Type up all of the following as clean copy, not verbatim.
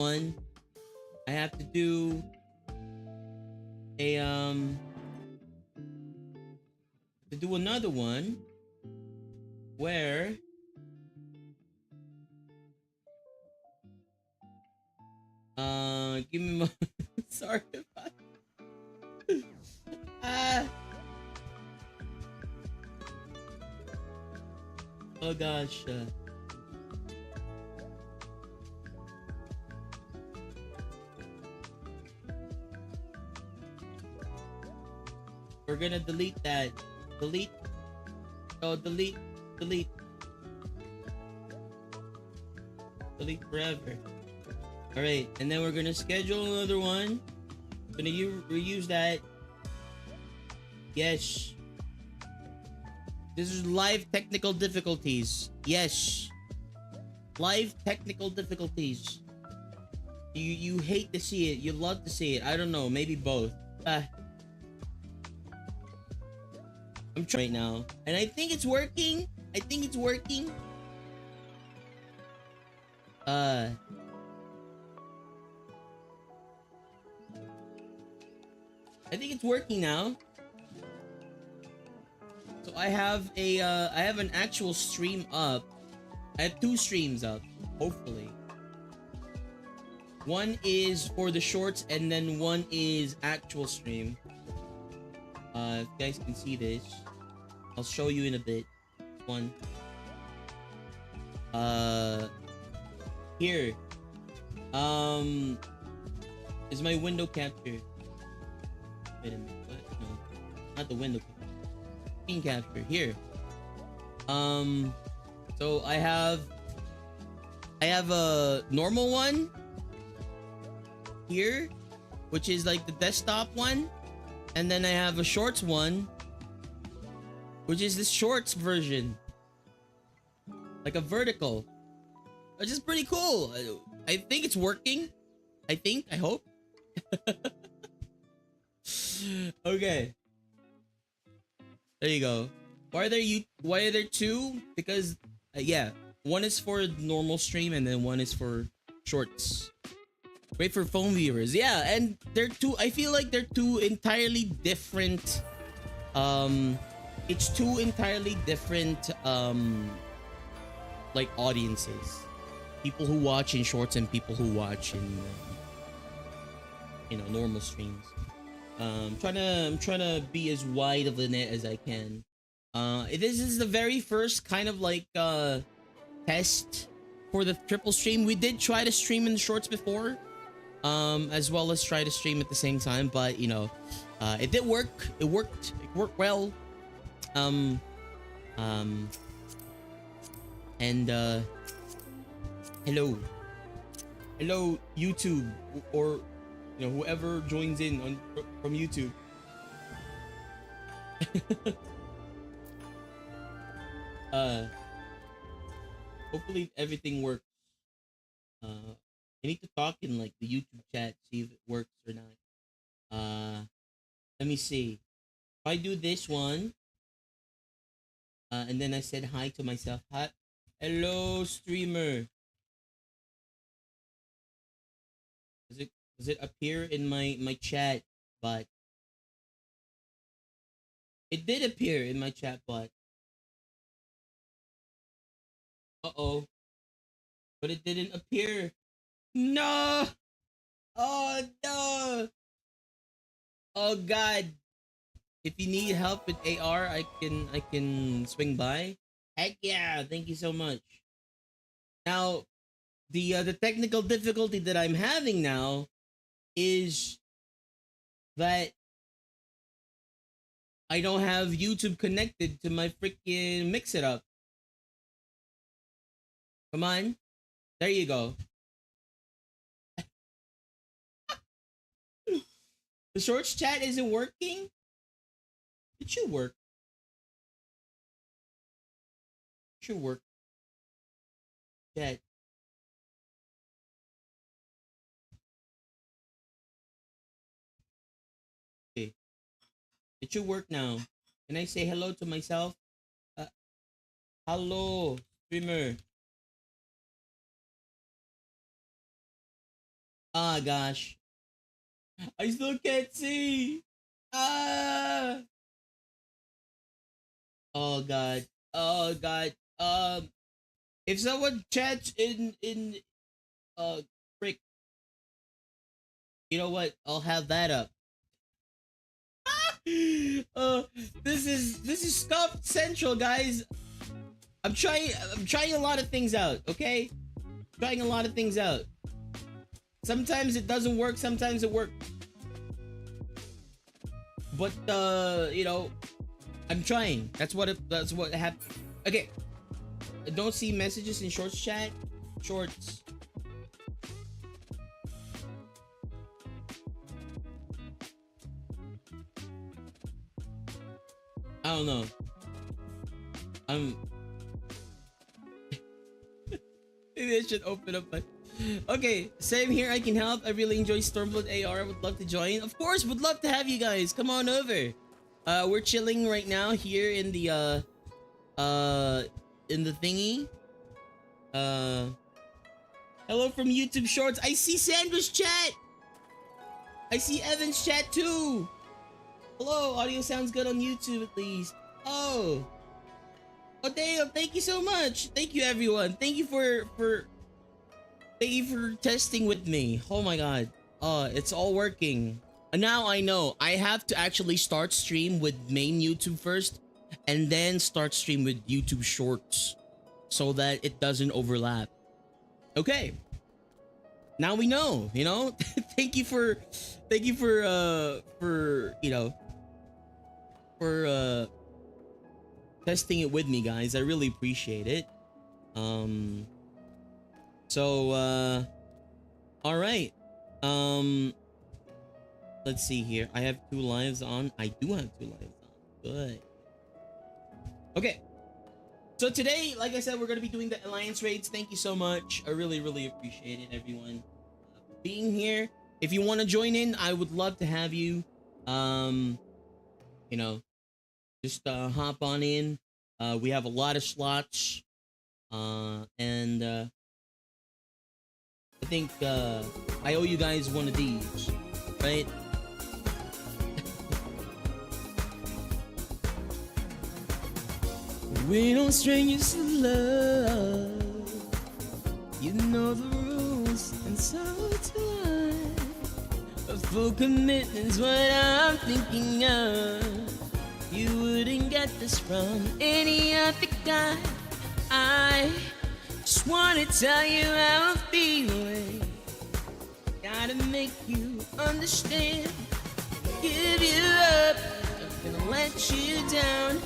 one. I have to do a to do another one where give me my sorry about ah oh gosh we're gonna delete that. Delete. Oh, delete. Delete. Delete forever. Alright, and then we're gonna schedule another one. Gonna reuse that. Yes. This is live technical difficulties. Yes. Live technical difficulties. You hate to see it. You love to see it. I don't know. Maybe both. I'm trying right now, and I think it's working. I think it's working. I think it's working now. So I have an actual stream up. I have 2 streams up, hopefully. One is for the shorts, and then one is actual stream. If you guys can see this, I'll show you in a bit. One. Here. Is my window capture. Wait a minute. What? No. Not the window capture. Screen capture. Here. So I have a normal one here, which is like the desktop one. And then I have a shorts one, which is the shorts version. Like a vertical. Which is pretty cool. I think it's working. I hope. Okay. There you go. Why are there 2? Because yeah, one is for normal stream and then one is for shorts. Great for phone viewers. Yeah, and they're 2, I feel like they're 2 entirely different it's 2 entirely different like audiences. People who watch in shorts and people who watch in normal streams. I'm trying to be as wide of a net as I can. This is the very first kind of like test for the triple stream. We did try to stream in the shorts before, as well as try to stream at the same time, but it did work. It worked well. And hello YouTube, or whoever joins in from YouTube. Hopefully everything works. I need to talk in like the YouTube chat, see if it works or not. Let me see. If I do this one, and then I said hi to myself. Hi, hello streamer. Does it appear in my chat? But it did appear in my chat, but uh-oh. But it didn't appear. No! Oh no! Oh god. If you need help with AR, I can swing by. Heck yeah, thank you so much. Now, the technical difficulty that I'm having now is that I don't have YouTube connected to my freaking Mix It Up. Come on. There you go. The shorts chat isn't working? It should work. It should work. Chat. Okay. It should work now. Can I say hello to myself? Hello, streamer. Ah, gosh. I still can't see. Ah. Oh god. Oh god. If someone chats in frick, you know what? I'll have that up. uh, this is stuff central, guys. I'm trying a lot of things out. Okay, trying a lot of things out. Sometimes it doesn't work. Sometimes it works. But I'm trying. That's what happened. Okay. I don't see messages in shorts chat. Shorts. I don't know. I'm maybe I should open up my. Okay, same here. I can help. I really enjoy Stormblood AR. I would love to join. Of course, would love to have you guys. Come on over. We're chilling right now here in the in the thingy. Hello from YouTube Shorts. I see Sandra's chat. I see Evan's chat too. Hello, audio sounds good on YouTube at least. Oh. Oh damn, thank you so much. Thank you everyone. Thank you for testing with me. Oh my god. It's all working. And now I know I have to actually start stream with main YouTube first and then start stream with YouTube Shorts so that it doesn't overlap. Okay. Now we know, you know? thank you for testing it with me, guys. I really appreciate it. All right. Let's see here. I have 2 lives on. I do have 2 lives on. Good. Okay. So today, like I said, we're gonna be doing the alliance raids. Thank you so much. I really, really appreciate it, everyone, being here. If you want to join in, I would love to have you. Just hop on in. We have a lot of slots, and I think I owe you guys one of these, right? We don't strangers to love. You know the rules, and so do I. A full commitment's what I'm thinking of. You wouldn't get this from any other guy. I just wanna tell you how I'm feeling. Gotta make you understand. Give you up, I'm gonna let you down.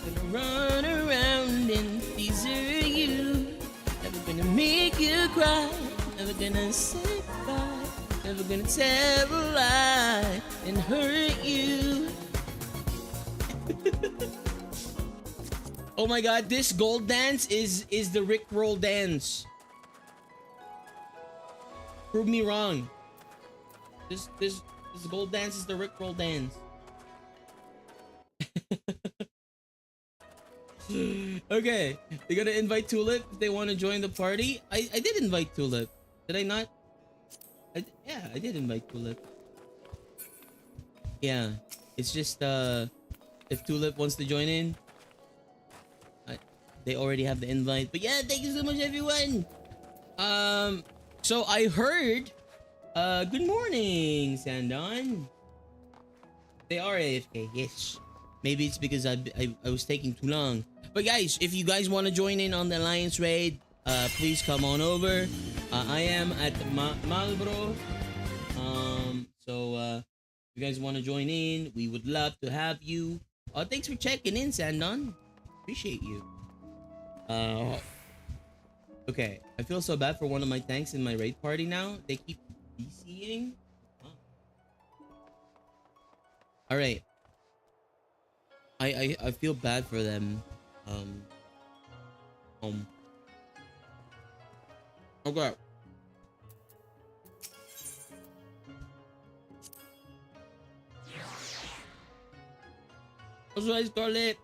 I'm gonna run around and tease you. Never gonna make you cry. Never gonna say goodbye. Never gonna tell a lie and hurt you. Oh my god, this gold dance is the Rickroll dance. Prove me wrong. This gold dance is the Rickroll dance. Okay, we're gonna invite Tulip if they want to join the party. I did invite Tulip. Did I not? Yeah, I did invite Tulip. Yeah, it's just if Tulip wants to join in, they already have the invite. But yeah, thank you so much, everyone. So I heard. Good morning, Sandon. They are AFK. Yes. Maybe it's because I was taking too long. But guys, if you guys want to join in on the Alliance raid, please come on over. I am at Malbro. So if you guys want to join in, we would love to have you. Thanks for checking in, Sandon. Appreciate you. Okay, I feel so bad for one of my tanks in my raid party now. They keep DCing. Huh. All right. I feel bad for them. Okay. That's right, Scarlet.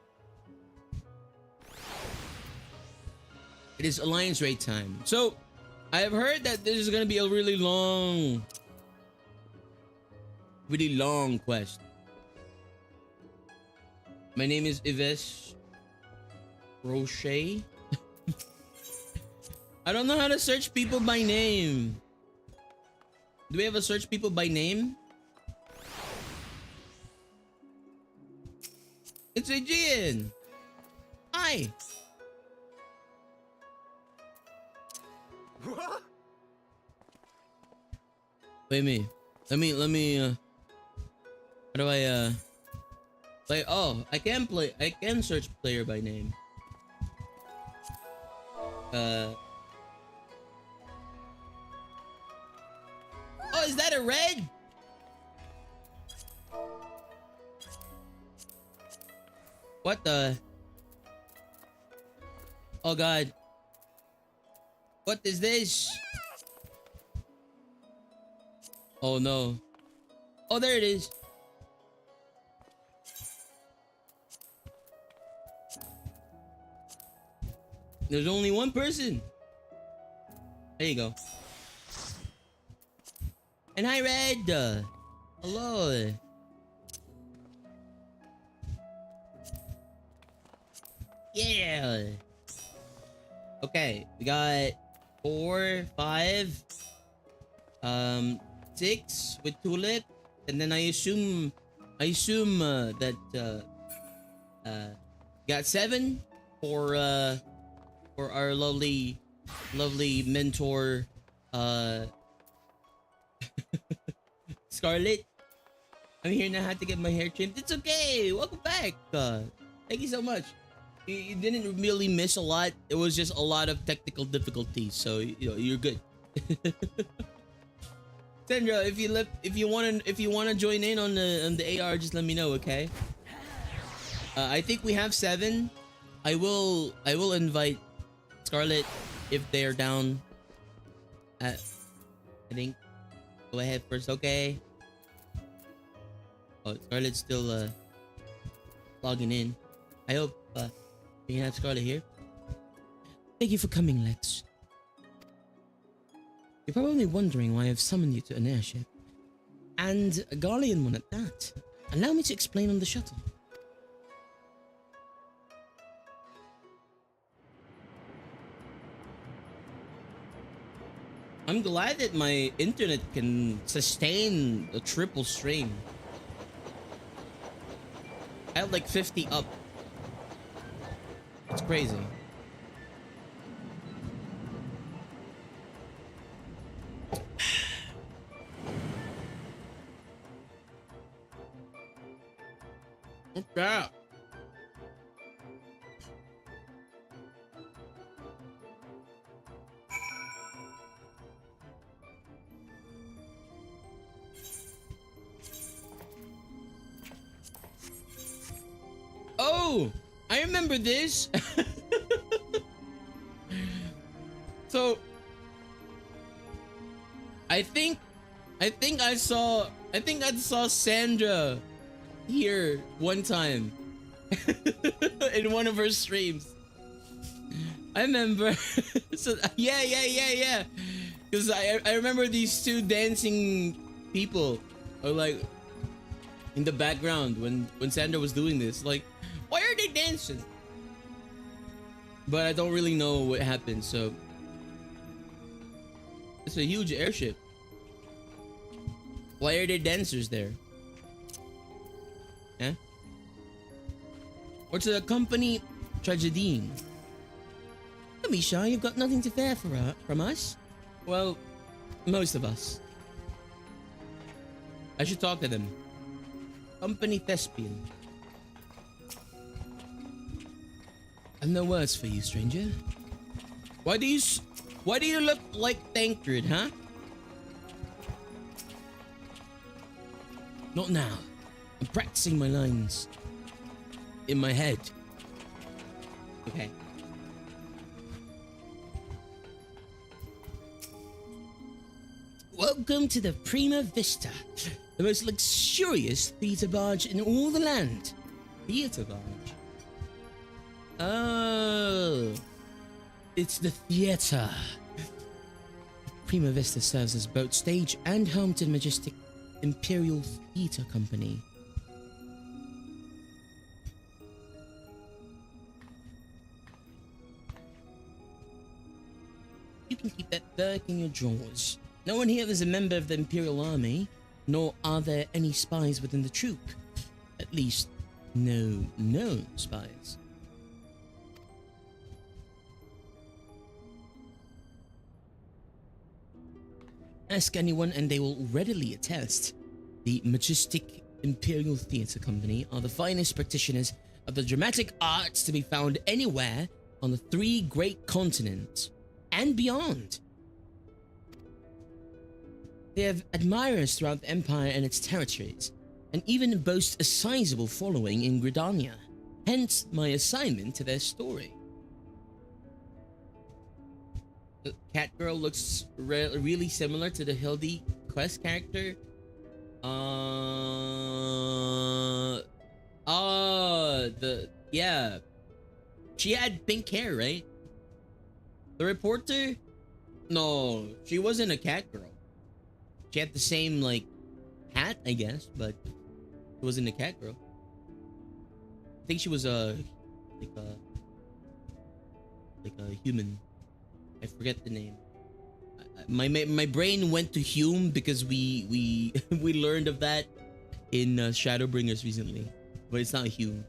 It is Alliance raid time. So, I've heard that this is gonna be a really long quest. My name is Yves Rocher. I don't know how to search people by name. Do we have a search people by name? It's Aegean. Hi. Wait a minute. Let me how do I play? Oh, I can search player by name. Oh, is that a red? What the? Oh god. What is this? Oh no. Oh, there it is. There's only one person. There you go. And hi, Red. Hello. Yeah. Okay, we got 4, 5, 6 with Tulip, and then I assume that got 7 for our lovely mentor Scarlet. I'm here now. I had to get my hair trimmed. It's okay. Welcome back. Thank you so much. You didn't really miss a lot. It was just a lot of technical difficulties, so you're good. Sandra, if you wanna join in on the AR, just let me know, okay? I think we have 7. I will invite Scarlet if they are down. I think go ahead first, okay? Oh, Scarlet's still logging in. I hope we can have Scarlet here. Thank you for coming, Lex. You're probably wondering why I've summoned you to an airship. And a Garlean one at that. Allow me to explain on the shuttle. I'm glad that my internet can sustain a triple stream. I have like 50 up. It's crazy. What's that? Oh, I remember this. So I think I saw Sandra here one time in one of her streams. I remember. So yeah. Because I remember these two dancing people are like in the background when Sandra was doing this. Like, why are they dancing? But I don't really know what happened. So it's a huge airship. Why are there dancers there? Yeah? Or to the company Tragedine. Don't be shy, you've got nothing to fear from us. Well, most of us. I should talk to them. Company Thespian. I've no words for you, stranger. Why do you look like Tancred, huh? Not now. I'm practicing my lines. In my head. Okay. Welcome to the Prima Vista, the most luxurious theatre barge in all the land. Theatre barge? Oh, it's the theatre. Prima Vista serves as both stage and home to the majestic Imperial Theatre Company. You can keep that back in your drawers. No one here is a member of the Imperial Army, nor are there any spies within the troop. At least, no known spies. Ask anyone and they will readily attest. The majestic Imperial Theatre Company are the finest practitioners of the dramatic arts to be found anywhere on the 3 great continents and beyond. They have admirers throughout the Empire and its territories, and even boast a sizable following in Gridania, hence my assignment to their story. The Catgirl looks really similar to the Hildy Quest character. Yeah. She had pink hair, right? The reporter? No, she wasn't a Catgirl. She had the same, like, hat, I guess, but it wasn't a Catgirl. I think she was like a human. I forget the name. My brain went to Hume because we we learned of that in Shadowbringers recently, but it's not Hume.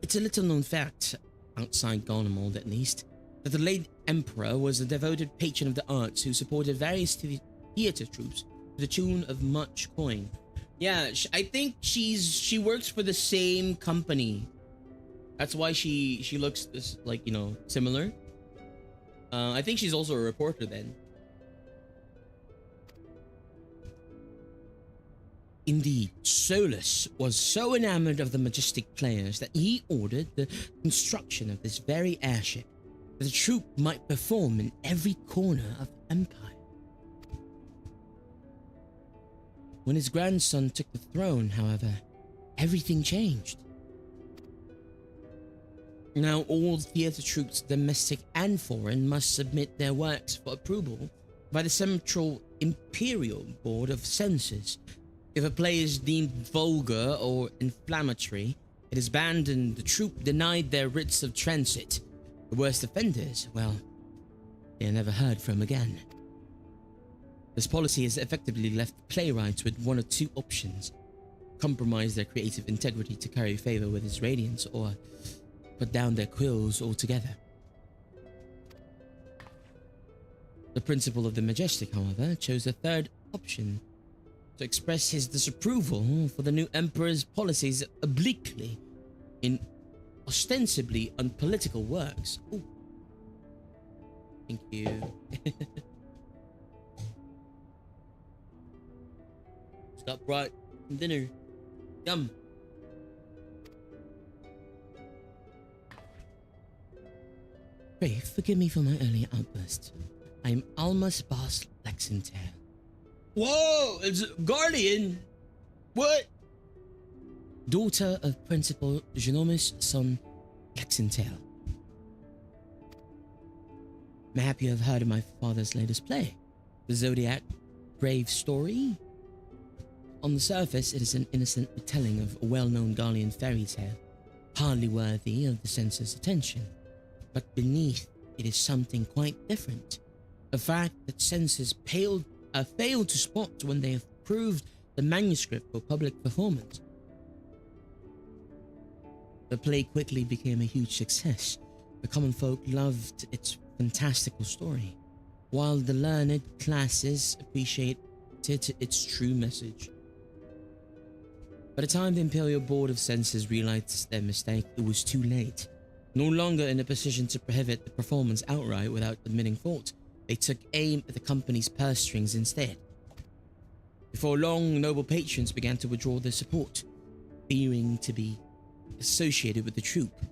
It's a little known fact, outside Garlemald at least, that the late Emperor was a devoted patron of the arts who supported various theater troupes to the tune of much coin. Yeah, I think she works for the same company. That's why she looks this, like, you know, similar. I think she's also a reporter then. Indeed, Solus was so enamored of the majestic players that he ordered the construction of this very airship, that the troupe might perform in every corner of the Empire. When his grandson took the throne, however, everything changed. Now all theatre troupes, domestic and foreign, must submit their works for approval by the Central Imperial Board of Censors. If a play is deemed vulgar or inflammatory, it is banned and the troupe denied their writs of transit. The worst offenders, well, they are never heard from again. This policy has effectively left playwrights with one or two options: compromise their creative integrity to curry favor with his radiance, or put down their quills altogether. The principal of the Majestic, however, chose a third option: to express his disapproval for the new emperor's policies obliquely in ostensibly unpolitical works. Ooh. Thank you. Scott brought dinner. Yum. Pray forgive me for my earlier outburst. I am Alma's boss, Lexington. Whoa! It's Guardian! What? Daughter of Principal Genomus' son, Lexington. Mayhap you have heard of my father's latest play, the Zodiac Brave Story? On the surface, it is an innocent retelling of a well-known Garlean fairy tale, hardly worthy of the censor's attention. But beneath, it is something quite different. A fact that censors failed to spot when they approved the manuscript for public performance. The play quickly became a huge success. The common folk loved its fantastical story, while the learned classes appreciated its true message. By the time the Imperial Board of Censors realized their mistake, it was too late. No longer in a position to prohibit the performance outright without admitting fault, they took aim at the company's purse strings instead. Before long, noble patrons began to withdraw their support, fearing to be associated with the troupe,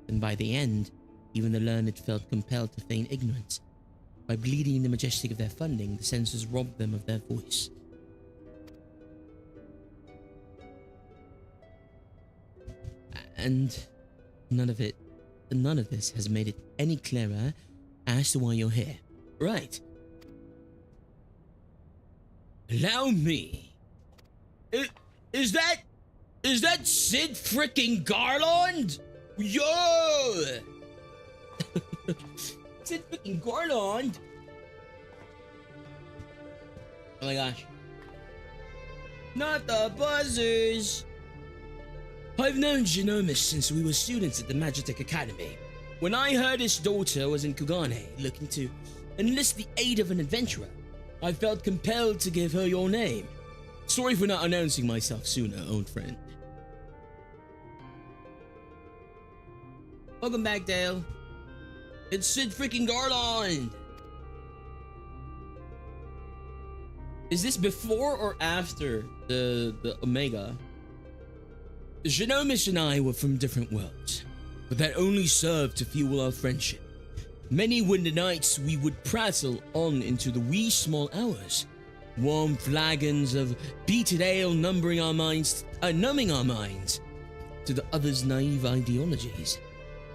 and by the end, even the learned felt compelled to feign ignorance. By bleeding the Majestic of their funding, the censors robbed them of their voice. And none of it, none of this has made it any clearer as to why you're here. Right. Allow me. Is that Sid freaking Garland? Yo! Sid freaking Garland? Oh my gosh. Not the buzzers. I've known Genomus since we were students at the Magitech Academy. When I heard his daughter was in Kugane looking to enlist the aid of an adventurer, I felt compelled to give her your name. Sorry for not announcing myself sooner, old friend. Welcome back, Dale. It's Sid freaking Garland. Is this before or after the Omega? Genomus and I were from different worlds, but that only served to fuel our friendship. Many winter nights we would prattle on into the wee small hours, warm flagons of peated ale numbing our minds to the other's naive ideologies.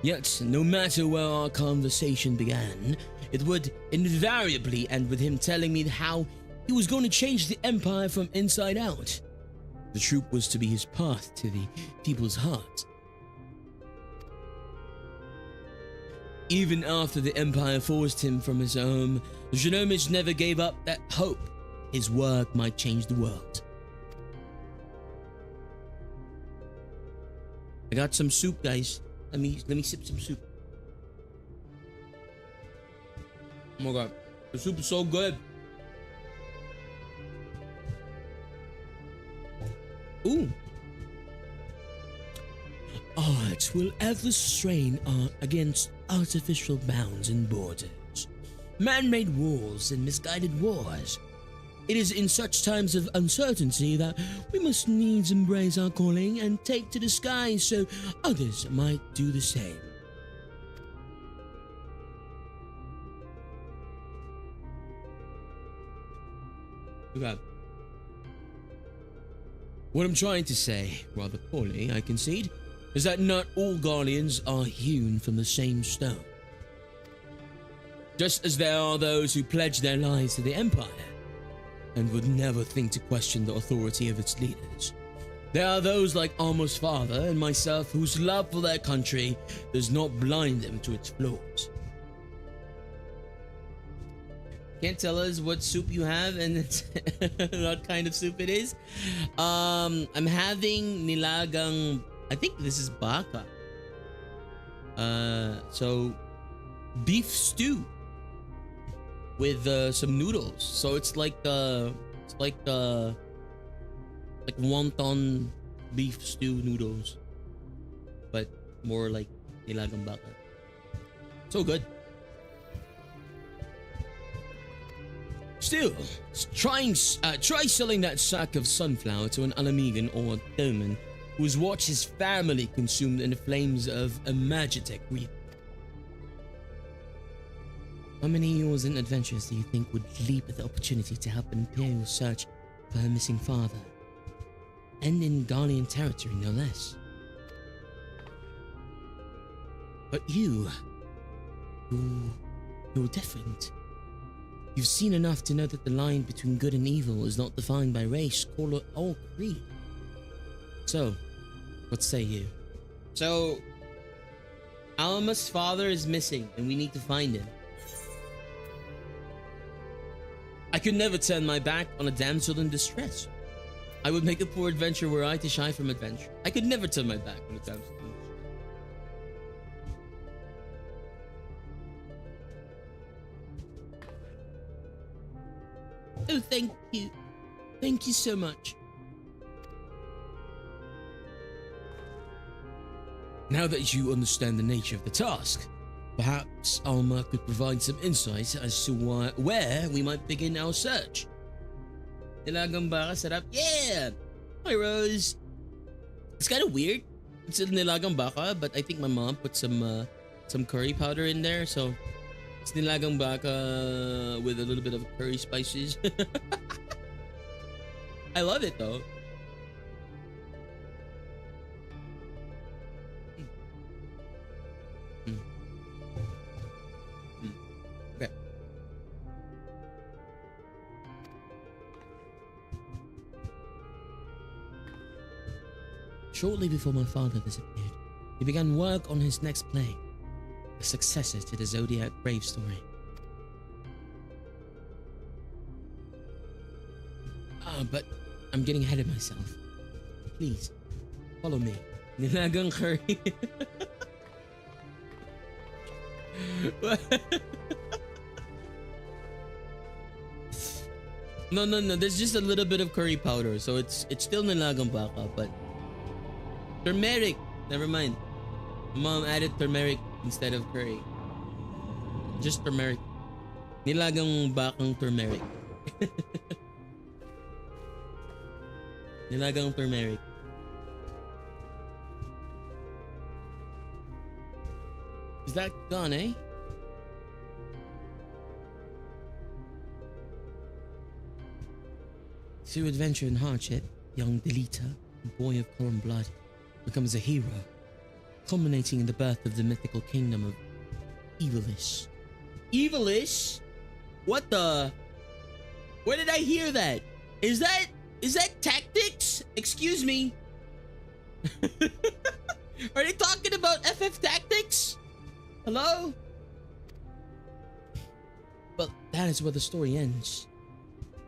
Yet, no matter where our conversation began, it would invariably end with him telling me how he was going to change the Empire from inside out. The troop was to be his path to the people's heart. Even after the Empire forced him from his home, Genomus never gave up that hope his work might change the world. I got some soup, guys. Let me sip some soup. Oh my god, the soup is so good. Ooh. Art will ever strain against artificial bounds and borders, man-made walls and misguided wars. It is in such times of uncertainty that we must needs embrace our calling and take to the skies so others might do the same. Okay. What I'm trying to say, rather poorly, I concede, is that not all guardians are hewn from the same stone. Just as there are those who pledge their lives to the Empire and would never think to question the authority of its leaders, there are those like Almo's father and myself whose love for their country does not blind them to its flaws. Can't tell us what soup you have and what kind of soup it is. I'm having nilagang, I think this is baka. So beef stew with some noodles. So it's like wonton beef stew noodles, but more like nilagang baka. So good. Still, try selling that sack of sunflower to an Alamigan or Doman who has watched his family consumed in the flames of a Magitech reap. How many heroes and adventurers do you think would leap at the opportunity to help an Imperial search for her missing father? And in Garlean territory, no less. But you're different. You've seen enough to know that the line between good and evil is not defined by race, color, or creed. So, what say you? So, Alma's father is missing and we need to find him. I could never turn my back on a damsel in distress. I would make a poor adventurer were I to shy from adventure. I could never turn my back on a damsel in distress. Oh, thank you. Thank you so much. Now that you understand the nature of the task, perhaps Alma could provide some insight as to where we might begin our search. Nilagang baka sarap. Yeah! Hi, Rose. It's kind of weird. It's a nilagang baka, but I think my mom put some curry powder in there, so it's nilagang baka with a little bit of curry spices. I love it though. shortly before my father disappeared, he began work on his next play, a successor to the Zodiac Grave story. But I'm getting ahead of myself. Please, follow me. Nilagang curry. No. There's just a little bit of curry powder, so it's still nilagang baka, but turmeric. Never mind. Mom added turmeric instead of curry. Just turmeric. Nilagang bakang turmeric. Nilagang turmeric. Is that gone, eh? Through adventure and hardship, young Delita, a boy of common blood, becomes a hero, culminating in the birth of the mythical kingdom of Evilish. Evilish? What the? Where did I hear that? Is that Tactics? Excuse me. Are they talking about FF Tactics? Hello? But that is where the story ends.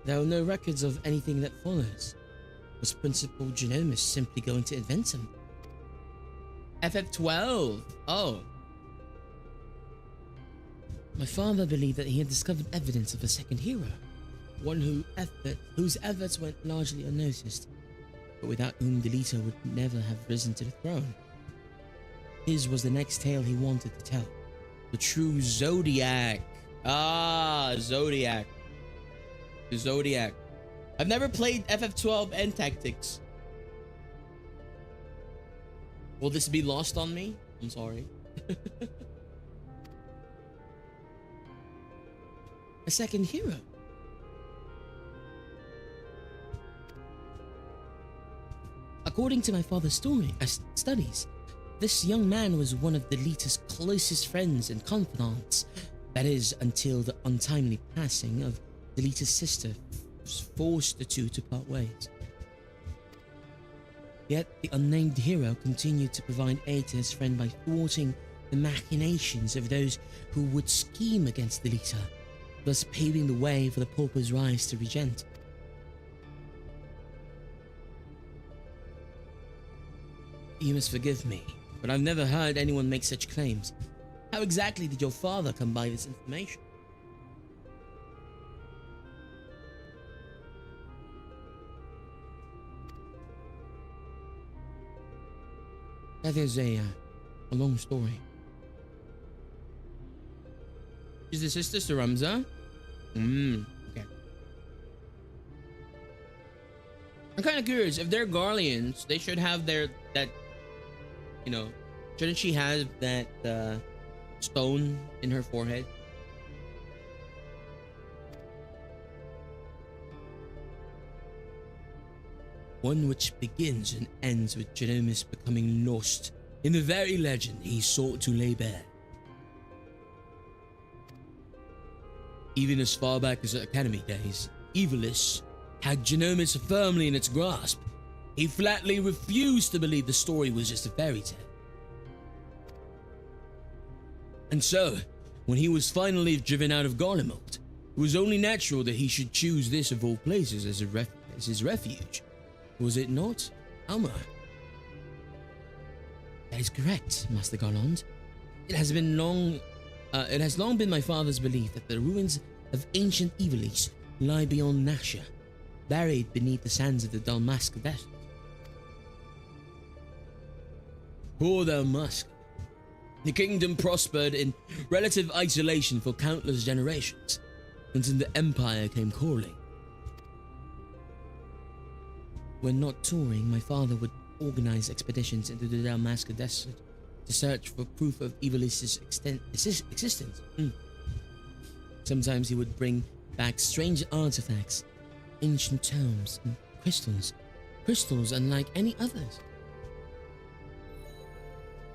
There are no records of anything that follows. Was Principal Geonomus simply going to invent something? FF12. Oh. My father believed that he had discovered evidence of a second hero, one whose efforts went largely unnoticed, but without whom Delita would never have risen to the throne. His was the next tale he wanted to tell. The true Zodiac. Ah, Zodiac. The Zodiac. I've never played FF12 and Tactics. Will this be lost on me? I'm sorry. A second hero. According to my father's studies, this young man was one of Delita's closest friends and confidants. That is, until the untimely passing of Delita's sister forced the two to part ways. Yet the unnamed hero continued to provide aid to his friend by thwarting the machinations of those who would scheme against Delita, thus paving the way for the pauper's rise to regent. You must forgive me, but I've never heard anyone make such claims. How exactly did your father come by this information? That is a long story. Is the sister to Ramza? Okay. I'm kind of curious. If they're Garleans, they should have that. You know, shouldn't she have that stone in her forehead? One which begins and ends with Geonomus becoming lost in the very legend he sought to lay bare. Even as far back as the Academy days, Evilish had Geonomus firmly in its grasp. He flatly refused to believe the story was just a fairy tale. And so, when he was finally driven out of Garlemald, it was only natural that he should choose this of all places as his refuge. Was it not, Alma? That is correct, Master Garland. It has long been my father's belief that the ruins of ancient Evilish lie beyond Nasha, buried beneath the sands of the Dalmasca Desert. Poor Dalmasca. The kingdom prospered in relative isolation for countless generations, until the Empire came calling. When not touring, my father would organize expeditions into the Dalmasca Desert to search for proof of Evilish's existence. Sometimes he would bring back strange artifacts, ancient tomes, and crystals unlike any others.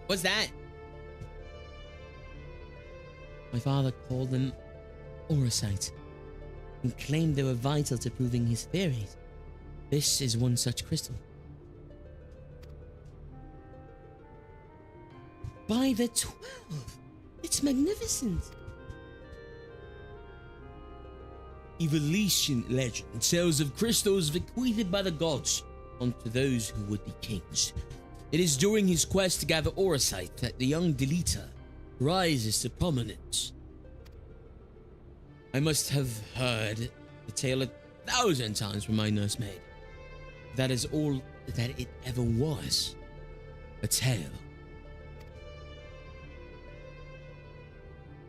What's that? My father called them auracite and claimed they were vital to proving his theories. This is one such crystal. by the 12. It's magnificent. Evolution legend tells of crystals bequeathed by the gods onto those who would be kings. It is during his quest to gather Auracite that the young Delita rises to prominence. I must have heard the tale 1,000 times from my nursemaid. That is all that it ever was. A tale.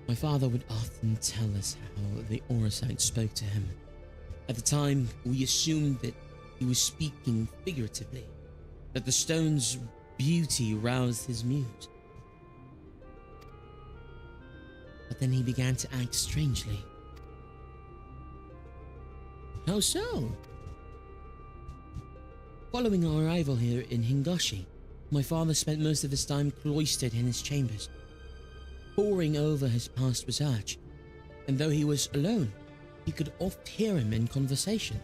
My father would often tell us how the Auracite spoke to him. At the time, we assumed that he was speaking figuratively, that the stone's beauty roused his muse. But then he began to act strangely. How so? Following our arrival here in Hingashi, my father spent most of his time cloistered in his chambers, poring over his past research, and though he was alone, he could oft hear him in conversation.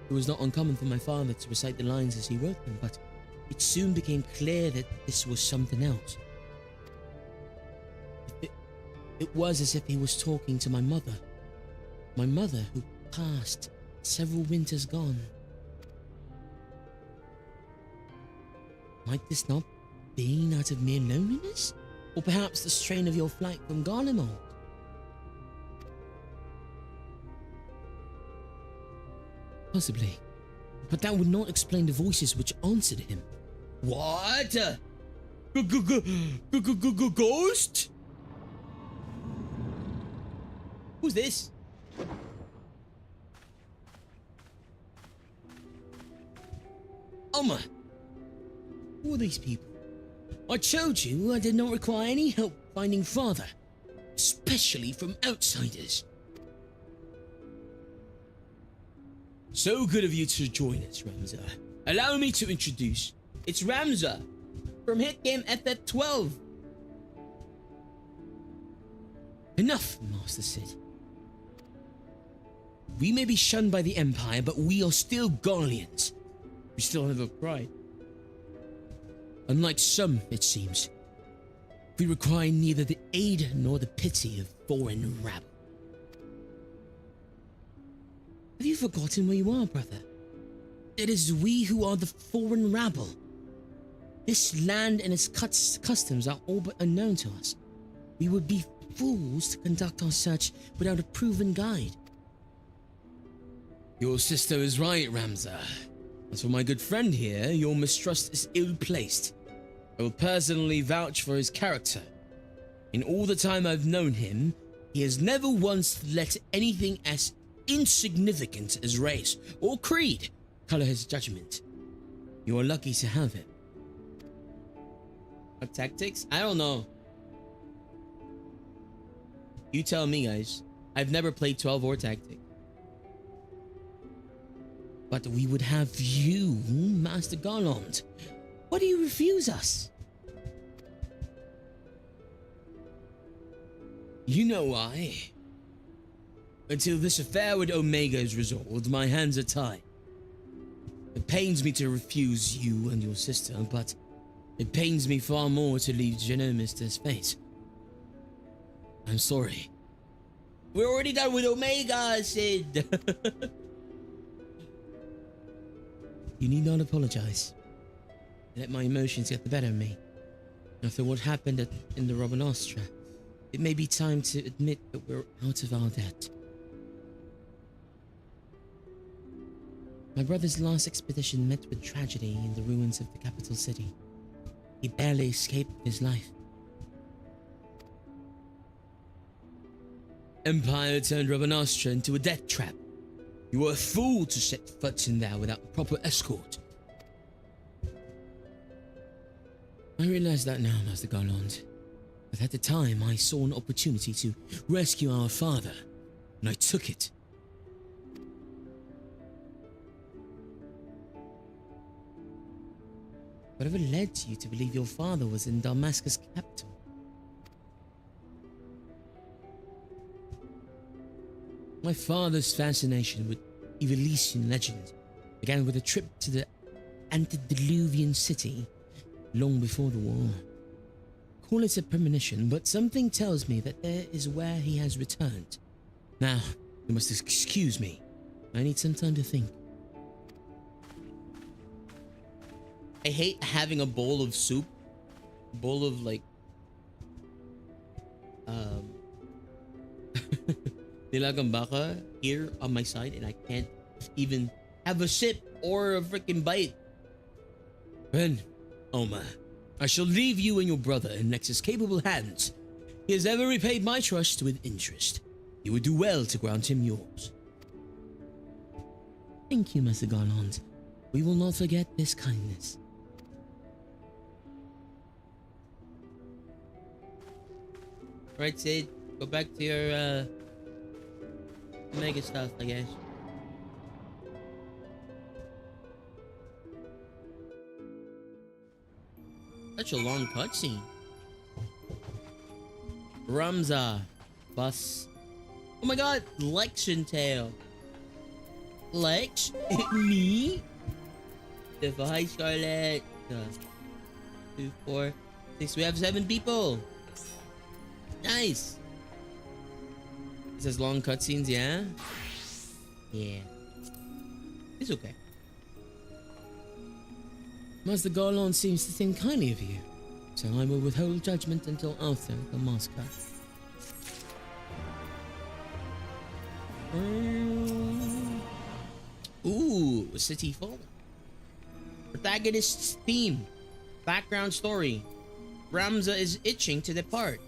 It was not uncommon for my father to recite the lines as he wrote them, but it soon became clear that this was something else. It was as if he was talking to my mother who passed several winters gone. Might this not be out of mere loneliness? Or perhaps the strain of your flight from Garlemald? Possibly. But that would not explain the voices which answered him. What? Ghost? Who's this? Oma! Who are these people? I told you I did not require any help finding father, especially from outsiders. So good of you to join us, Ramza. Allow me to introduce. It's Ramza from Hit Game FF12. Enough, Master Sid. We may be shunned by the Empire, but we are still Garleans. We still have a pride. Unlike some, it seems, we require neither the aid nor the pity of foreign rabble. Have you forgotten where you are, brother? It is we who are the foreign rabble. This land and its customs are all but unknown to us. We would be fools to conduct our search without a proven guide. Your sister is right, Ramza. As for my good friend here, your mistrust is ill-placed. I will personally vouch for his character. In all the time I've known him, he has never once let anything as insignificant as race or creed color his judgment. You are lucky to have it. What tactics? I don't know. You tell me, guys. I've never played 12 or tactic. But we would have you, Master Garland. Why do you refuse us? You know why. Until this affair with Omega is resolved, my hands are tied. It pains me to refuse you and your sister, but it pains me far more to leave Geonomus to his fate. I'm sorry. We're already done with Omega, Sid. You need not apologize. Let my emotions get the better of me. After what happened in the Rabanastra, it may be time to admit that we're out of our debt. My brother's last expedition met with tragedy in the ruins of the capital city. He barely escaped his life. Empire turned Rabanastra into a death trap. You were a fool to set foot in there without a proper escort. I realize that now, Master Garland. But at the time, I saw an opportunity to rescue our father, and I took it. Whatever led you to believe your father was in Damascus capital? My father's fascination with Evolution legend began with a trip to the antediluvian city long before the war. call it a premonition, but something tells me that there is where he has returned. Now, you must excuse me. I need some time to think. I hate having a bowl of soup. Bowl of like nilagang baka here on my side, and I can't even have a sip or a freaking bite. Then, Oma, I shall leave you and your brother in Nexus' capable hands. He has ever repaid my trust with interest. You would do well to grant him yours. Thank you, Master Garland. We will not forget this kindness. Right, Sid? Go back to your mega stuff, I guess. Such a long cutscene. Ramza. Bus. Oh my god, Lexingtail. Lex? Me? Hi, Scarlet. 2, 4, 6. We have 7 people. Nice. It says long cutscenes, yeah? Yeah. It's okay. Master Garland seems to think kindly of you, so I will withhold judgment until after the massacre. Ooh, City Fallen. Protagonist's theme. Background story. Ramza is itching to depart.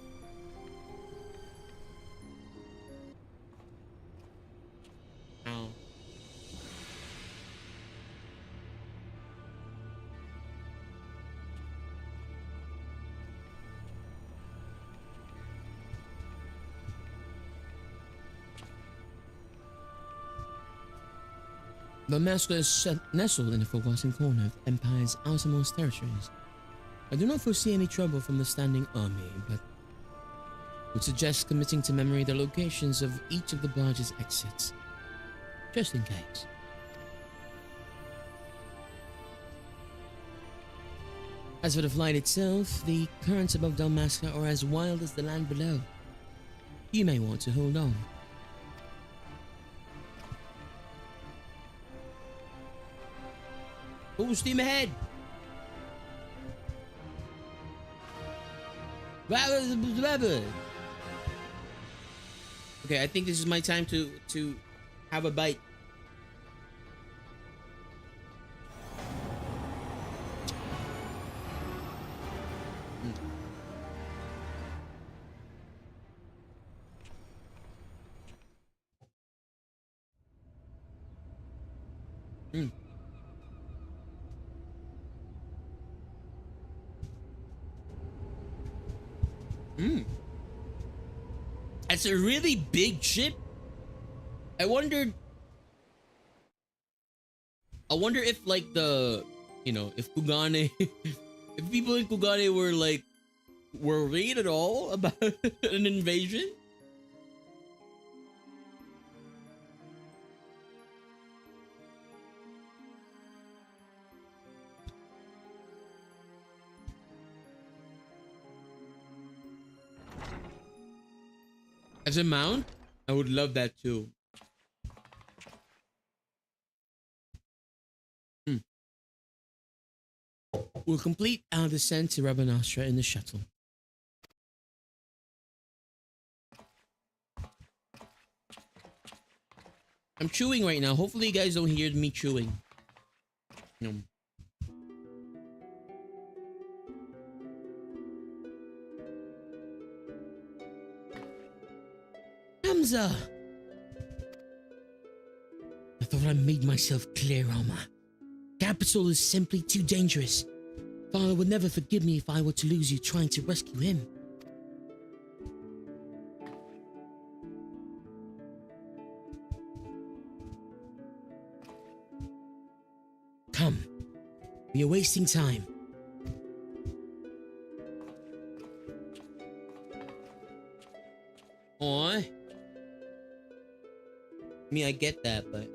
Oh. The master is nestled in a forgotten corner of the Empire's outermost territories. I do not foresee any trouble from the standing army, but would suggest committing to memory the locations of each of the barge's exits, just in case. As for the flight itself, the currents above Dalmasca are as wild as the land below. You may want to hold on. Full steam ahead. Okay, I think this is my time to have a bite. Mm. Mm. That's a really big ship. I wonder if like the, you know, if Kugane, if people in Kugane were like worried at all about an invasion. As a mount, I would love that too. We'll complete our descent to Rabanastra in the shuttle. I'm chewing right now. Hopefully you guys don't hear me chewing. No. Hamza! I thought I made myself clear, Alma. Capital is simply too dangerous. Father would never forgive me if I were to lose you trying to rescue him. Come. We are wasting time. Aw. I mean, I get that, but...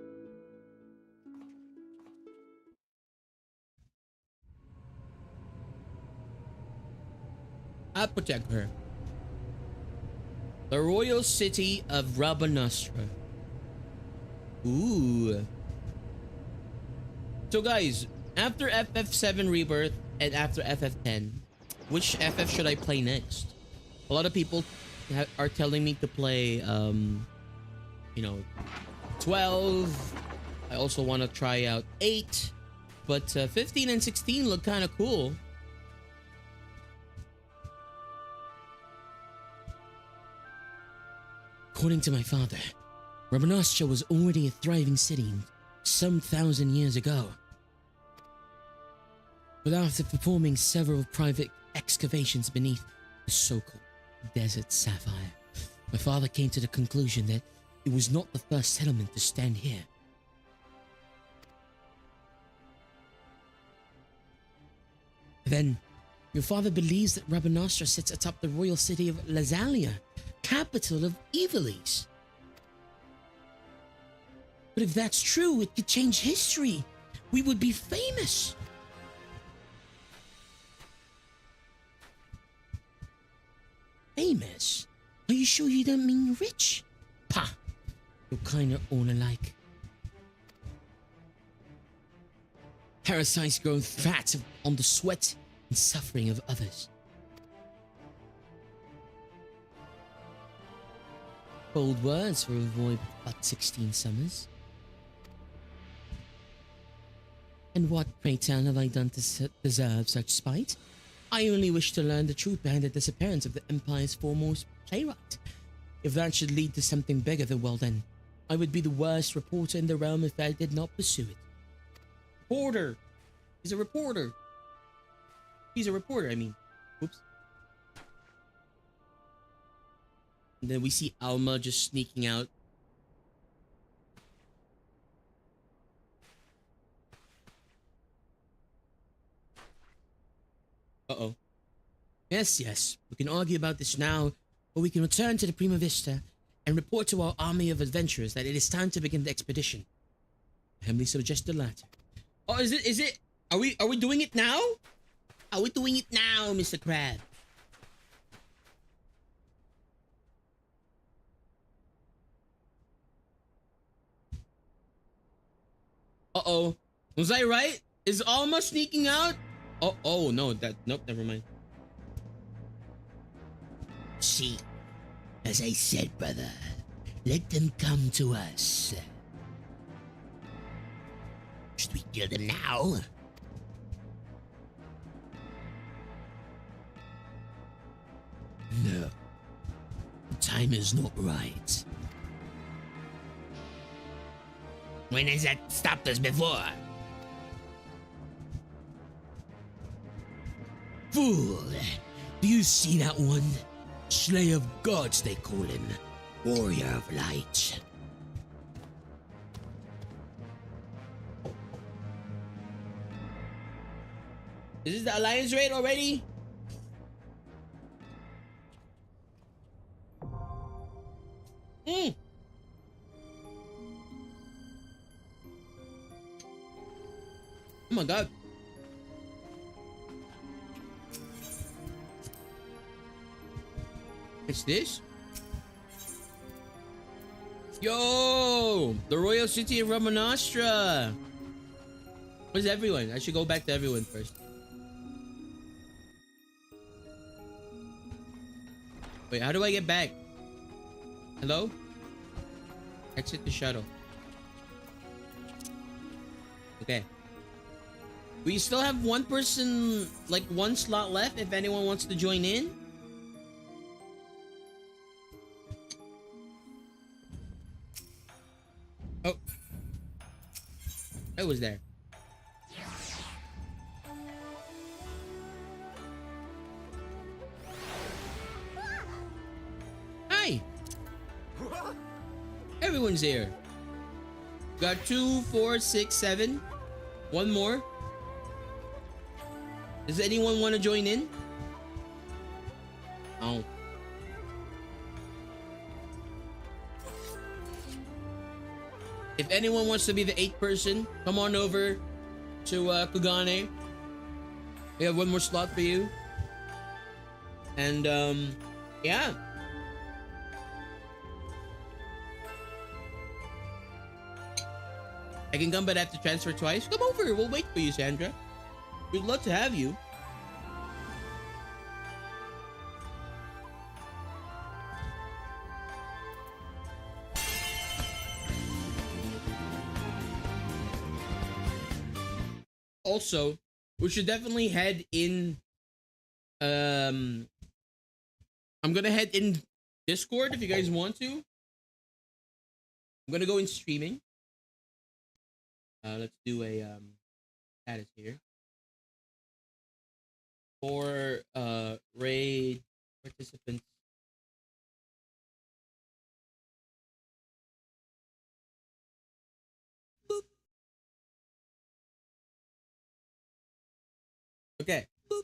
I'll protect her. The royal city of Rabanastra. Ooh. So guys, after FF7 Rebirth and after FF10, which FF should I play next? A lot of people are telling me to play, you know, 12. I also want to try out 8. But 15 and 16 look kind of cool. According to my father, Rabanastra was already a thriving city some 1,000 years ago. But after performing several private excavations beneath the so-called Desert Sapphire, my father came to the conclusion that it was not the first settlement to stand here. Then, your father believes that Rabanastra sits atop the royal city of Lazalia, capital of Ivalice. But if that's true, it could change history. We would be famous. Famous? Are you sure you don't mean rich? Pah! You're kinda all alike. Parasites grow fat on the sweat and suffering of others. Bold words for a boy but 16 summers. And what, pray tell, have I done to deserve such spite? I only wish to learn the truth behind the disappearance of the Empire's foremost playwright. If that should lead to something bigger, then well then, I would be the worst reporter in the realm if I did not pursue it. Reporter! He's a reporter! He's a reporter, I mean. Whoops. And then we see Alma just sneaking out. Uh-oh. Yes. We can argue about this now, or we can return to the Prima Vista and report to our army of adventurers that it is time to begin the expedition. I humbly suggest the latter. Oh, is it? Are we doing it now? Are we doing it now, Mr. Crab? Uh-oh. Was I right? Is Alma sneaking out? Oh no, nope, never mind. See, as I said, brother, let them come to us. Should we kill them now? No. The time is not right. When has that stopped us before? Fool! Do you see that one? Slayer of gods, they call him. Warrior of light. Is this the alliance raid already? Oh my god. What's this? Yo! The royal city of Rabanastra! Where's everyone? I should go back to everyone first. Wait, how do I get back? Hello? Exit the shuttle. Okay. We still have one person, like one slot left if anyone wants to join in. Oh. I was there. Hi. Everyone's here. Got 2, 4, 6, 7. One more. Does anyone want to join in? Oh. If anyone wants to be the 8th person, come on over to Kugane. We have one more slot for you. And yeah. I can come, but I have to transfer twice. Come over. We'll wait for you, Sandra. We'd love to have you. Also, we should definitely head in. I'm gonna head in Discord if you guys want to. I'm gonna go in streaming. Let's do a status here for raid participants. Boop. Okay. Boop.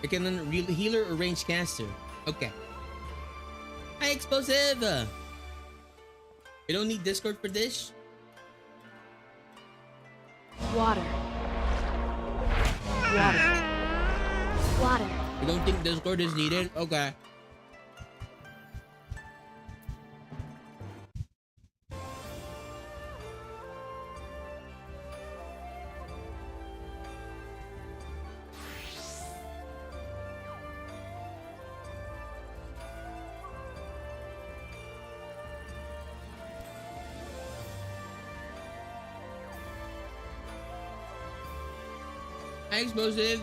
I can then healer or range caster. Okay. Hi, explosive. You don't need Discord for this. Water. Water. Water. You don't think Discord is needed? Okay. Hi, explosive.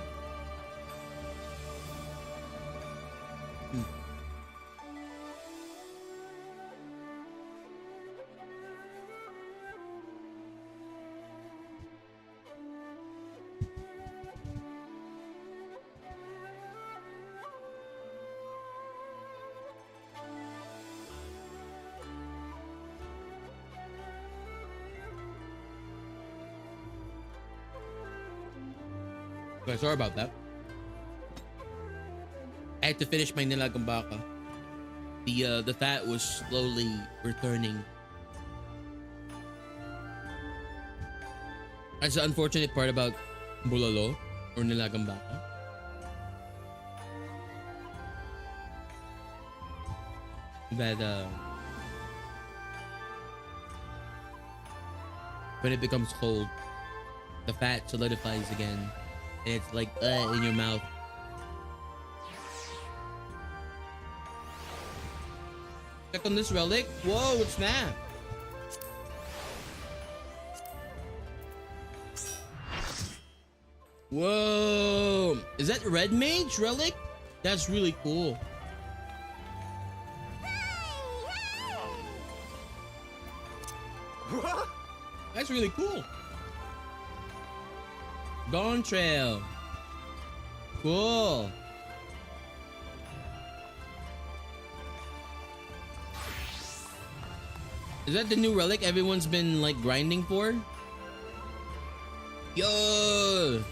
Okay, sorry about that. I had to finish my nilagang baka. The fat was slowly returning. That's the unfortunate part about bulalo or nilagang baka. That when it becomes cold, the fat solidifies again. And it's like in your mouth. Check on this relic. Whoa, what's that? Whoa, is that Red Mage relic? That's really cool. That's really cool. Dawn Trail. Cool. Is that the new relic everyone's been like grinding for? Yo! Oh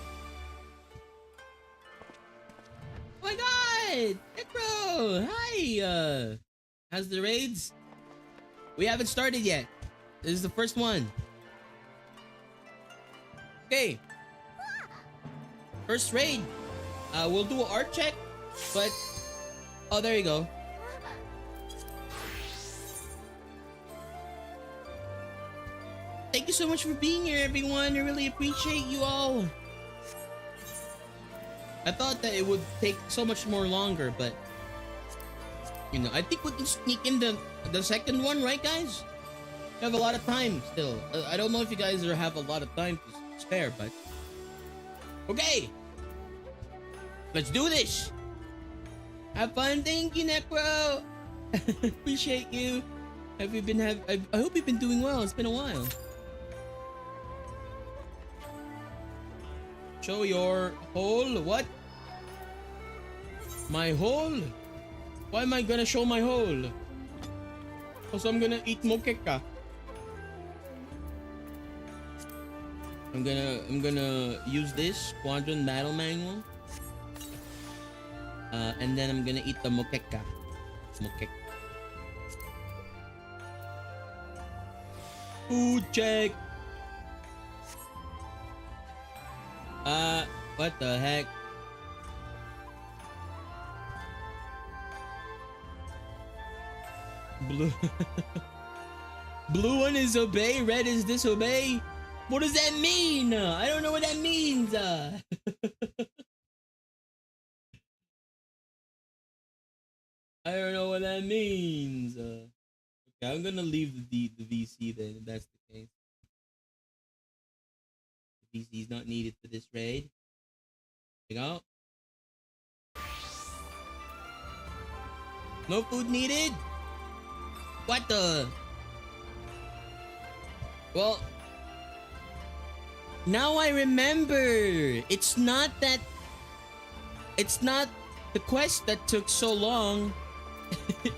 my god! Necro! Hi! How's the raids? We haven't started yet. This is the first one. Okay. First raid. We'll do an art check, but oh, there you go. Thank you so much for being here, everyone. I really appreciate you all. I thought that it would take so much more longer, but you know, I think we can sneak in the second one, right, guys? We have a lot of time still. I don't know if you guys have a lot of time to spare, but okay. Let's do this. Have fun. Thank you, Necro. Appreciate you. Have you been I hope you've been doing well. It's been a while. Show your hole. What? My hole? Why am I gonna show my hole? Also, I'm gonna eat mokeka. I'm gonna use this Squadron Battle Manual. And then I'm gonna eat the mokeka. Food check. What the heck? Blue. Blue one is obey, red is disobey. What does that mean? I don't know what that means. I don't know what that means. Okay, I'm gonna leave the VC then, if that's the case. The VC is not needed for this raid. There you go. No food needed? What the? Well, now I remember. It's not the quest that took so long.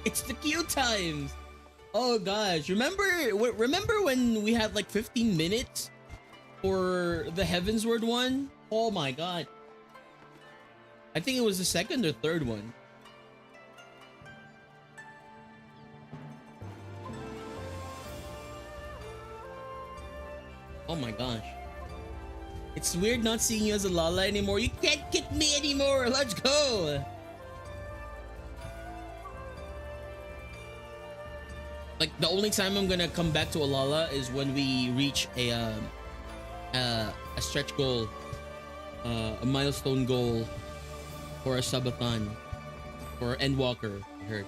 It's the queue times. Oh gosh, remember when we had like 15 minutes for the Heavensward one? Oh my god. I think it was the second or third one. Oh my gosh. It's weird not seeing you as a Lala anymore. You can't kick me anymore. Let's go. Like the only time I'm gonna come back to a Lala is when we reach a stretch goal, a milestone goal for a subathon for Endwalker. I heard.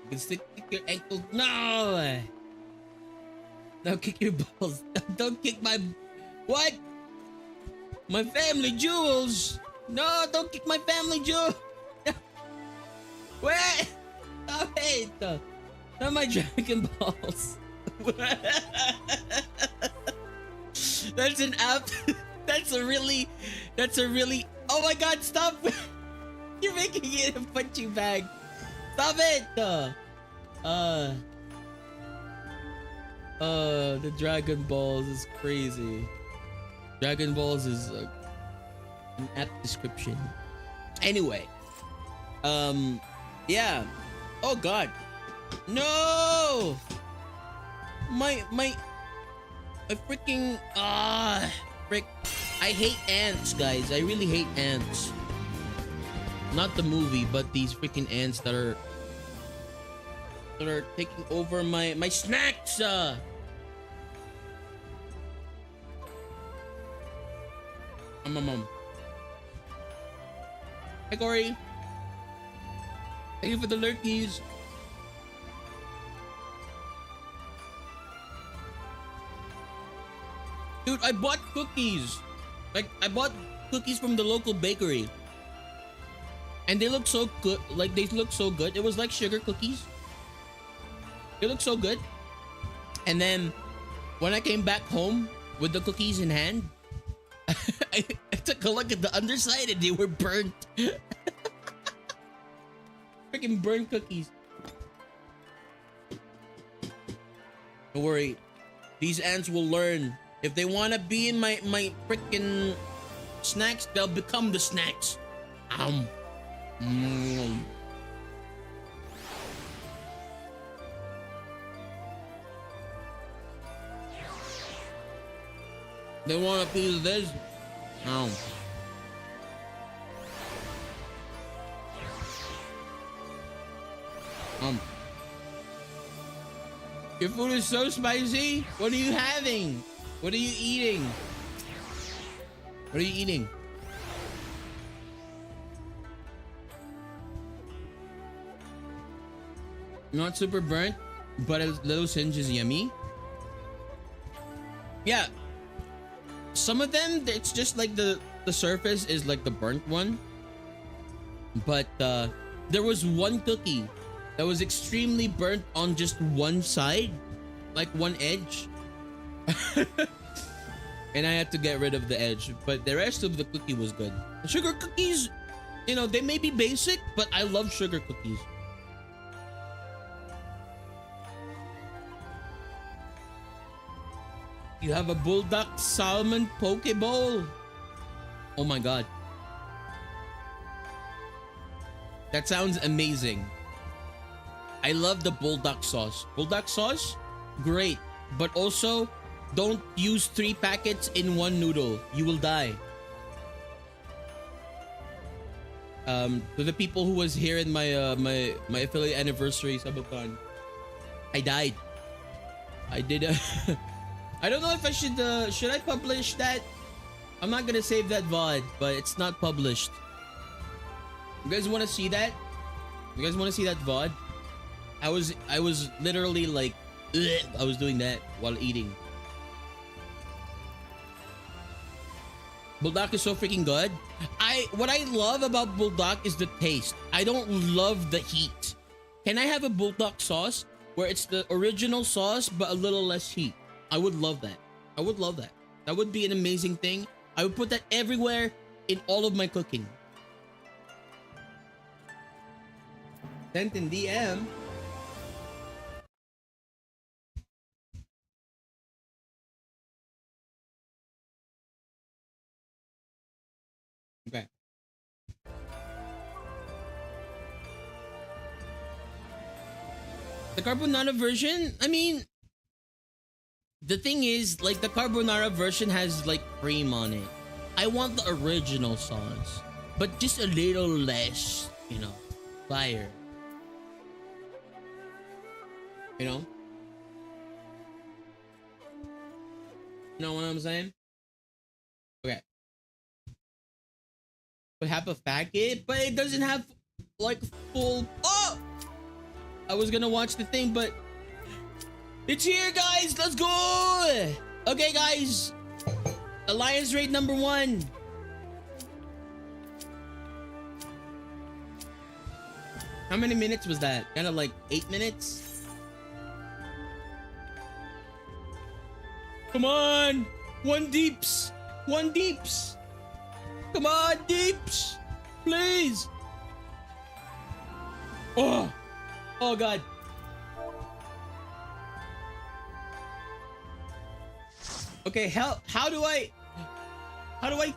You can still kick your ankle. No. No, kick your balls. Don't kick my... What? My family jewels. No, don't kick my family jewels. Wait. Stop it. Not my Dragon Balls. That's an app. That's a really... Oh my god, stop. You're making it a punching bag. Stop it. The Dragon Balls is crazy. Dragon Balls is an apt description. Anyway, yeah. Oh god, no! My freaking frick! I hate ants, guys. I really hate ants. Not the movie, but these freaking ants that are taking over my snacks. Mom. Hi Corey. Thank you for the lurkies. Dude, I bought cookies. Like I bought cookies from the local bakery. And they look so good. Like they look so good. It was like sugar cookies. They look so good. And then when I came back home with the cookies in hand, I took a look at the underside and they were burnt. Freaking burnt cookies. Don't worry. These ants will learn. If they want to be in my freaking snacks, they'll become the snacks. They want a piece of this. Your food is so spicy. What are you having? What are you eating? What are you eating? Not super burnt, but a little singe is yummy. Yeah. Some of them, it's just like the surface is like the burnt one. But there was one cookie that was extremely burnt on just one side, like one edge. And I had to get rid of the edge, but the rest of the cookie was good. Sugar cookies, you know, they may be basic, but I love sugar cookies. You have a bulldog salmon poke bowl. Oh my god. That sounds amazing. I love the bulldog sauce. Bulldog sauce, great. But also, don't use 3 packets in one noodle. You will die. To the people who was here in my my affiliate anniversary subathon, I died. I did. I don't know if I should I publish that. I'm not gonna save that VOD, but it's not published. You guys want to see that? You guys want to see that VOD? I was literally like, ugh, I was doing that while eating. Buldak is so freaking good. What I love about Buldak is the taste. I don't love the heat. Can I have a Buldak sauce where it's the original sauce but a little less heat? I would love that. I would love that. That would be an amazing thing. I would put that everywhere in all of my cooking. Sent in DM. Okay. The carbonara version, I mean, the thing is, like, the carbonara version has like cream on it. I want the original sauce, but just a little less, you know, fire. You know? You know what I'm saying? Okay. But have a packet, but it doesn't have like full. Oh! I was gonna watch the thing, but it's here, guys. Let's go. Okay, guys. Alliance raid number 1. How many minutes was that? Kind of like 8 minutes. Come on. 1 deeps. 1 deeps. Come on, deeps. Please. Oh. Oh, God. Okay, how do I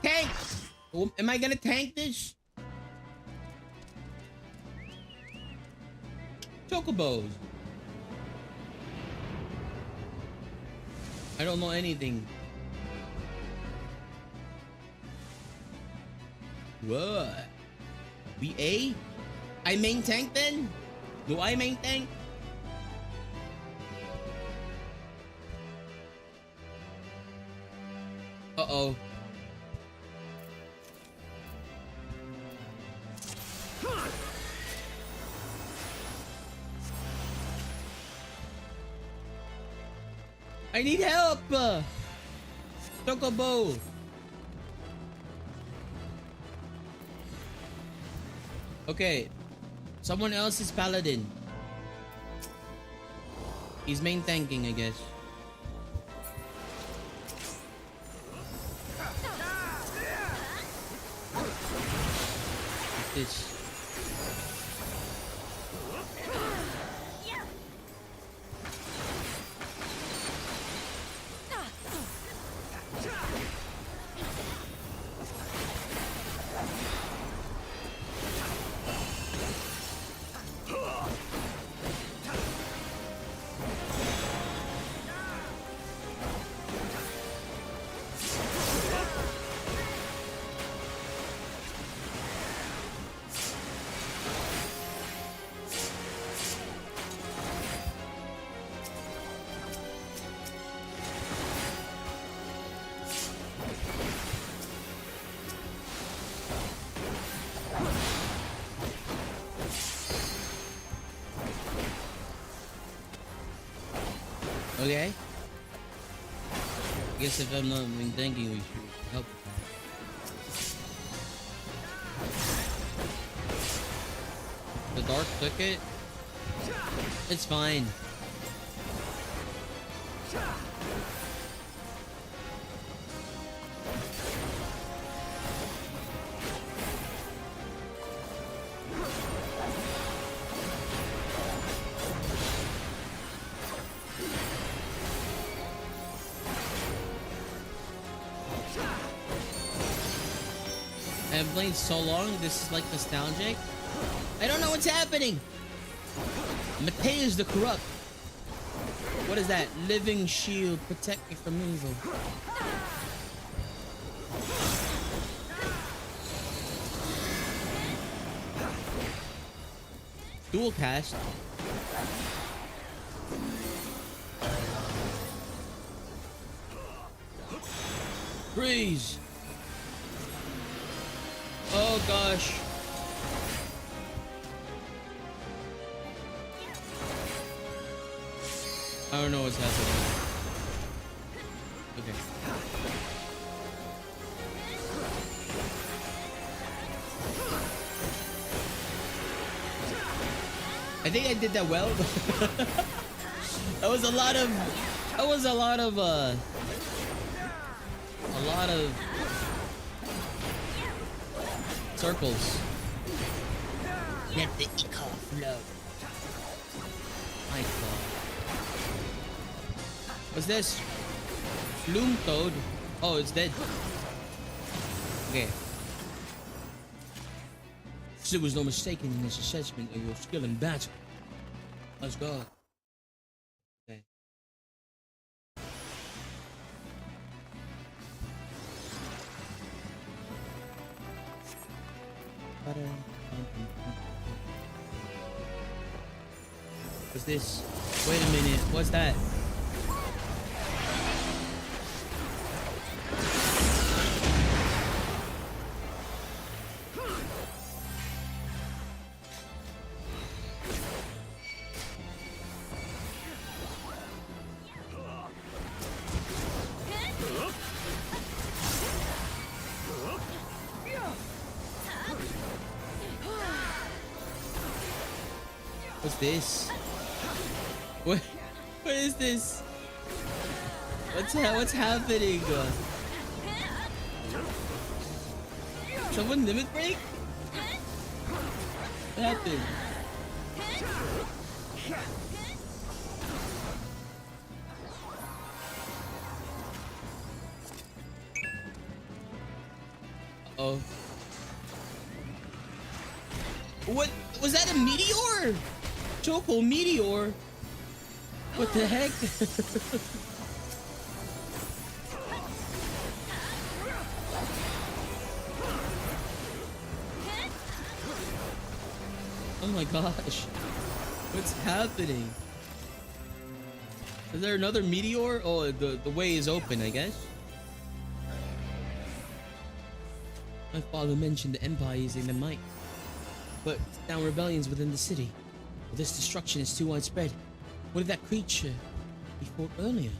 tank? Am I gonna tank this? Chocobos. I don't know anything. What? We A? I main tank then? Do I main tank? Uh-oh. I need help! Chocobo! Okay. Someone else is paladin. He's main tanking, I guess. What's this? Okay. I guess if I'm not been thinking, we should help. The dark took it. It's fine. I've played so long, this is like nostalgic. I don't know what's happening. Mateus the Corrupt. What is that? Living shield, protect me from evil. Dual cast. Freeze. Oh gosh. I don't know what's happening. Okay. I think I did that well. That was a lot of circles. Let the ichor flow. My god. What's this? Flume Toad. Oh, it's dead. Okay. There was no mistaking in his assessment of your skill in battle. Let's go. Okay. What's this? Wait a minute. What's that? What's this? What is this? What's happening? Someone limit break? What happened? Uh-oh. What was that, a meteor? Choco meteor? What the heck? Oh my gosh. What's happening? Is there another meteor? Oh, the way is open, I guess. My father mentioned the Empire using the might, but down rebellions within the city. But this destruction is too widespread. What did that creature he fought earlier?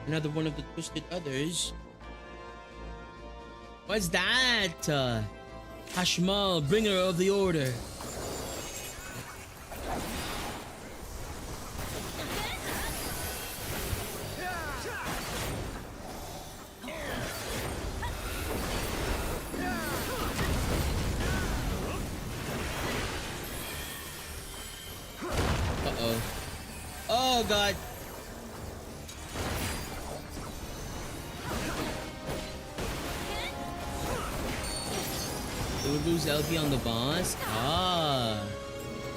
Another one of the twisted others. What's that? Hashmal, bringer of the order. Uh-oh. Oh, God. Did we lose LP on the boss? Ah.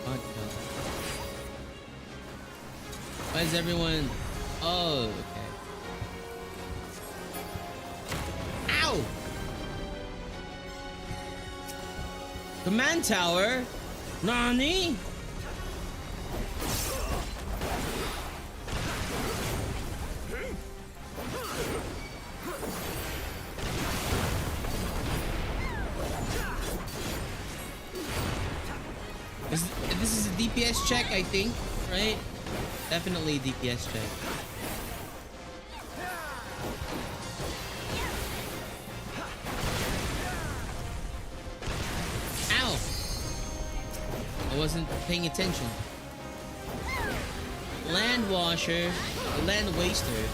Oh, God. Why is everyone... Oh, okay. Ow! Command tower? Nani? This is a DPS check, I think, right? Definitely a DPS check. Ow! I wasn't paying attention. Land washer, land waster.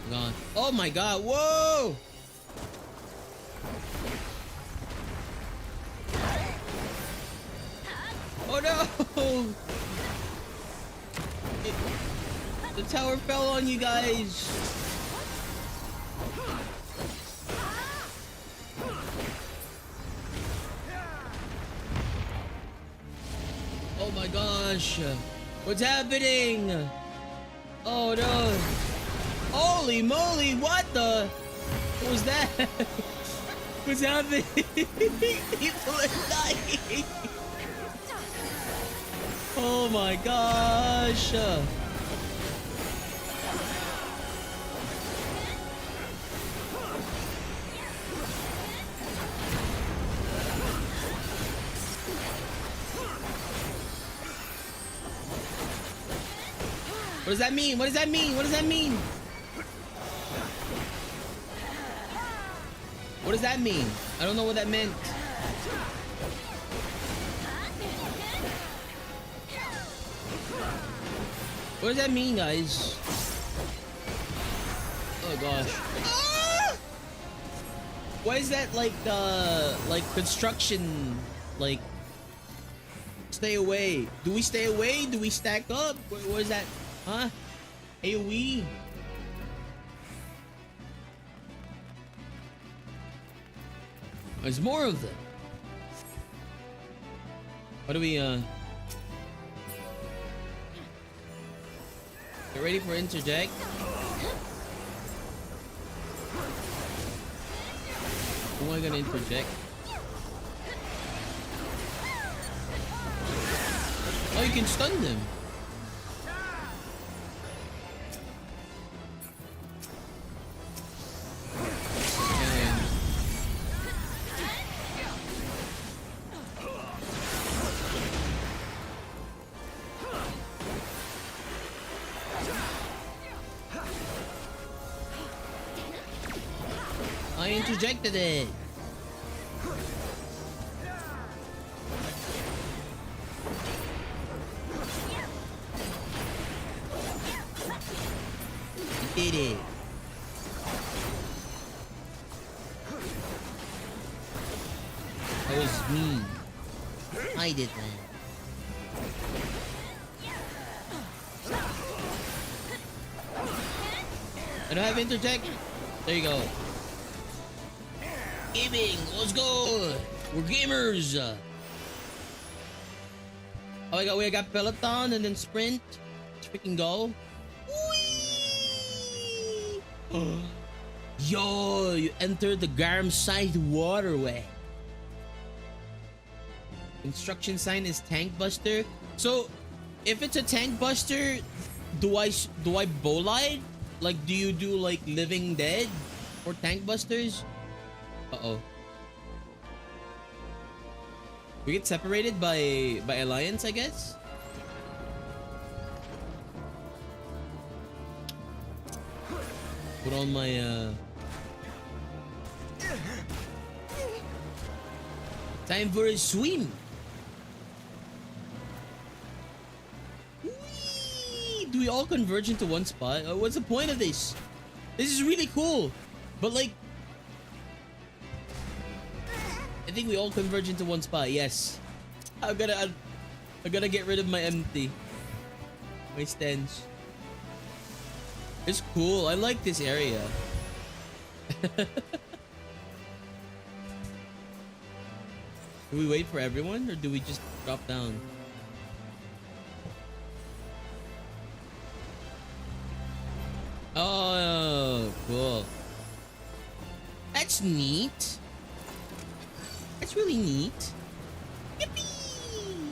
Gone. Oh my God! Whoa! Oh no! The tower fell on you guys. my gosh. What's happening? Oh no. Holy moly, what the? What was that? What's happening? People are dying. Oh my gosh. What does that mean? What does that mean? What does that mean? What does that mean? I don't know what that meant. What does that mean, guys? Oh gosh. Ah! Why is that like construction, like, stay away? Do we stay away? Do we stack up? What is that? Huh? AoE? There's more of them. What do we get ready for interject? Who am I gonna interject? Oh, you can stun them. I interjected it. Did it. That was me. I did that. I don't have interject. There you go. Gaming, let's go. We're gamers. Oh, we got Peloton and then Sprint. Let's freaking go. Whee! Yo, you entered the Garam Side Waterway. Instruction sign is Tank Buster. So, if it's a Tank Buster, do I bolide? Like, do you do like Living Dead for Tank Busters? Uh-oh. We get separated by alliance, I guess. Put on my time for a swim. Whee! Do we all converge into one spot? What's the point of this? This is really cool, but like, I think we all converge into one spot. Yes, I gotta get rid of my empty, my stance. It's cool. I like this area. Do we wait for everyone or do we just drop down? Oh, cool. That's neat. That's really neat. Yippee!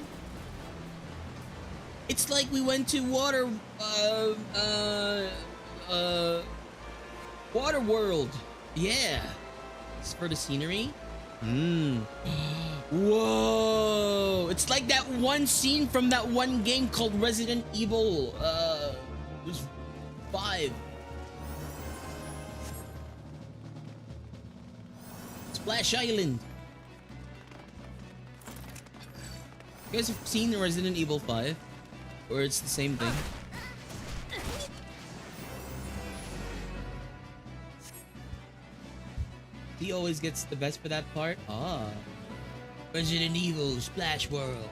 It's like we went to Water World. Yeah. It's for the scenery. Whoa! It's like that one scene from that one game called Resident Evil. It was 5. Splash Island. You guys have seen Resident Evil 5? Or it's the same thing? He always gets the best for that part. Ah. Resident Evil Splash World.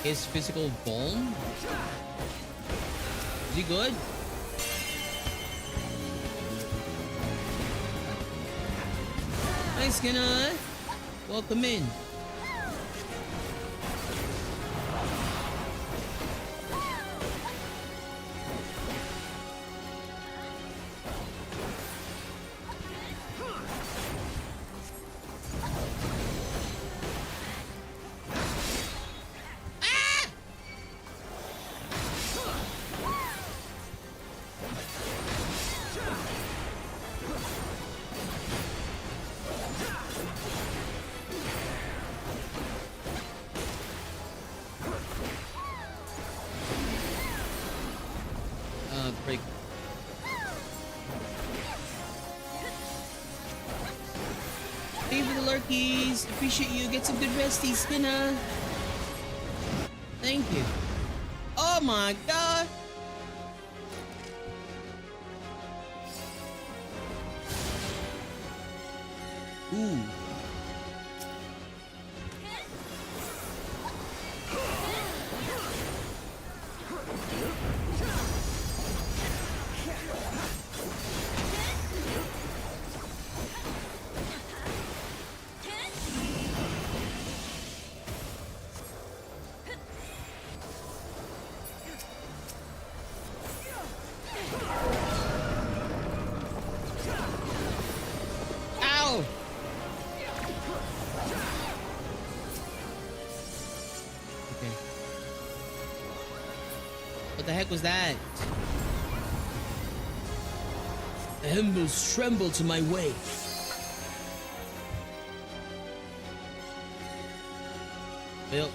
his physical balm? Is he good? Hi, Skinner. Welcome in. Break. Thank you for the lurkies. Appreciate you. Get some good resties, Skinner. Thank you. Oh my god. Ooh. Ow! Okay. What the heck was that? The embers tremble to my way. Yep.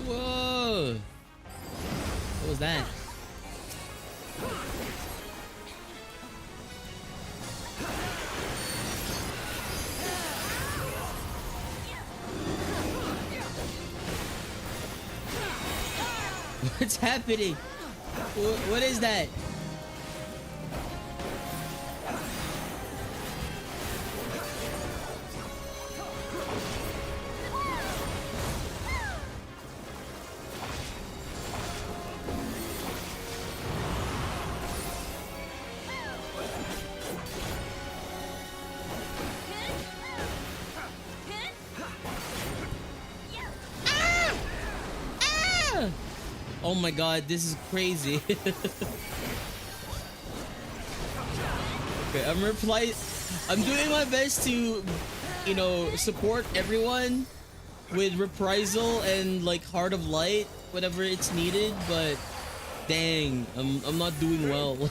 Whoa! What was that? What's happening? What is that? Oh my god, this is crazy. Okay, I'm doing my best to, you know, support everyone with reprisal and like Heart of Light, whatever it's needed, but dang, I'm not doing well.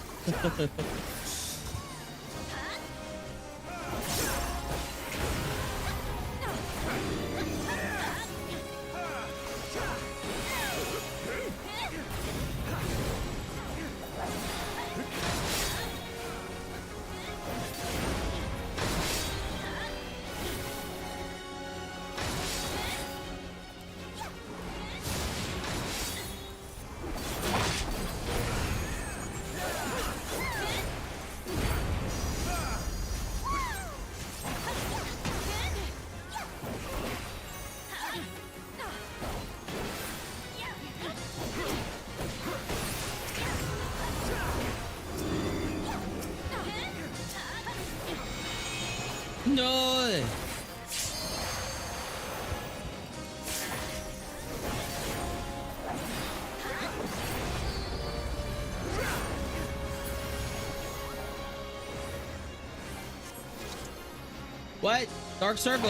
No! What? Dark circle?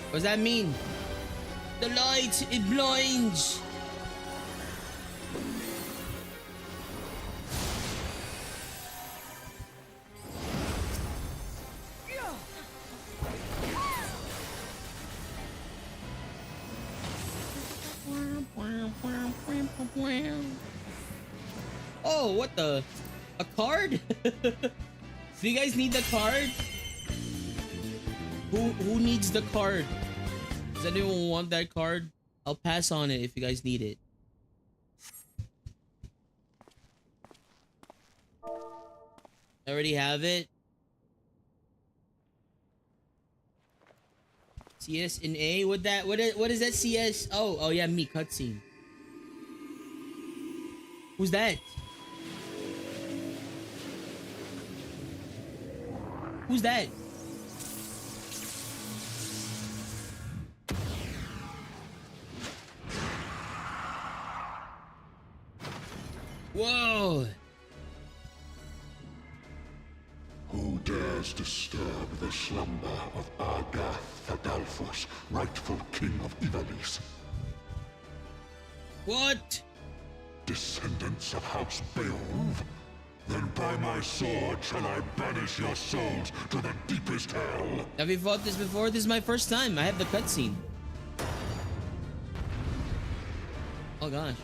What does that mean? The light, it blinds! Oh, what the? A card? Do you guys need the card? Who needs the card? Does anyone want that card? I'll pass on it if you guys need it. I already have it. CS in A. What is that CS? Oh yeah, me cutscene. Who's that? Who's that? Whoa! Who dares disturb the slumber of Argath Adalphus, rightful king of Ivalice? What? Descendants of House Beowulf? Then by my sword shall I banish your souls to the deepest hell. Have you fought this before? This is my first time. I have the cutscene. Oh gosh.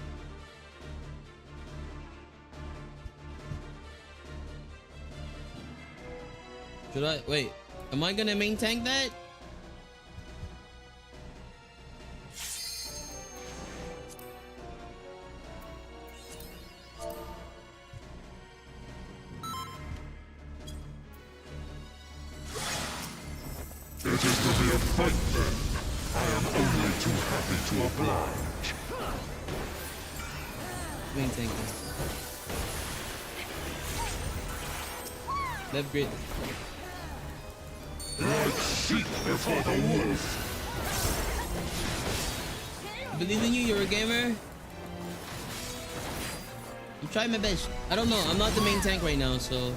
Should I wait? Am I gonna main tank that? It is to be a fight then. I am only too happy to oblige. Main tank this. Left grid. Like sheep before the wolf. I believe in you. You're a gamer. I'm trying my best. I don't know. I'm not the main tank right now, so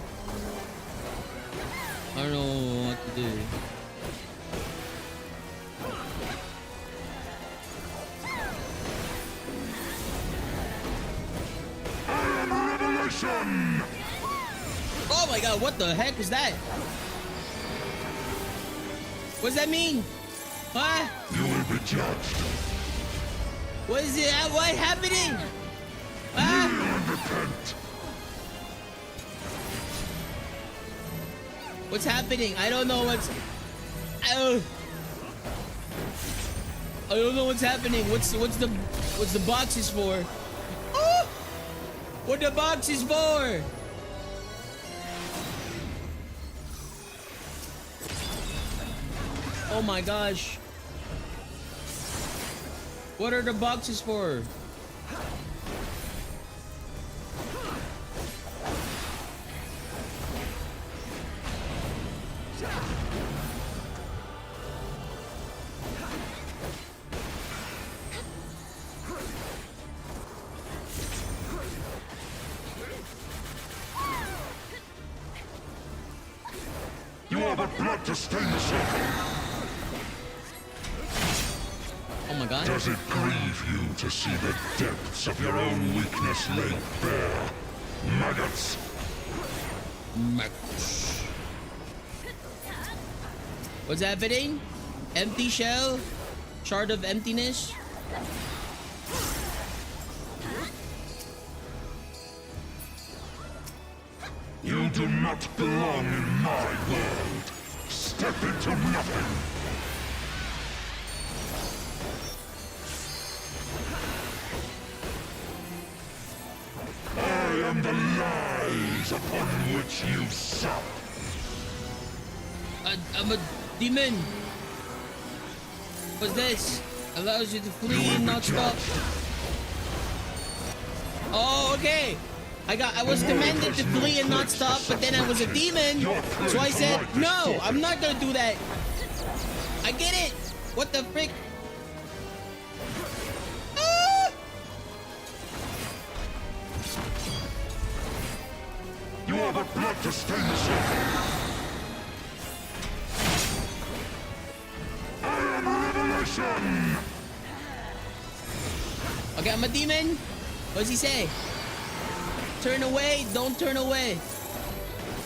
I don't know what to do. I am Revelation! Oh my god, what the heck is that? What does that mean? What? You will be judged. What is it? What happening? Ah! And repent. What's happening? I don't know what's... I don't know what's happening. What's the boxes for? Oh! What the box is for? Oh my gosh. What are the boxes for? You are the blood to stain the circle. Oh my god. Does it grieve you to see the depths of your own weakness laid bare? Maggots! What's happening? Empty shell? Shard of emptiness? You do not belong in my world. Step into nothing. I am the lies upon which you sup. I'm a demon. What's this? Allows you to flee and not stop. Oh, okay. I was commanded to flee and not stop, but then I was a demon. So I said, no, I'm not gonna do that. I get it. What the frick? Ah! You are the blood to stain the circle. I am Revelation! Okay, I'm a demon. What does he say? Turn away, don't turn away.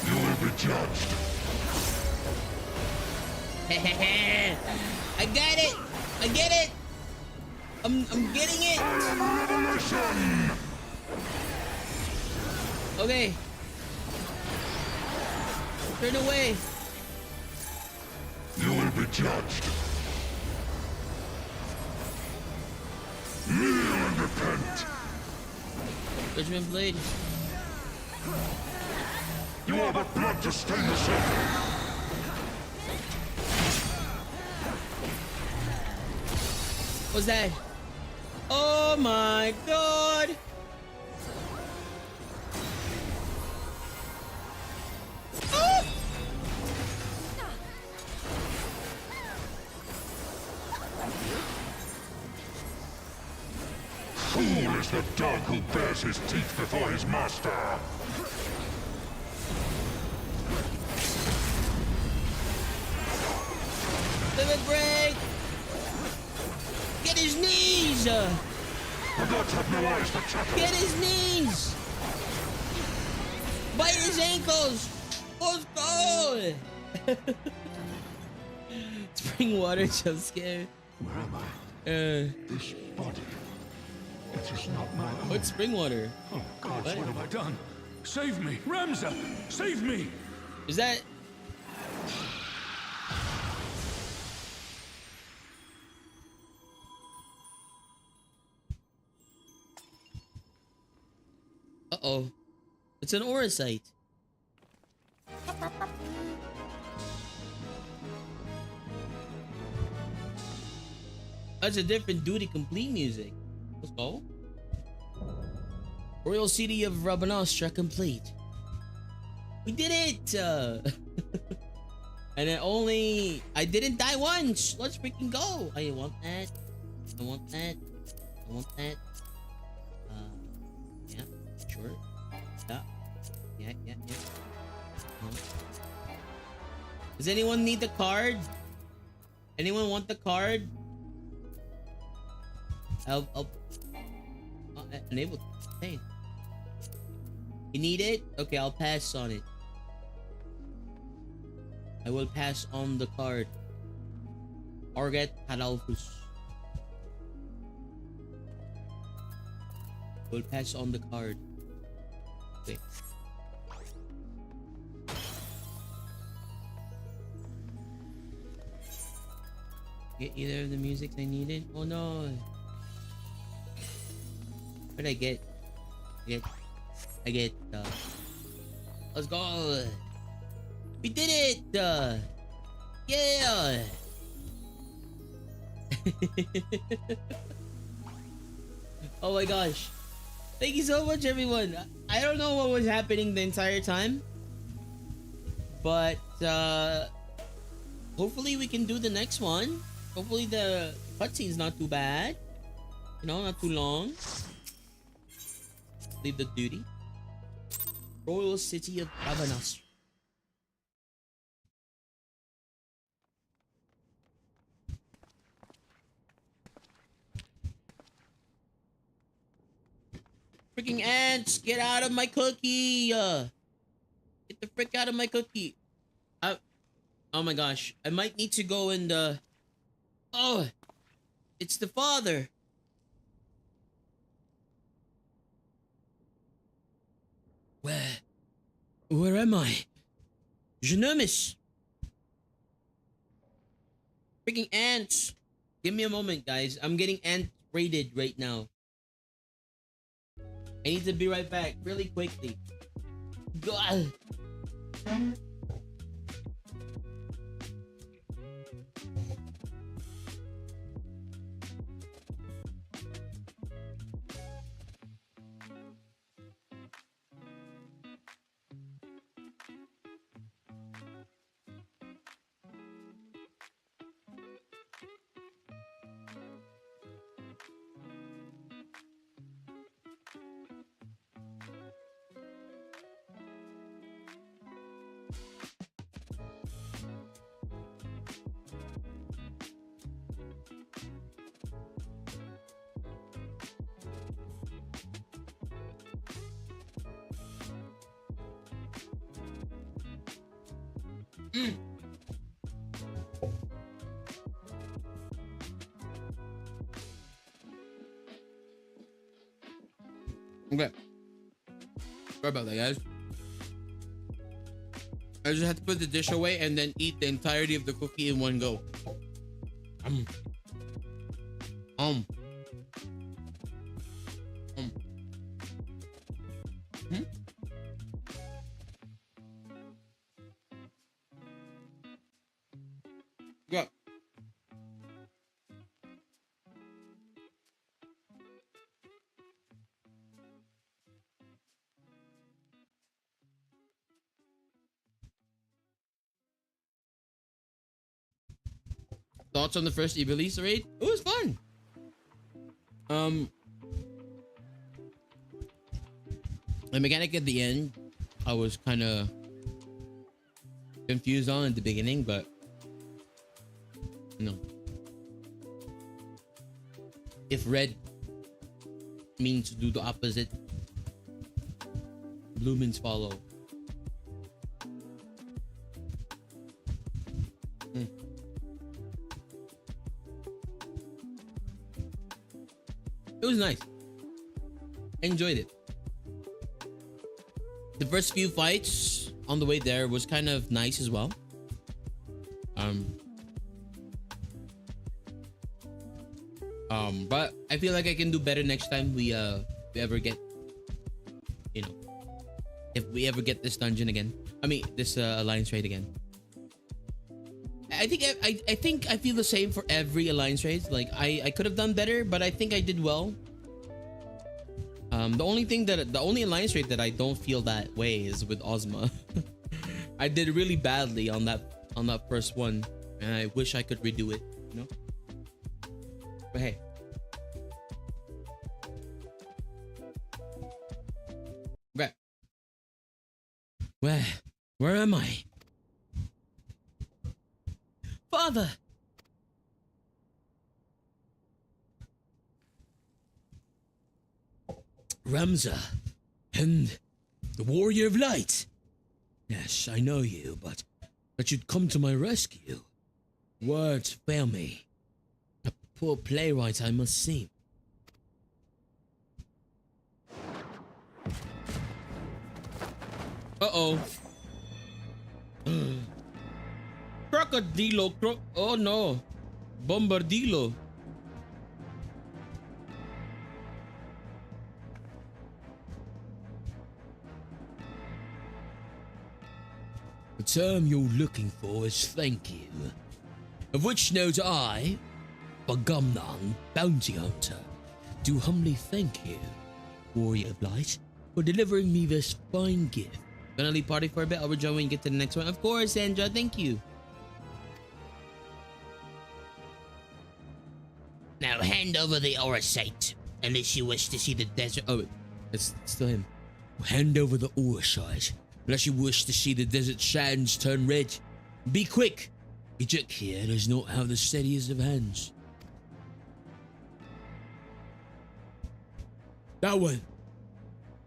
You will be judged. I get it. I get it. I'm getting it. I am Revelation! Okay. Turn away. You will be judged. Kneel and repent. Judgment Blade. You are but blood to stain the circle! What's that? Oh my god! Oh! Fool is the dog who bares his teeth before his master! Limit break! Get his knees! The gods have no eyes for chatter! Get his knees! Bite his ankles! Let's go! Spring water jump scare. Where am I? This body. It is not my own. What's spring water? Oh gods, what have I done? Save me! Ramza! Save me! Is that... Uh-oh. It's an aura site. That's a different duty complete music. Let's go. Royal City of Rabanastra complete. We did it! And I didn't die once! Let's freaking go! I want that. I want that. I want that. Yeah, sure. Yeah. No. Does anyone need the card? Anyone want the card? I'll enable. Hey. You need it? Okay, I'll pass on it. I will pass on the card. Arget Hadalfus. We'll pass on the card. Wait. Get either of the music I needed? Oh no. What did I get? I get let's go. We did it! Yeah! Oh my gosh. Thank you so much, everyone. I don't know what was happening the entire time. But hopefully we can do the next one. Hopefully the cutscene's not too bad. You know, not too long. Leave the duty. Royal City of Rabanastra. Freaking ants! Get out of my cookie! Get the frick out of my cookie! Oh my gosh. I might need to go and oh! It's the father! Where am I? Je ne miss. Freaking ants! Give me a moment, guys. I'm getting ant raided right now. I need to be right back really quickly. God. Okay. Sorry about that, guys. I just had to put the dish away and then eat the entirety of the cookie in one go. thoughts on the first Ivalice raid? It was fun. The mechanic at the end, I was kind of confused on at the beginning, but no. If red means do the opposite, blue means follow. It was nice. Enjoyed it. The first few fights on the way there was kind of nice as well. But I feel like I can do better next time we ever get, you know, if we ever get this dungeon again. I mean, this alliance raid again. I think I feel the same for every alliance raid. Like I could have done better, but I think I did well. The only alliance raid that I don't feel that way is with Ozma. I did really badly on that first one, and I wish I could redo it, you know? But hey. Okay. Where am I? Father! Ramza, and the Warrior of Light. Yes, I know you, but that you'd come to my rescue. Words fail me. A poor playwright I must seem. Uh-oh. Crocodilo, oh no. Bombardilo. The term you're looking for is thank you. Of which note I, Bagumnang, Bounty Hunter, do humbly thank you, Warrior of Light, for delivering me this fine gift. Gonna leave party for a bit. I'll rejoin when you get to the next one. Of course, Sandra. Thank you. Now hand over the Orosite, unless you wish to see the desert. Oh, it's still him. Hand over the Orosite, unless you wish to see the desert sands turn red. Be quick. Eject here does not have the steadiest of hands. That one.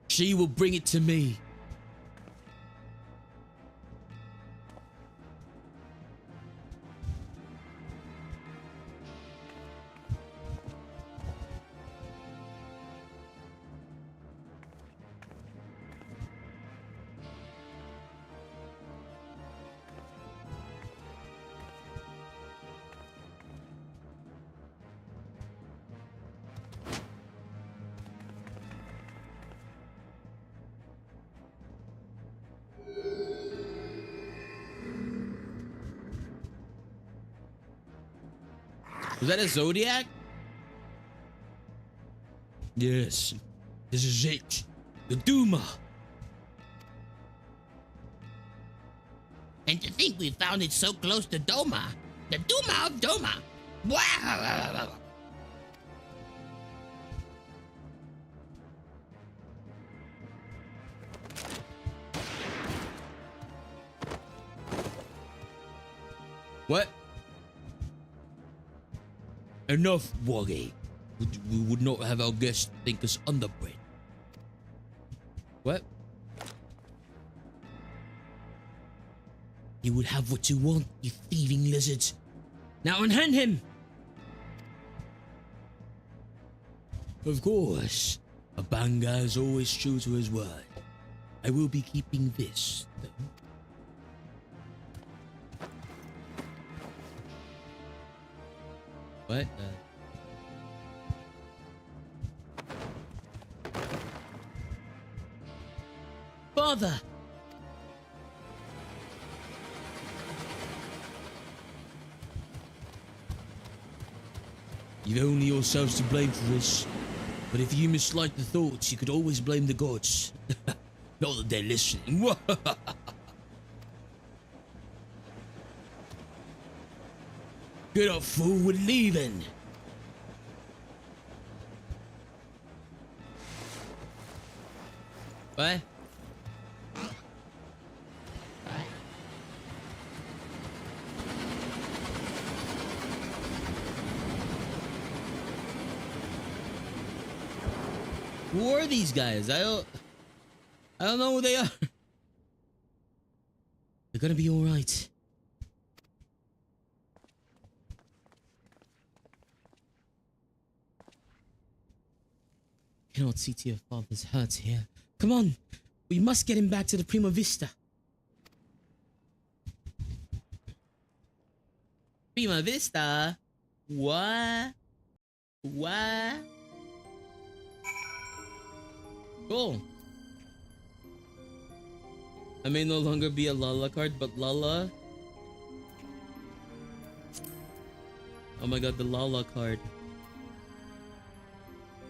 She will bring it to me. Was that a Zodiac? Yes, this is it. The Duma. And to think we found it so close to Doma. The Duma of Doma. Wow. What? Enough, Woggy. We would not have our guests think us underbred. What? You would have what you want, you thieving lizards. Now unhand him! Of course. A Banga is always true to his word. I will be keeping this, though. What? Father! You've only yourselves to blame for this. But if you mislike the thoughts, you could always blame the gods. Not that they're listening. Get up, fool, we're leaving. What? Who are these guys? I don't know who they are. They're gonna be all right. Cannot see to your father's hurt here. Come on, we must get him back to the Prima Vista. Prima Vista? What? What? Cool. I may no longer be a Lala card, but Lala. Oh my god, the Lala card.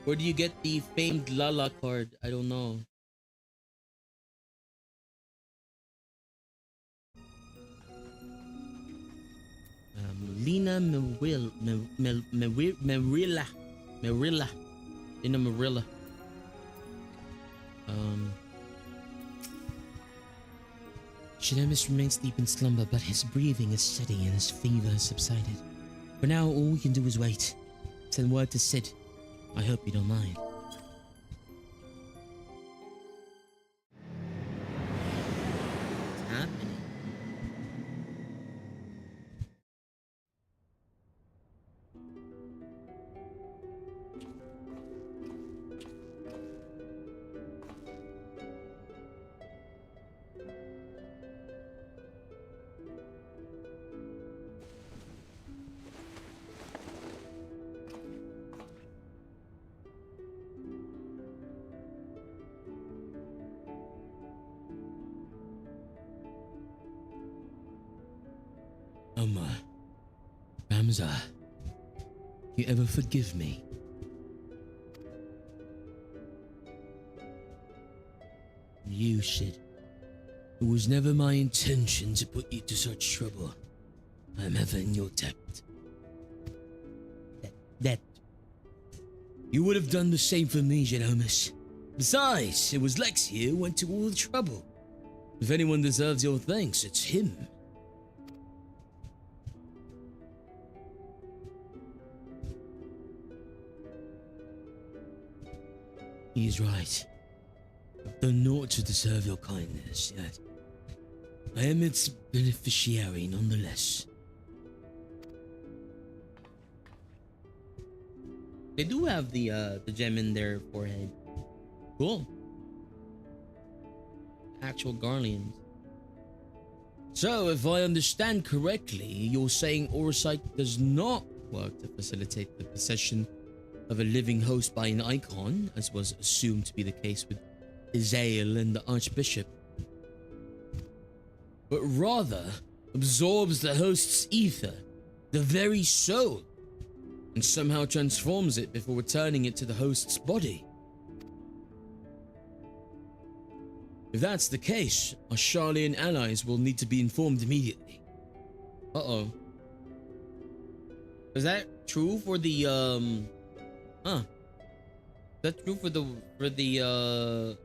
Where do you get the famed Lala card? I don't know. Lina Merilla. Lina Merilla. Shinemus remains deep in slumber, but his breathing is steady and his fever has subsided. For now, all we can do is wait. Send word to Sid. I hope you don't mind. What's happening? Ramza, you ever forgive me? You, Sid. It was never my intention to put you to such trouble. I'm ever in your debt. Debt. You would have done the same for me, Genomus. Besides, it was Lex here who went to all the trouble. If anyone deserves your thanks, it's him. He's right. I've done naught to deserve your kindness, yet I am its beneficiary nonetheless. They do have the gem in their forehead. Cool. Actual Garleans. So, if I understand correctly, you're saying Oversight does not work to facilitate the possession of a living host by an icon, as was assumed to be the case with Izael and the Archbishop, but rather absorbs the host's ether, the very soul, and somehow transforms it before returning it to the host's body. If that's the case, our Sharlayan allies will need to be informed immediately. Uh-oh. Is that true for the, Is that true for the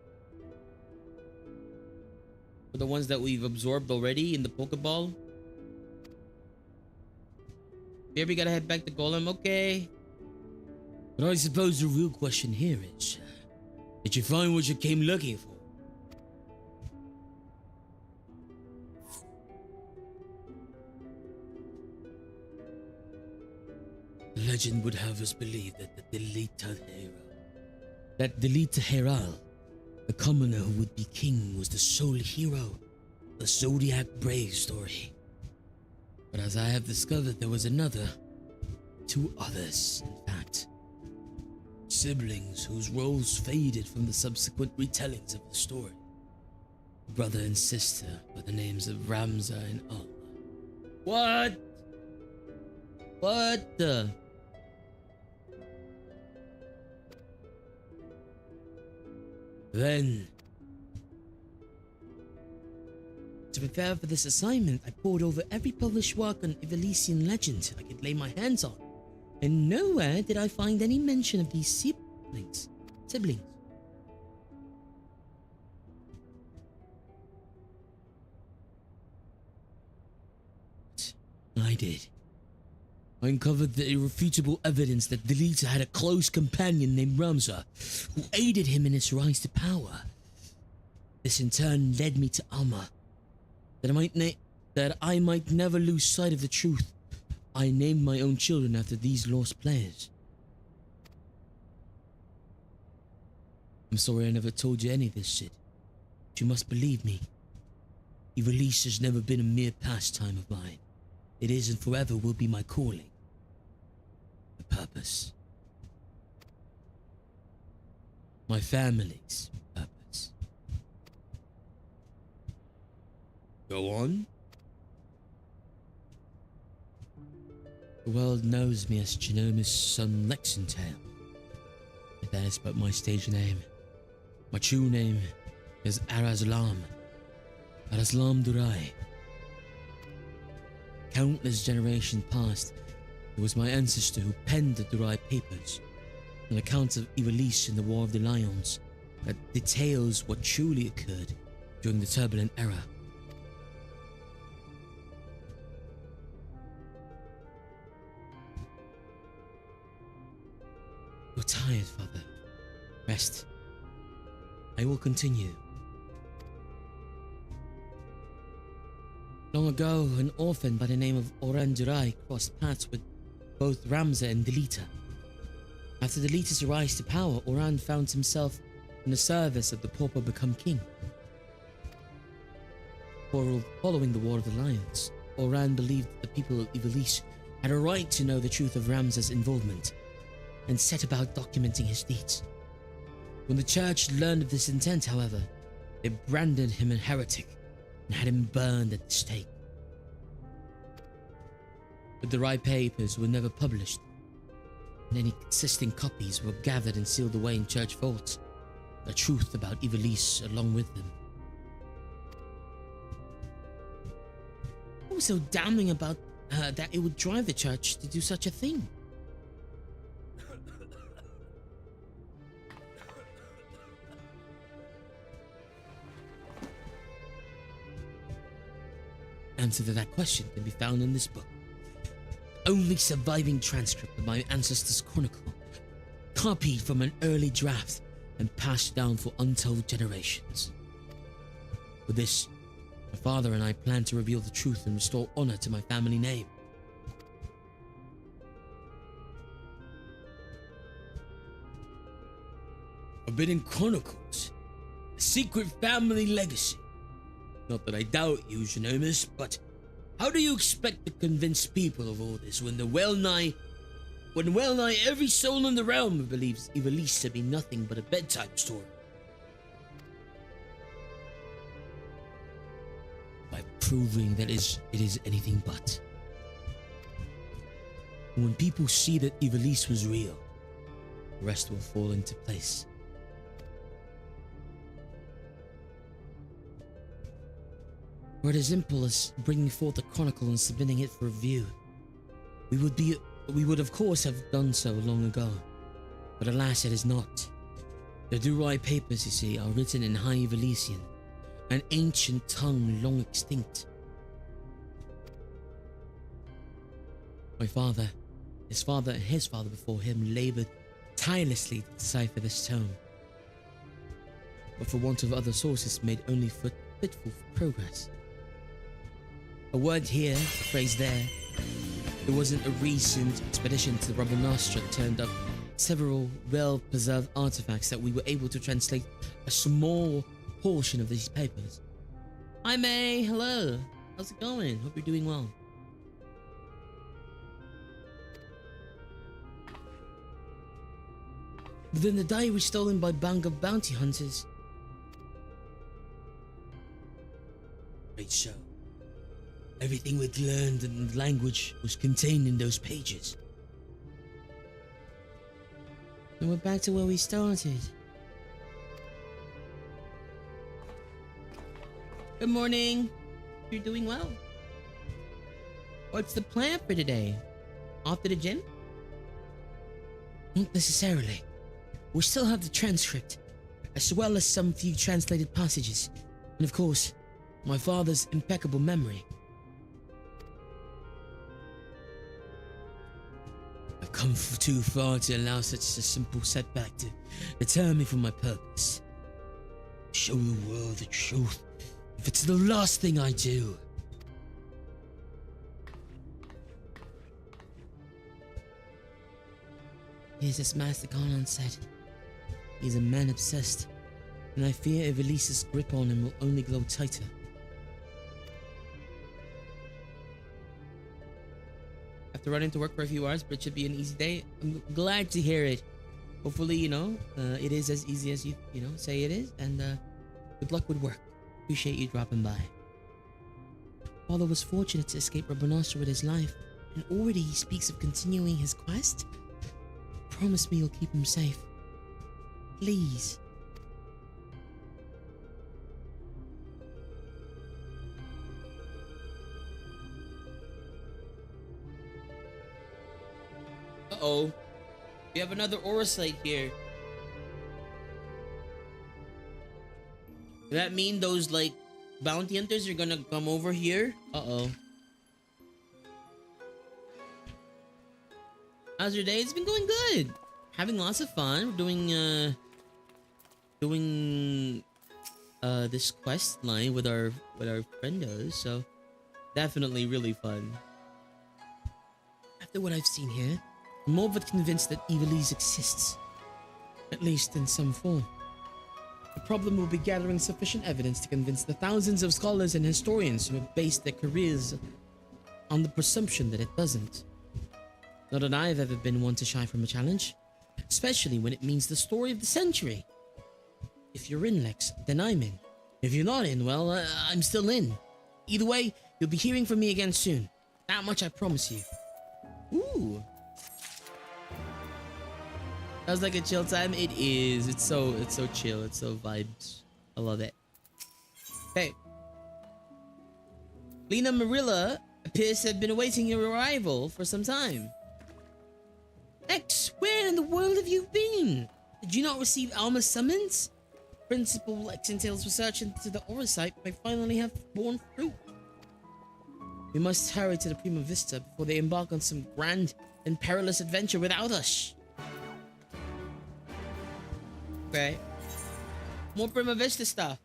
ones that we've absorbed already in the Pokeball? Yeah, we gotta head back to Golem, okay. But I suppose the real question here is, did you find what you came looking for? The legend would have us believe that the Delita Heral, the commoner who would be king, was the sole hero, the Zodiac Brave story. But as I have discovered, there was another, two others, in fact. Siblings whose roles faded from the subsequent retellings of the story. Brother and sister by the names of Ramza and Allah. What? What the? Then, To prepare for this assignment, I pored over every published work on Evelesian legend I could lay my hands on, and nowhere did I find any mention of these siblings. I did. I uncovered the irrefutable evidence that Delita had a close companion named Ramza, who aided him in his rise to power. This in turn led me to Alma. That I might never lose sight of the truth, I named my own children after these lost players. I'm sorry I never told you any of this, Sid. But you must believe me. Ivalice has never been a mere pastime of mine. It is and forever will be my calling. My purpose. My family's purpose. Go on. The world knows me as Genoma's son Lexentale. But that is but my stage name. My true name is Arazlam. Arazlam Durai. Countless generations past, it was my ancestor who penned the Durai papers, an account of Ivalice in the War of the Lions that details what truly occurred during the turbulent era. You're tired, Father. Rest. I will continue. Long ago, an orphan by the name of Oran Durai crossed paths with both Ramza and Delita. After Delita's rise to power, Oran found himself in the service of the pauper become king. Following the War of the Lions, Oran believed that the people of Ivalice had a right to know the truth of Ramza's involvement, and set about documenting his deeds. When the church learned of this intent, however, they branded him a heretic and had him burned at the stake. But the Rai papers were never published, and any consisting copies were gathered and sealed away in church vaults, the truth about Ivalice along with them. What was so damning about her that it would drive the church to do such a thing? Answer to that question can be found in this book. Only surviving transcript of my ancestors' chronicle, copied from an early draft and passed down for untold generations. With this, my father and I plan to reveal the truth and restore honor to my family name. Forbidden Chronicles, a secret family legacy. Not that I doubt you, Genomas, but how do you expect to convince people of all this when well nigh every soul in the realm believes Ivalice to be nothing but a bedtime story? By proving that it is anything but. When people see that Ivalice was real, the rest will fall into place. For it is simple as bringing forth a chronicle and submitting it for review. We would of course have done so long ago, but alas it is not. The Durai papers, you see, are written in High Evelesian, an ancient tongue long extinct. My father, his father and his father before him labored tirelessly to decipher this tome, but for want of other sources made only fitful progress. A word here, a phrase there. There wasn't a recent expedition to the Rubber Nostra that turned up several well-preserved artifacts that we were able to translate a small portion of these papers. Hi May, hello. How's it going? Hope you're doing well. But then the diary was stolen by a band of bounty hunters. Great show. Everything we'd learned in the language was contained in those pages. And we're back to where we started. Good morning. you're doing well. What's the plan for today? Off to the gym? Not necessarily. We still have the transcript, as well as some few translated passages, and of course, my father's impeccable memory. I've come too far to allow such a simple setback to deter me from my purpose. Show the world the truth, if it's the last thing I do. Yes, as Master Garland said, he's a man obsessed, and I fear Ivalice's grip on him will only grow tighter. Have to run into work for a few hours, but it should be an easy day. I'm glad to hear it. Hopefully, it is as easy as you say it is, and good luck with work. Appreciate you dropping by. Father was fortunate to escape Rabanastra with his life, and already he speaks of continuing his quest. Promise me you'll keep him safe. Please. Uh-oh. We have another aura site here. Does that mean those, like, bounty hunters are gonna come over here? Uh-oh. How's your day? It's been going good. Having lots of fun. We're doing this quest line with our friendos, so definitely really fun. After what I've seen here, I'm more but convinced that Ivalice exists. At least in some form. The problem will be gathering sufficient evidence to convince the thousands of scholars and historians who have based their careers on the presumption that it doesn't. Not that I've ever been one to shy from a challenge, especially when it means the story of the century. If you're in, Lex, then I'm in. If you're not in, well, I'm still in. Either way, you'll be hearing from me again soon. That much I promise you. Ooh. Sounds like a chill time. It is. It's so chill. It's so vibes. I love it. Hey. Lena Marilla appears to have been awaiting your arrival for some time. Lex, where in the world have you been? Did you not receive Alma's summons? Principal Lexingtale's research into the aura site may finally have borne fruit. We must hurry to the Prima Vista before they embark on some grand and perilous adventure without us. Okay. More Prima Vista stuff.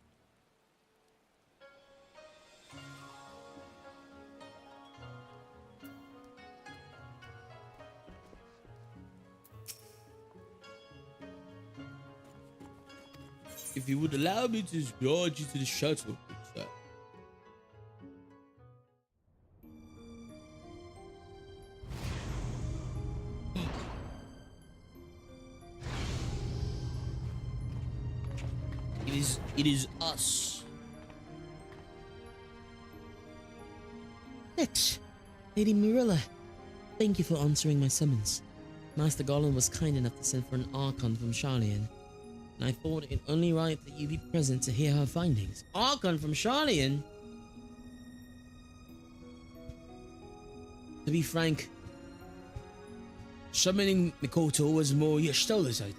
If you would allow me to escort you to the shuttle, sir. It is us. Lex, Lady Marilla, thank you for answering my summons. Master Garland was kind enough to send for an Archon from Charlian, and I thought it only right that you be present to hear her findings. Archon from Charlian? To be frank, summoning Mikoto was more Y'shtola's idea.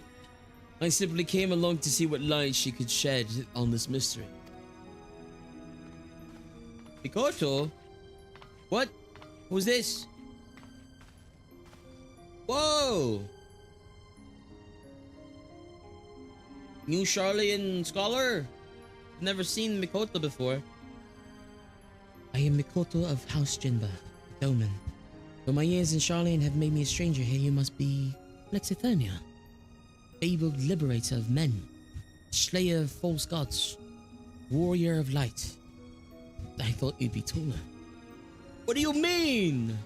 I simply came along to see what light she could shed on this mystery. Mikoto? What? Who's this? Whoa! New Charlian scholar? Never seen Mikoto before. I am Mikoto of House Jinba, Doman. Though my years in Charlian have made me a stranger here, you must be Lexithania, fabled liberator of men, slayer of false gods, warrior of light. I thought you'd be taller. What do you mean?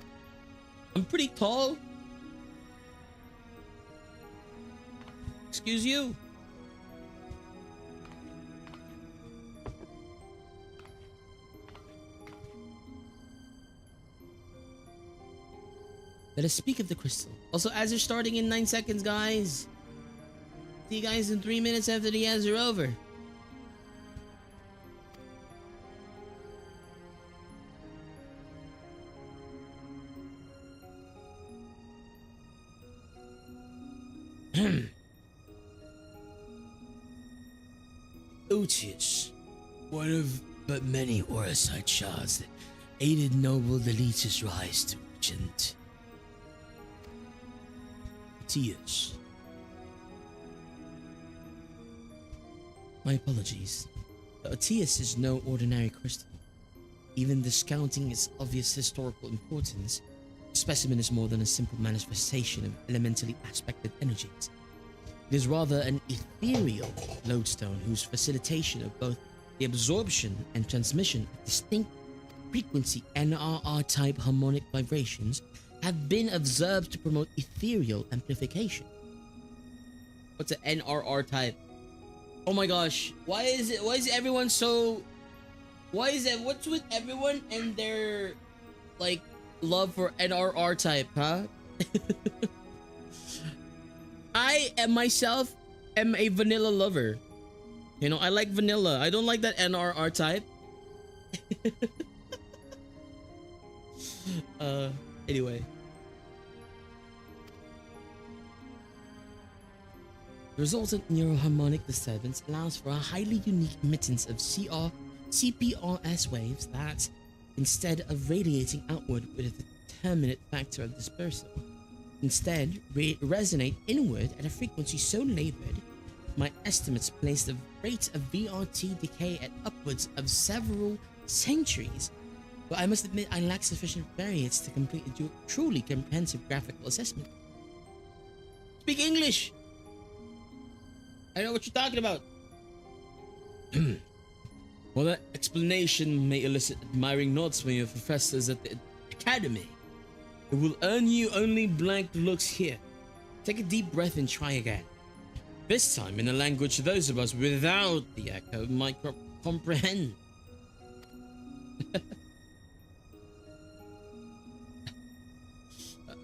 I'm pretty tall. Excuse you? Let us speak of the crystal. Also, ads are starting in 9 seconds, guys. See you guys in 3 minutes after the ads are over. Otius, one of but many Orosite shards that aided noble Deletus' rise to regent. Otius. My apologies. The Otius is no ordinary crystal. Even discounting its obvious historical importance, the specimen is more than a simple manifestation of elementally aspected energies. It is rather an ethereal lodestone whose facilitation of both the absorption and transmission of distinct frequency NRR-type harmonic vibrations have been observed to promote ethereal amplification. What's an NRR type? Oh my gosh, why is everyone so... what's with everyone and their, like, love for NRR type, huh? I am myself am a vanilla lover. You know, I like vanilla. I don't like that NRR type. Anyway. The resultant neuroharmonic disturbance allows for a highly unique emittance of CPRS waves that, instead of radiating outward with a determinate factor of dispersal, instead resonate inward at a frequency so labored, my estimates place the rate of VRT decay at upwards of several centuries. But I must admit I lack sufficient variance to complete a truly comprehensive graphical assessment. Speak English! I know what you're talking about. Well, that explanation may elicit admiring nods from your professors at the academy. It will earn you only blank looks here. Take a deep breath and try again. This time in a language those of us without the echo might comprehend.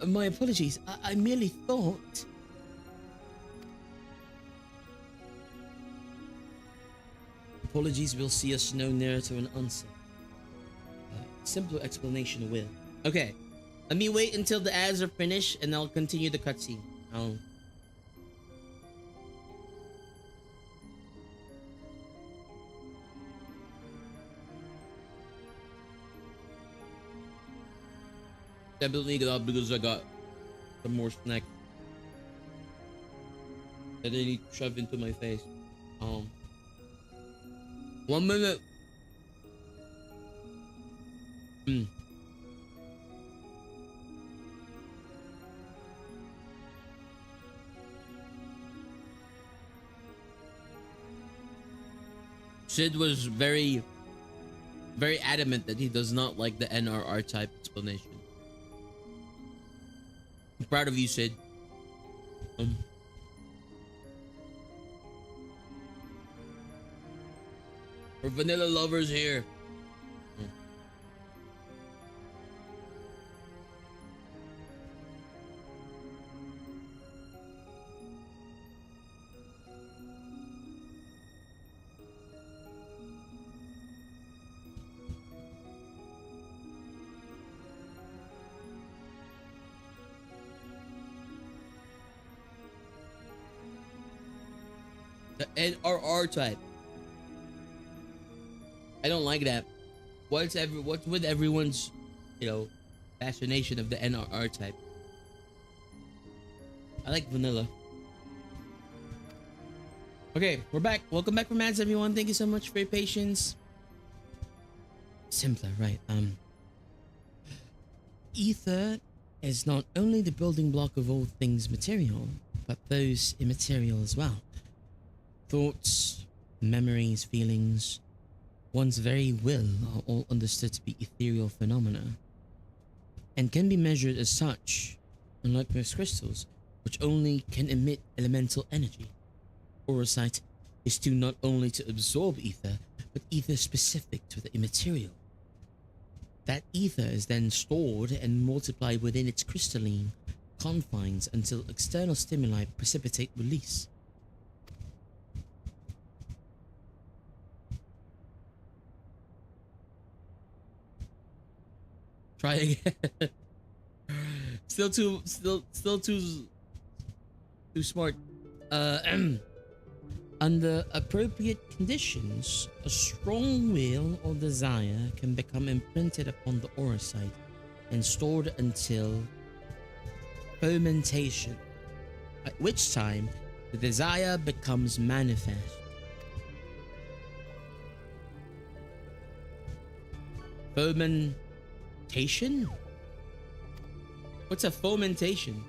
My apologies. I merely thought... Apologies will see us no nearer to an answer. Simpler explanation will. Okay. Let me wait until the ads are finished and I'll continue the cutscene. Definitely get up because I got some more snacks that I need to shove into my face. 1 minute. Sid was very adamant that he does not like the NRR type explanation. I'm proud of you, Sid. For vanilla lovers here. The NRR type. I don't like that. What's with everyone's, fascination of the NRR type? I like vanilla. Okay, we're back. Welcome back from ads, everyone. Thank you so much for your patience. Simpler, right? Ether is not only the building block of all things material, but those immaterial as well. Thoughts, memories, feelings, one's very will are all understood to be ethereal phenomena and can be measured as such, unlike most crystals, which only can emit elemental energy. Orosite is to not only to absorb ether, but ether specific to the immaterial. That ether is then stored and multiplied within its crystalline confines until external stimuli precipitate release. Try again. Still too too smart. Under appropriate conditions, a strong will or desire can become imprinted upon the aurosite and stored until fermentation, at which time the desire becomes manifest. Fermentation? What's a fermentation?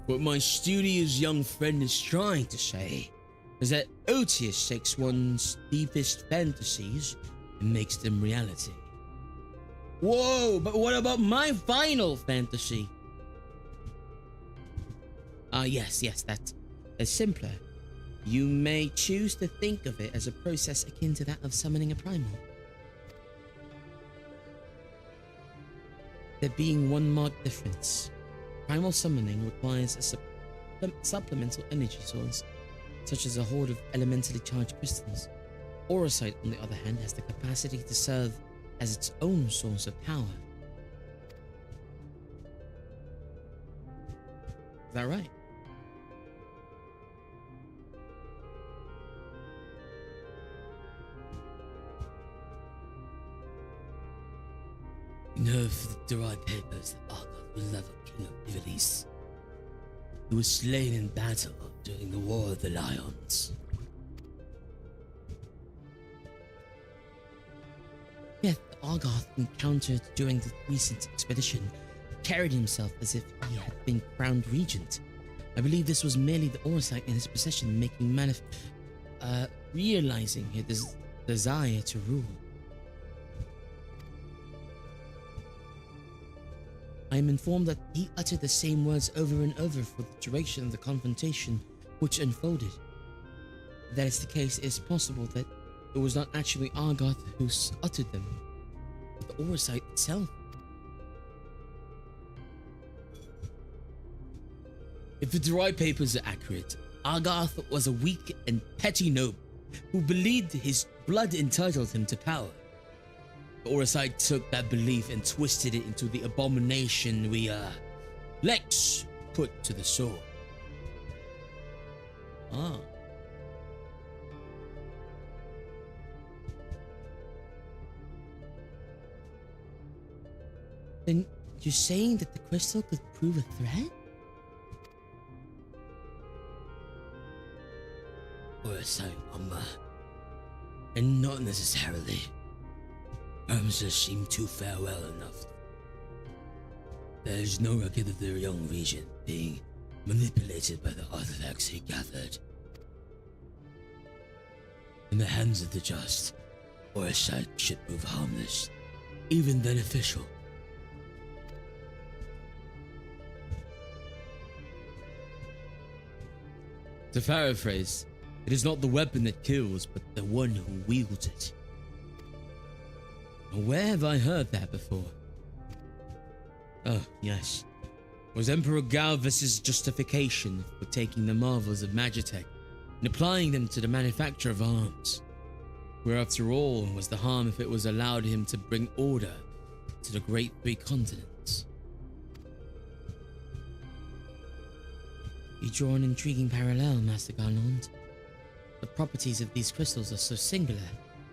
What my studious young friend is trying to say is that Otius takes one's deepest fantasies and makes them reality. Whoa, but what about my final fantasy? Yes, that's simpler. You may choose to think of it as a process akin to that of summoning a primal. There being one marked difference. Primal summoning requires a supplemental energy source, such as a horde of elementally charged crystals. Aurosite, on the other hand, has the capacity to serve as its own source of power. Is that right? You know, for the derived papers that Argoth was never king of Ivalice. He was slain in battle during the War of the Lions. Yet Argoth encountered during the recent expedition carried himself as if he had been crowned regent. I believe this was merely the aurosite in his possession making realizing his desire to rule. I am informed that he uttered the same words over and over for the duration of the confrontation which unfolded. If that is the case, it is possible that it was not actually Argoth who uttered them, but the aurosite itself. If the derived papers are accurate, Argoth was a weak and petty noble who believed his blood entitled him to power. The aurosite took that belief and twisted it into the abomination Lex put to the sword. Ah. Then you're saying that the crystal could prove a threat? Aurosite armor. And not necessarily. Terms just seem to fare well enough. There is no record of their young regent being manipulated by the artifacts he gathered. In the hands of the just, Aurosite should prove harmless, even beneficial. To paraphrase, it is not the weapon that kills, but the one who wields it. Where have I heard that before? Oh, yes. It was Emperor Galvus's justification for taking the marvels of Magitech and applying them to the manufacture of arms. Where after all was the harm if it was allowed him to bring order to the great three continents? You draw an intriguing parallel, Master Garland. The properties of these crystals are so singular,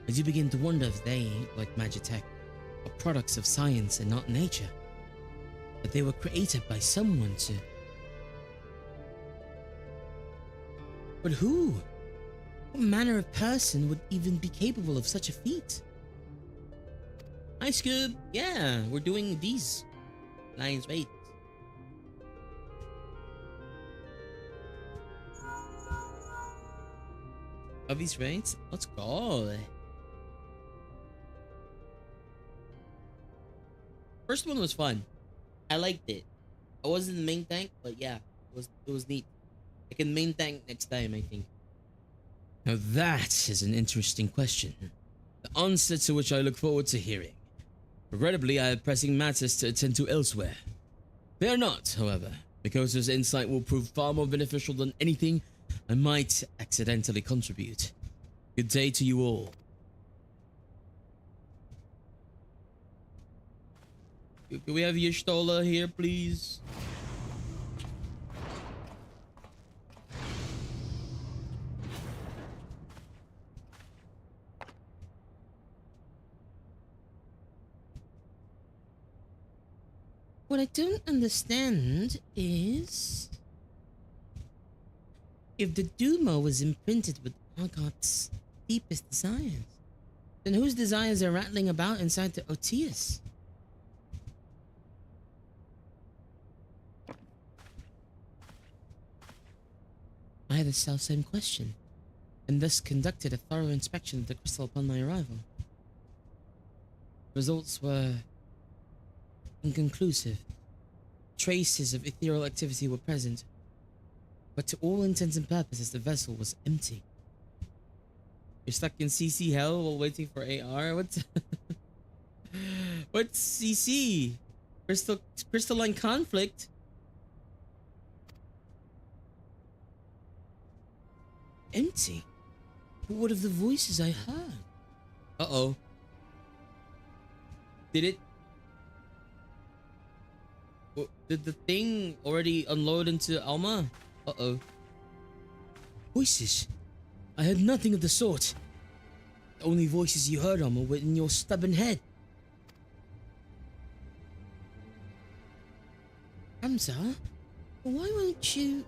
as you begin to wonder if they, like Magitech, are products of science and not nature. That they were created by someone to... But who? What manner of person would even be capable of such a feat? Hi, Scoob. Yeah, we're doing these. Lions, wait. Of these raids? Let's go. First one was fun. I liked it. I wasn't the main tank, but yeah, it was neat. I can main tank next time, I think. Now that is an interesting question. The answer to which I look forward to hearing. Regrettably, I have pressing matters to attend to elsewhere. Fear not, however, because his insight will prove far more beneficial than anything I might accidentally contribute. Good day to you all. Can we have Y'shtola here, please? What I don't understand is, if the Duma was imprinted with Argot's deepest desires, then whose desires are rattling about inside the Otius? I had the self-same question, and thus conducted a thorough inspection of the crystal upon my arrival. Results were inconclusive. Traces of ethereal activity were present, but to all intents and purposes the vessel was empty. You're stuck in CC hell while waiting for AR? What's what's CC? Crystalline conflict? Empty? But what of the voices I heard? Uh-oh. Did it... Did the thing already unload into Alma? Uh-oh. Voices? I heard nothing of the sort. The only voices you heard, Alma, were in your stubborn head. Hamza, why won't you...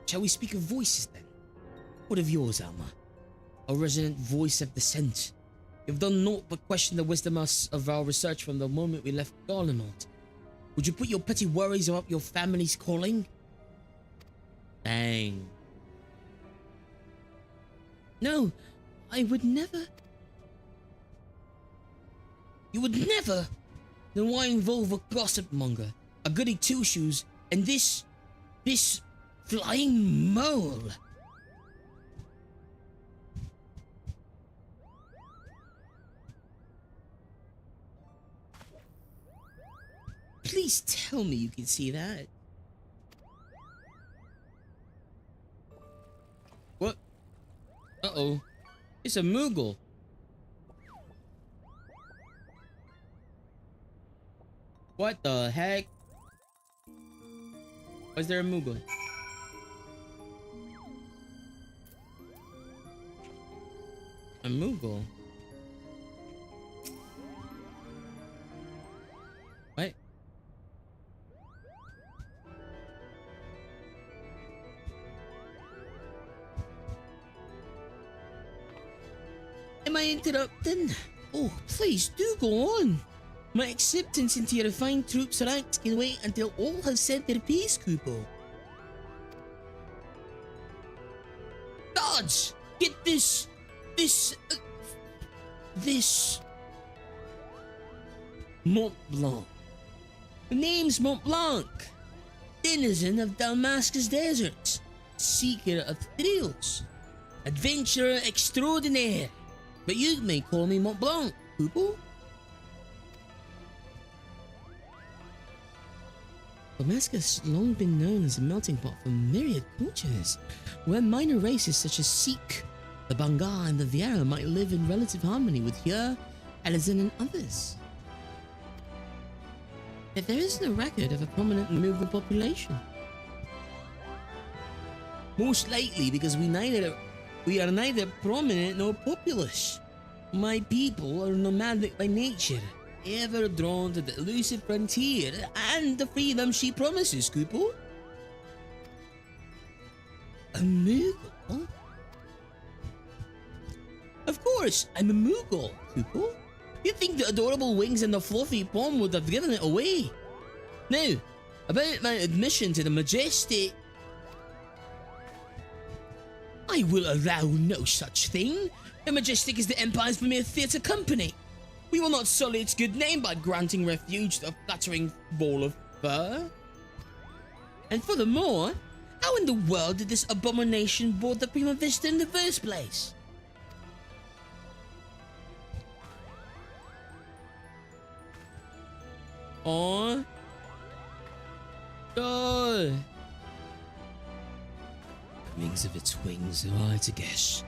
Shall we speak of voices then? What of yours, Alma? A resonant voice of dissent. You've done naught but question the wisdom of our research from the moment we left Garlemald. Would you put your petty worries about your family's calling? Dang. No, I would never. You would never? Then why involve a gossip monger, a goody two-shoes, and this flying mole? Please tell me you can see that. What? Uh-oh. It's a Moogle. What the heck? Why is there a Moogle? A Moogle? What? Am I interrupting? Oh, please do go on. My acceptance into your refined troops ranks can wait until all have said their piece, Kupo. Dodge! Get this Mont Blanc. The name's Mont Blanc. Denizen of Damascus deserts. Seeker of thrills. Adventurer extraordinaire. But you may call me Mont Blanc, Kupo. Damascus has long been known as a melting pot for myriad cultures, where minor races such as Sikh, the Bangar, and the Viera might live in relative harmony with Hyur, Elizin, and others. Yet there is no record of a prominent Mughal population. Most likely because we are neither prominent nor populous. My people are nomadic by nature, ever drawn to the elusive frontier and the freedom she promises, Kupo. A Moogle? Of course, I'm a Moogle, Kupo. You'd think the adorable wings and the fluffy palm would have given it away. Now, about my admission to the Majestic... I will allow no such thing. The Majestic is the Empire's premier theatre company. We will not sully its good name by granting refuge to a flattering ball of fur. And furthermore, how in the world did this abomination board the Prima Vista in the first place? Aww. Oh. The wings of its wings, am I to guess?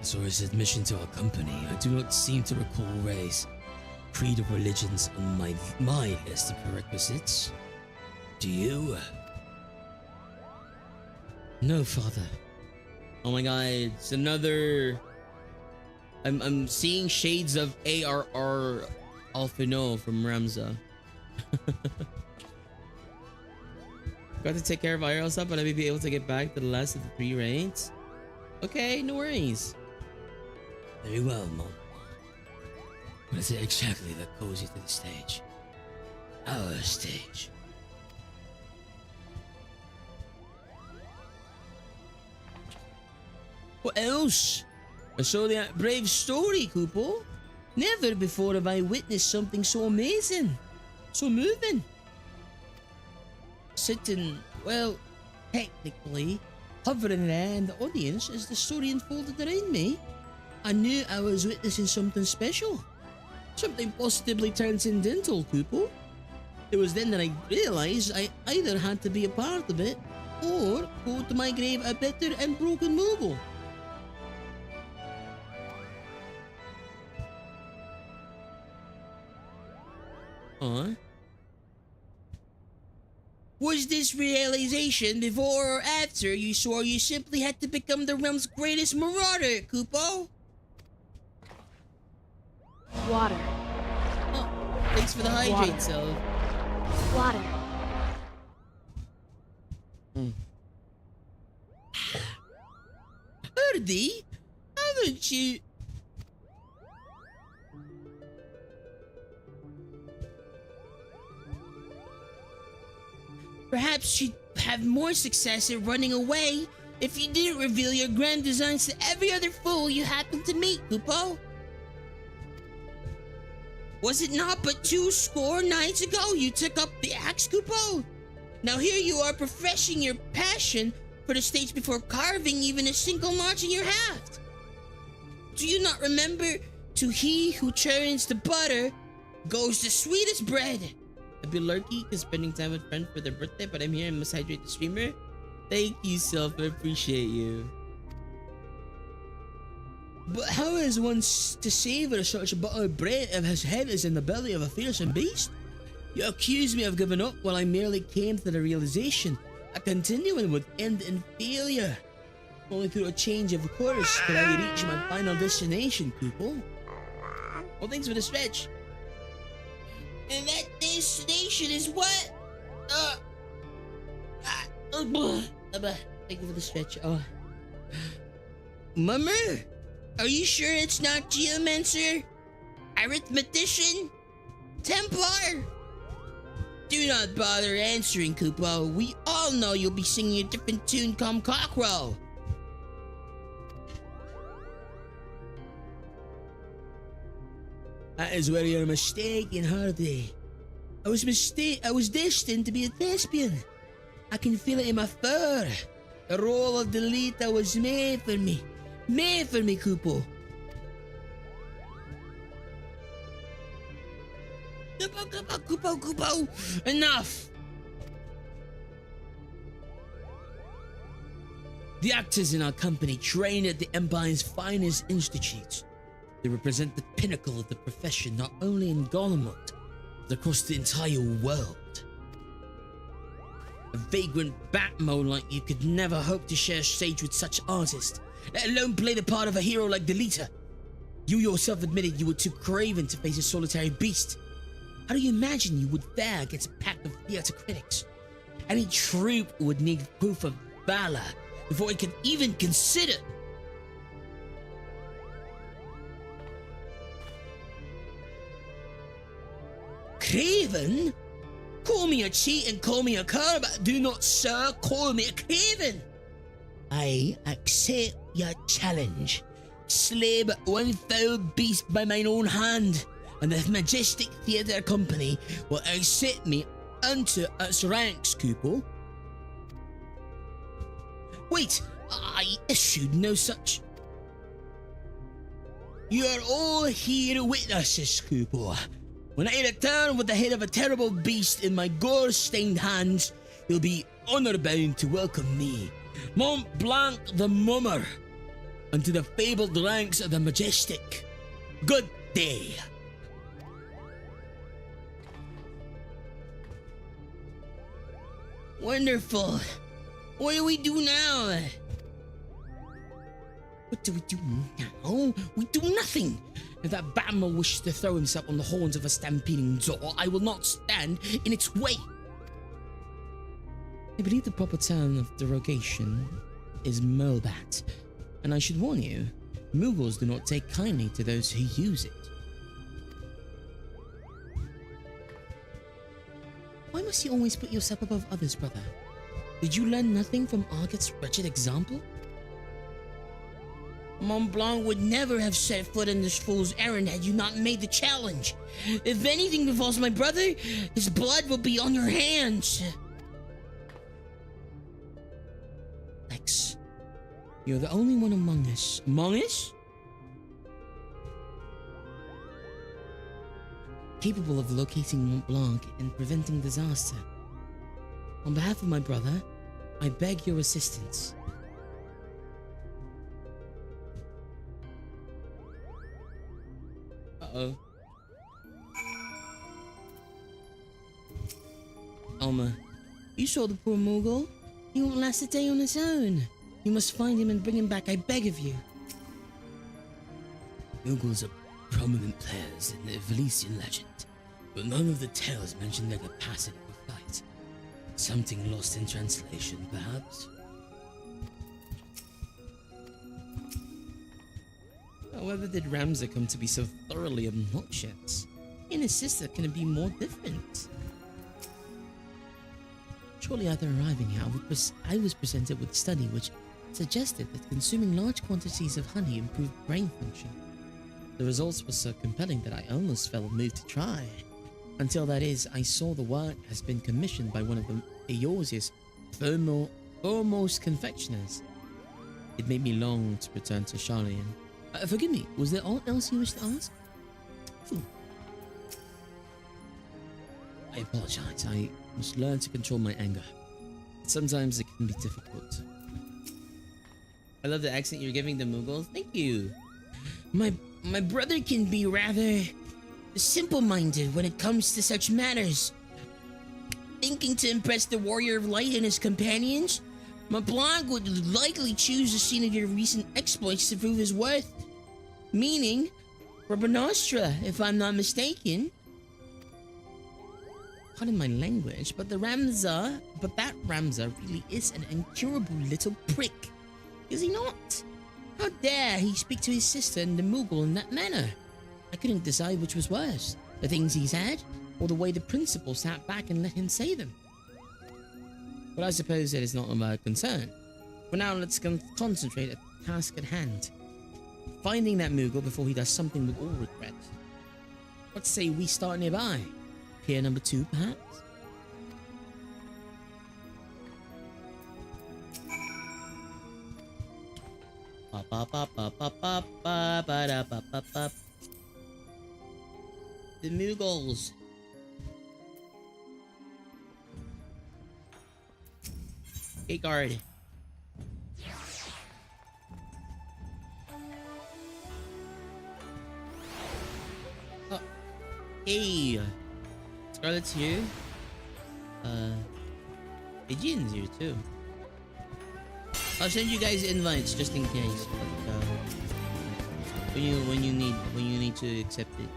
As for its admission to our company, I do not seem to recall race, creed, or religions on my list of prerequisites. Do you? No, Father. Oh my God, it's another... I'm seeing shades of ARR Alphino from Ramza. Got to take care of Iroh stuff, but I may be able to get back to the last of the 3 raids. Okay, no worries. Very well, Mom. What is it exactly that calls you to the stage? Our stage. What else? I saw that brave story, Kupo. Never before have I witnessed something so amazing. So moving. Sitting, well, technically, hovering there in the audience as the story unfolded around me, I knew I was witnessing something special. Something positively transcendental, Kupo. It was then that I realized I either had to be a part of it or go to my grave a bitter and broken noble. Huh? Was this realization before or after you swore you simply had to become the realm's greatest marauder, Kupo? Water. Oh, thanks for the hydrate, Sel. Water. Erdi, haven't you... Perhaps you'd have more success at running away if you didn't reveal your grand designs to every other fool you happen to meet, Kupo. Was it not but 2 nights ago you took up the axe, Kupo? Now here you are professing your passion for the stage before carving even a single notch in your haft. Do you not remember, to he who churns the butter goes the sweetest bread? A bit lurky because spending time with friends for their birthday, but I'm here and must hydrate the streamer. Thank you, Self. I appreciate you. But how is one to savor such a buttered bread if his head is in the belly of a fearsome beast? You accuse me of giving up while I merely came to the realization a continuing would end in failure. Only through a change of course could I reach my final destination, Kupo. Well, thanks for the stretch. And that destination is what? Thank you for the stretch. Mummer? Are you sure it's not Geomancer? Arithmetician? Templar? Do not bother answering, Kupo. We all know you'll be singing a different tune come Cockrell. That is where you're mistaken, Hardy. I was destined to be a thespian. I can feel it in my fur. The role of Delita was made for me. Made for me, Kupo. Kupo. Enough. The actors in our company train at the Empire's finest institutes. They represent the pinnacle of the profession not only in Golemont, but across the entire world. A vagrant batmole like you could never hope to share stage with such artists, let alone play the part of a hero like Delita. You yourself admitted you were too craven to face a solitary beast. How do you imagine you would fare against a pack of theatre critics? Any troupe would need proof of valor before it could even consider. Craven? Call me a cheat and call me a cur, but do not, sir, call me a craven. I accept your challenge. Slay but one foul beast by mine own hand, and the majestic theatre company will accept me unto its ranks, Kupo. Wait, I issued no such. You are all here witnesses, Kupo. When I return with the head of a terrible beast in my gore-stained hands, you'll be honor-bound to welcome me, Mont Blanc the Mummer, unto the fabled ranks of the majestic. Good day. Wonderful. What do we do now? What do we do now? We do nothing! If that Batman wishes to throw himself on the horns of a stampeding door, I will not stand in its way! I believe the proper term of derogation is Merlbat, and I should warn you, Muggles do not take kindly to those who use it. Why must you always put yourself above others, brother? Did you learn nothing from Argat's wretched example? Mont Blanc would never have set foot in this fool's errand had you not made the challenge. If anything befalls my brother, his blood will be on your hands. Lex, you're the only one among us. Among us? Capable of locating Mont Blanc and preventing disaster. On behalf of my brother, I beg your assistance. Uh-oh. Alma, you saw the poor Moogle? He won't last a day on his own. You must find him and bring him back, I beg of you. Moogles are prominent players in the Valesian legend, but none of the tales mention their capacity for fight. Something lost in translation, perhaps? However did Ramza come to be so thoroughly obnoxious? He and his sister can it be more different? Shortly after arriving here, I was presented with a study which suggested that consuming large quantities of honey improved brain function. The results were so compelling that I almost felt moved to try. Until that is, I saw the work has been commissioned by one of the Eorzea's foremost confectioners. It made me long to return to Charlian. Forgive me, was there aught else you wished to ask? I apologize. I must learn to control my anger. Sometimes it can be difficult. I love the accent you're giving the Muggles. Thank you. My brother can be rather simple-minded when it comes to such matters. Thinking to impress the Warrior of Light and his companions, Mont Blanc would likely choose the scene of your recent exploits to prove his worth. Meaning, Rabanastra, if I'm not mistaken. Pardon my language, but that Ramza really is an incurable little prick. Is he not? How dare he speak to his sister and the Moogle in that manner? I couldn't decide which was worse, the things he said, or the way the principal sat back and let him say them. But I suppose it is not of our concern. For now, let's concentrate at the task at hand. Finding that Moogle before he does something with all regret. Let's say we start nearby. Pier number 2, perhaps? The Muggles. Gate guard. Oh. Hey. Scarlet's here. Aegean's here too. I'll send you guys invites just in case. But, when you need to accept it.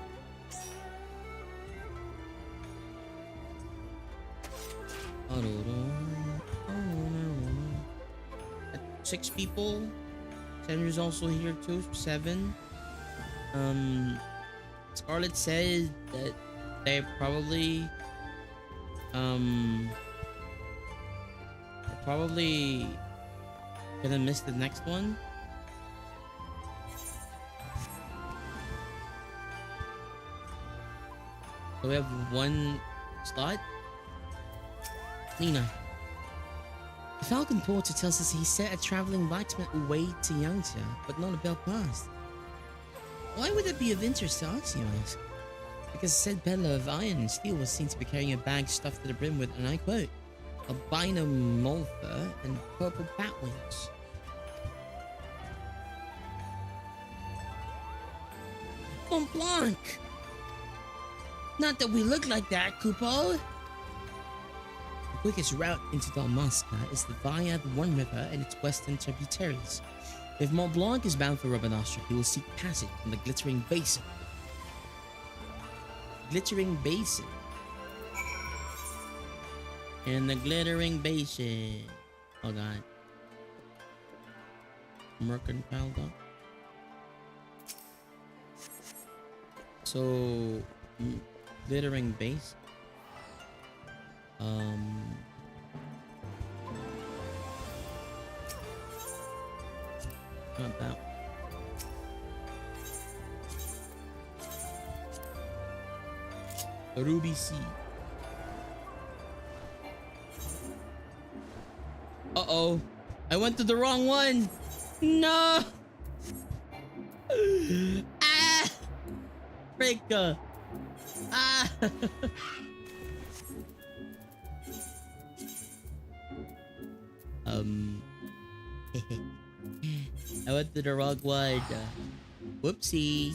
At 6 people. Sandra's also here too. 7. Scarlet said that they're probably gonna miss the next one. So we have 1 slot. Nina. The Falcon Porter tells us he set a traveling blacksmith away to Yangtze, but not a bell passed. Why would it be of interest to us, you ask? Because said peddler of iron and steel was seen to be carrying a bag stuffed to the brim with, and I quote, albino mulfer and purple bat wings. Mont Blanc! Not that we look like that, Kupo! The quickest route into Dalmasca is via the One River and its western tributaries. If Mont Blanc is bound for Rabanastre, he will seek passage from the Glittering Basin. Glittering Basin. In the Glittering Basin. Oh god. Mercantile Dock. So, Glittering Basin. Not that. Ruby Sea. Uh-oh. I went to the wrong one. No. Ah. Fricka. Ah. I went to the wrong one. Whoopsie.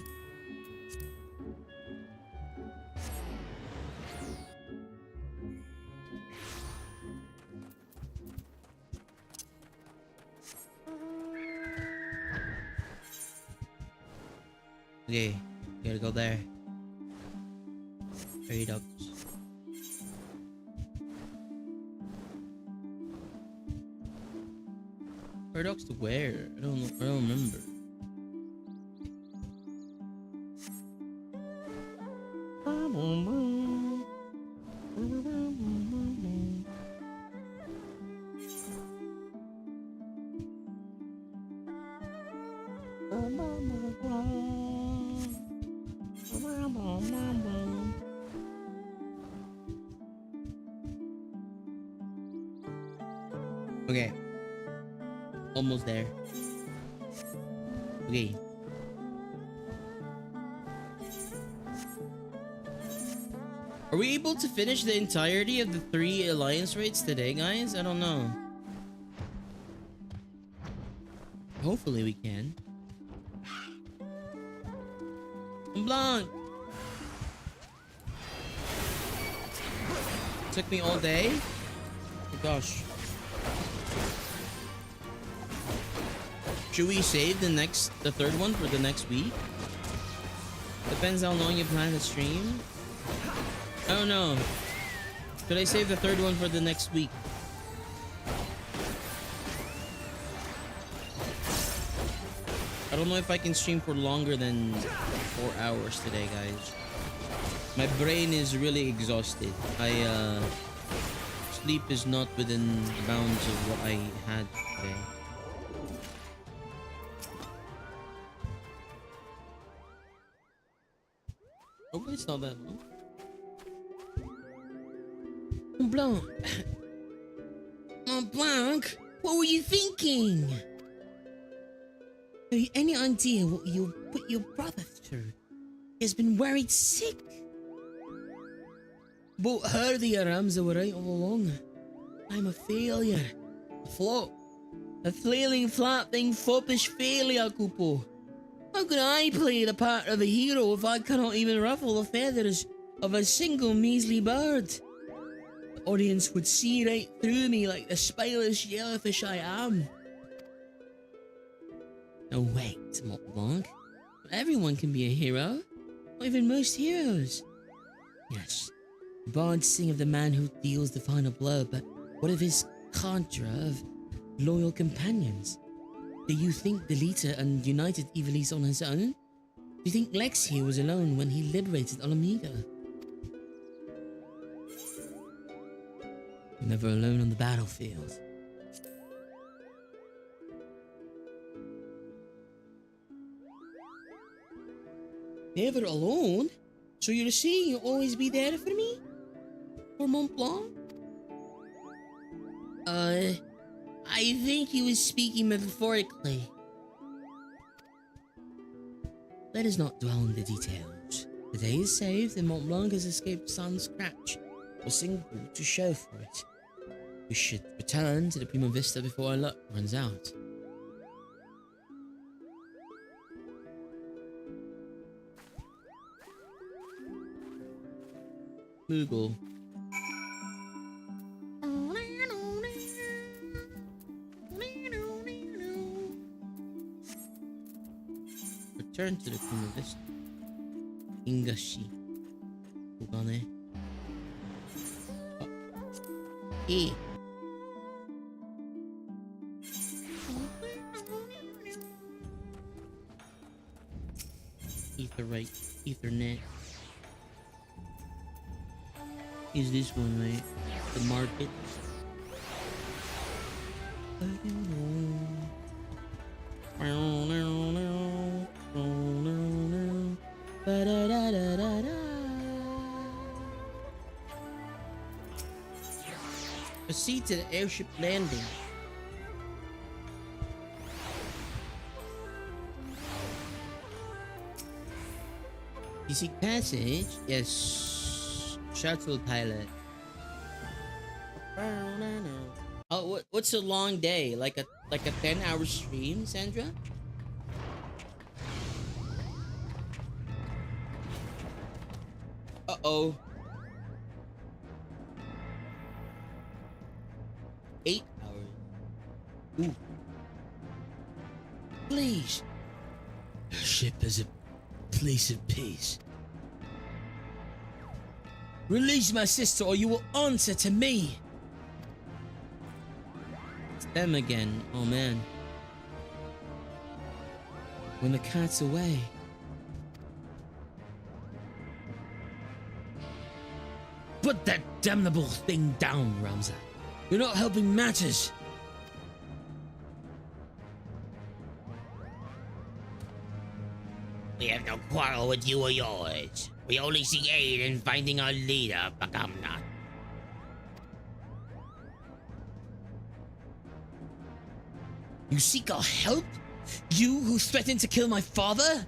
Okay, gotta go there. Trade ups. Paradox to where? I don't know. I don't remember. Okay. Almost there. Okay. Are we able to finish the entirety of the 3 alliance raids today, guys? I don't know. Hopefully we can. Blanc. Took me all day. Oh gosh. Should we save the third one for the next week? Depends how long you plan to stream. I don't know. Should I save the third one for the next week? I don't know if I can stream for longer than 4 hours today, guys. My brain is really exhausted. Sleep is not within the bounds of what I had today. Hopefully it's not that long. Mont Blanc. Mont Blanc? What were you thinking? Have you any idea what you put your brother through? He has been worried sick. But her the Aramza were right all along. I'm a failure. A flop. A flailing, flapping, foppish failure, Kupo. How can I play the part of a hero if I cannot even ruffle the feathers of a single measly bird? The audience would see right through me like the spineless jellyfish I am. No, wait, Mont Blanc. Everyone can be a hero. Not even most heroes. Yes, the bards sing of the man who deals the final blow, but what of his cadre of loyal companions? Do you think Delita and united Ivalice on his own? Do you think Lexia was alone when he liberated Alameda? Never alone on the battlefield. Never alone? So you're saying you'll always be there for me? For Mont Blanc? I think he was speaking metaphorically. Let us not dwell on the details. The day is saved and Mont Blanc has escaped sans scratch. A single to show for it. We should return to the Prima Vista before our luck runs out. Moogle. return to the Queen of this. Ingashi. Kugane. E. Etherite. Ethernet. Is this one, right? The market. Proceed to the airship landing. You see passage? Yes. Shuttle pilot. Oh, what's a long day? Like a 10-hour stream, Sandra? Uh-oh. 8 hours. Ooh. Please. Your ship is a place of peace. Release my sister or you will answer to me. It's them again. Oh man. When the cat's away. Put that damnable thing down, Ramza. You're not helping matters. We have no quarrel with you or yours. We only seek aid in finding our leader, Bagamnat. You seek our help? You who threatened to kill my father?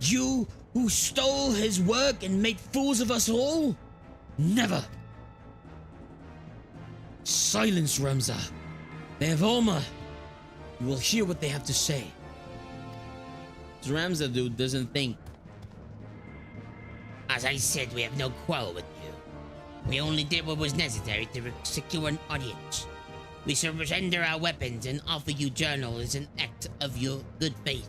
You who stole his work and made fools of us all? Never. Silence, Ramza. They have armor. You will hear what they have to say. This Ramza dude doesn't think. As I said, we have no quarrel with you. We only did what was necessary to secure an audience. We surrender our weapons and offer you journal as an act of your good faith.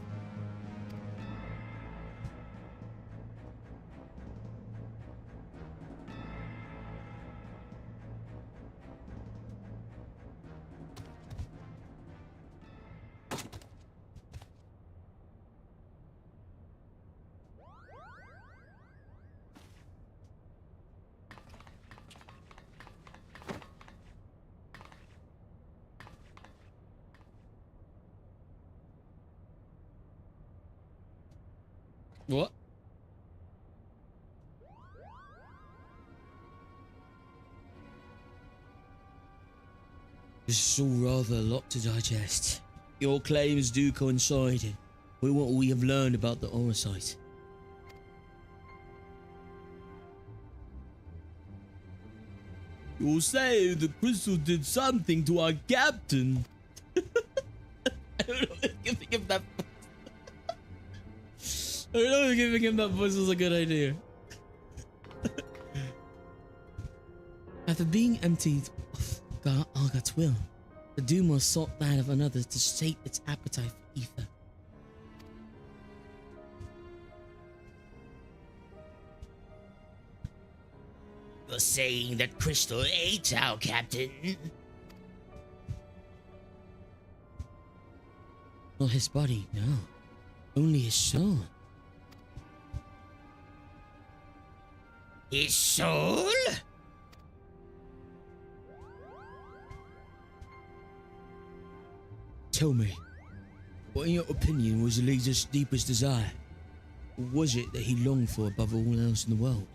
What? This is all rather a lot to digest. Your claims do coincide with what we have learned about the Orosite. You'll say the crystal did something to our captain. I don't know if giving him that. I don't know if giving him that voice was a good idea. After being emptied of Argat's will, the Duma sought that of another to sate its appetite for ether. You're saying that Crystal ate our captain? Not his body, no. Only his soul. His soul? Tell me, what in your opinion was the leader's deepest desire? Or was it that he longed for above all else in the world?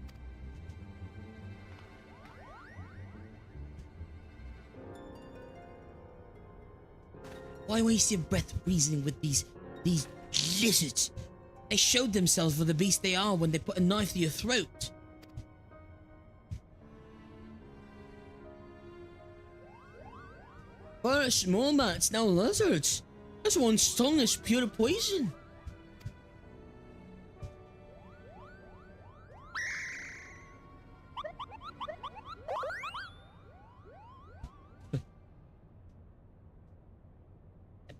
Why waste your breath reasoning with these lizards? They showed themselves for the beast they are when they put a knife to your throat. First small bats, now lizards. This one's tongue is pure poison. The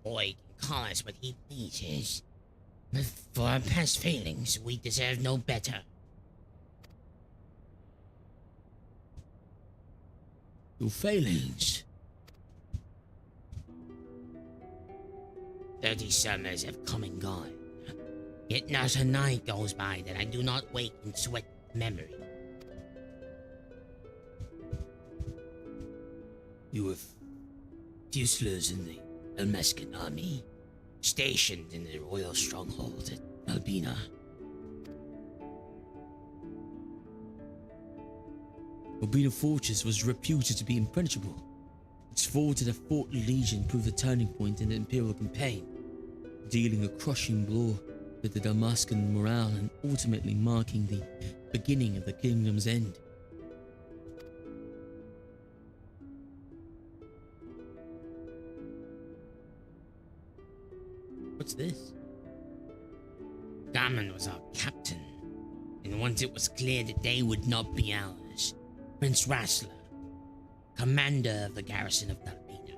boy can call us what he pleases. But for our past failings, we deserve no better. Your failings? 30 summers have come and gone. Yet not a night goes by that I do not wake in sweat memory. You were Fusilers in the Almescan army, Stationed in the royal stronghold at Albina. Albina Fortress was reputed to be impenetrable. Its fall to the Fourth Legion proved a turning point in the Imperial campaign, dealing a crushing blow to the Damascan morale and ultimately marking the beginning of the kingdom's end. What's this? Garmin was our captain, and once it was clear that they would not be ours, Prince Rassler, commander of the garrison of Dalbina,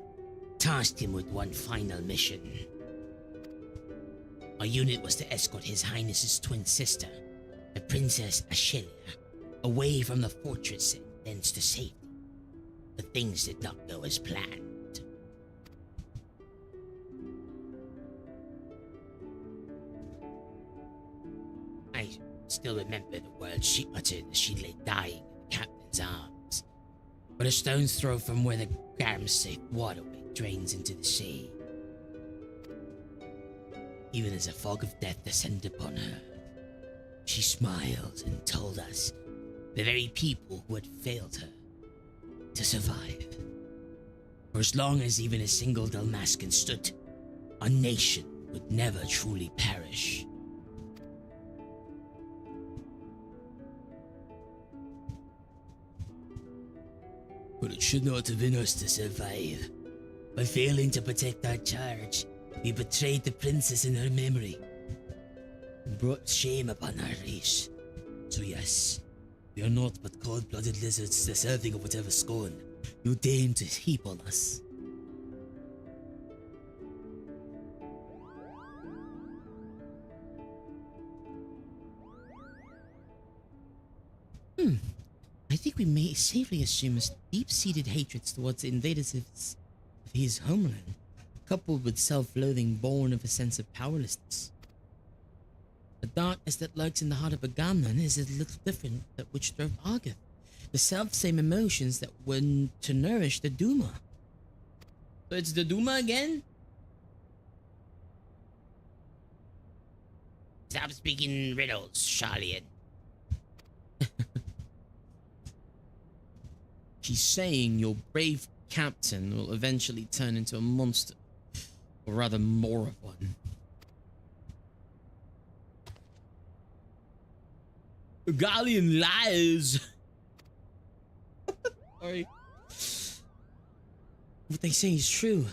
tasked him with one final mission. Our unit was to escort His Highness's twin sister, the Princess Ashelia, away from the fortress and thence to safety. But things did not go as planned. I still remember the words she uttered as she lay dying in the captain's arms, but a stone's throw from where the Garmsafe waterway drains into the sea. Even as a fog of death descended upon her, she smiled and told us, the very people who had failed her, to survive. For as long as even a single Dalmascan stood, our nation would never truly perish. But it should not have been us to survive. By failing to protect our charge, we betrayed the princess in her memory and brought shame upon our race. So yes, we are not but cold-blooded lizards deserving of whatever scorn you deign to heap on us. I think we may safely assume his deep-seated hatreds towards the invaders of his homeland, coupled with self-loathing born of a sense of powerlessness. The darkness that lurks in the heart of Agamemnon is a little different that which drove Argoth, the self-same emotions that were to nourish the Duma. So it's the Duma again? Stop speaking riddles, Charlian. She's saying your brave captain will eventually turn into a monster. Or rather, more of one. Galleon lies! Sorry. What they say is true.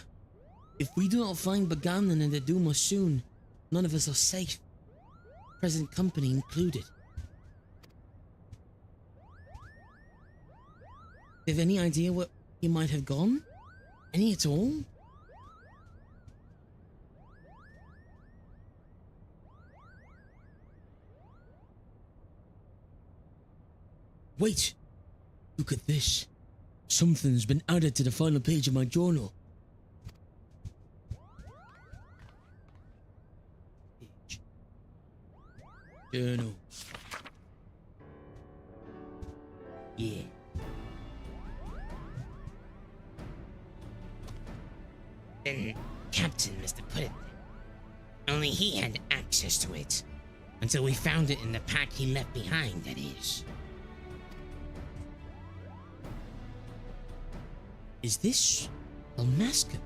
If we do not find Bagamnon and the Duma soon, none of us are safe. Present company included. Do you have any idea where he might have gone? Any at all? Wait! Look at this. Something's been added to the final page of my journal. Journal. Yeah. Then Captain must have put it there. Only he had access to it. Until we found it in the pack he left behind, that is. Is this Almasca?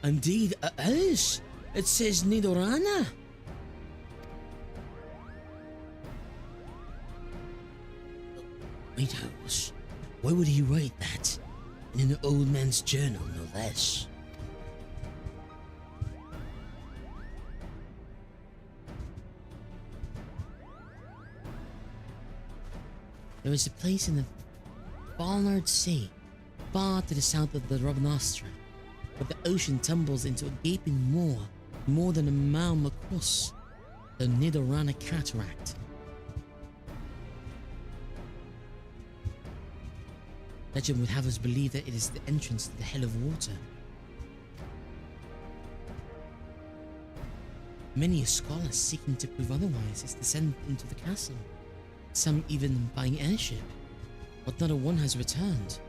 Indeed, it is. It says Nidorana. Wait, House. Why would he write that? And in the old man's journal, no less. There is a place in the Barnard Sea, far to the south of the Robnostra, but the ocean tumbles into a gaping maw more than a mile across the Nidorana Cataract. Legend would have us believe that it is the entrance to the Hell of Water. Many a scholar seeking to prove otherwise has descended into the castle, some even by airship, but not a one has returned.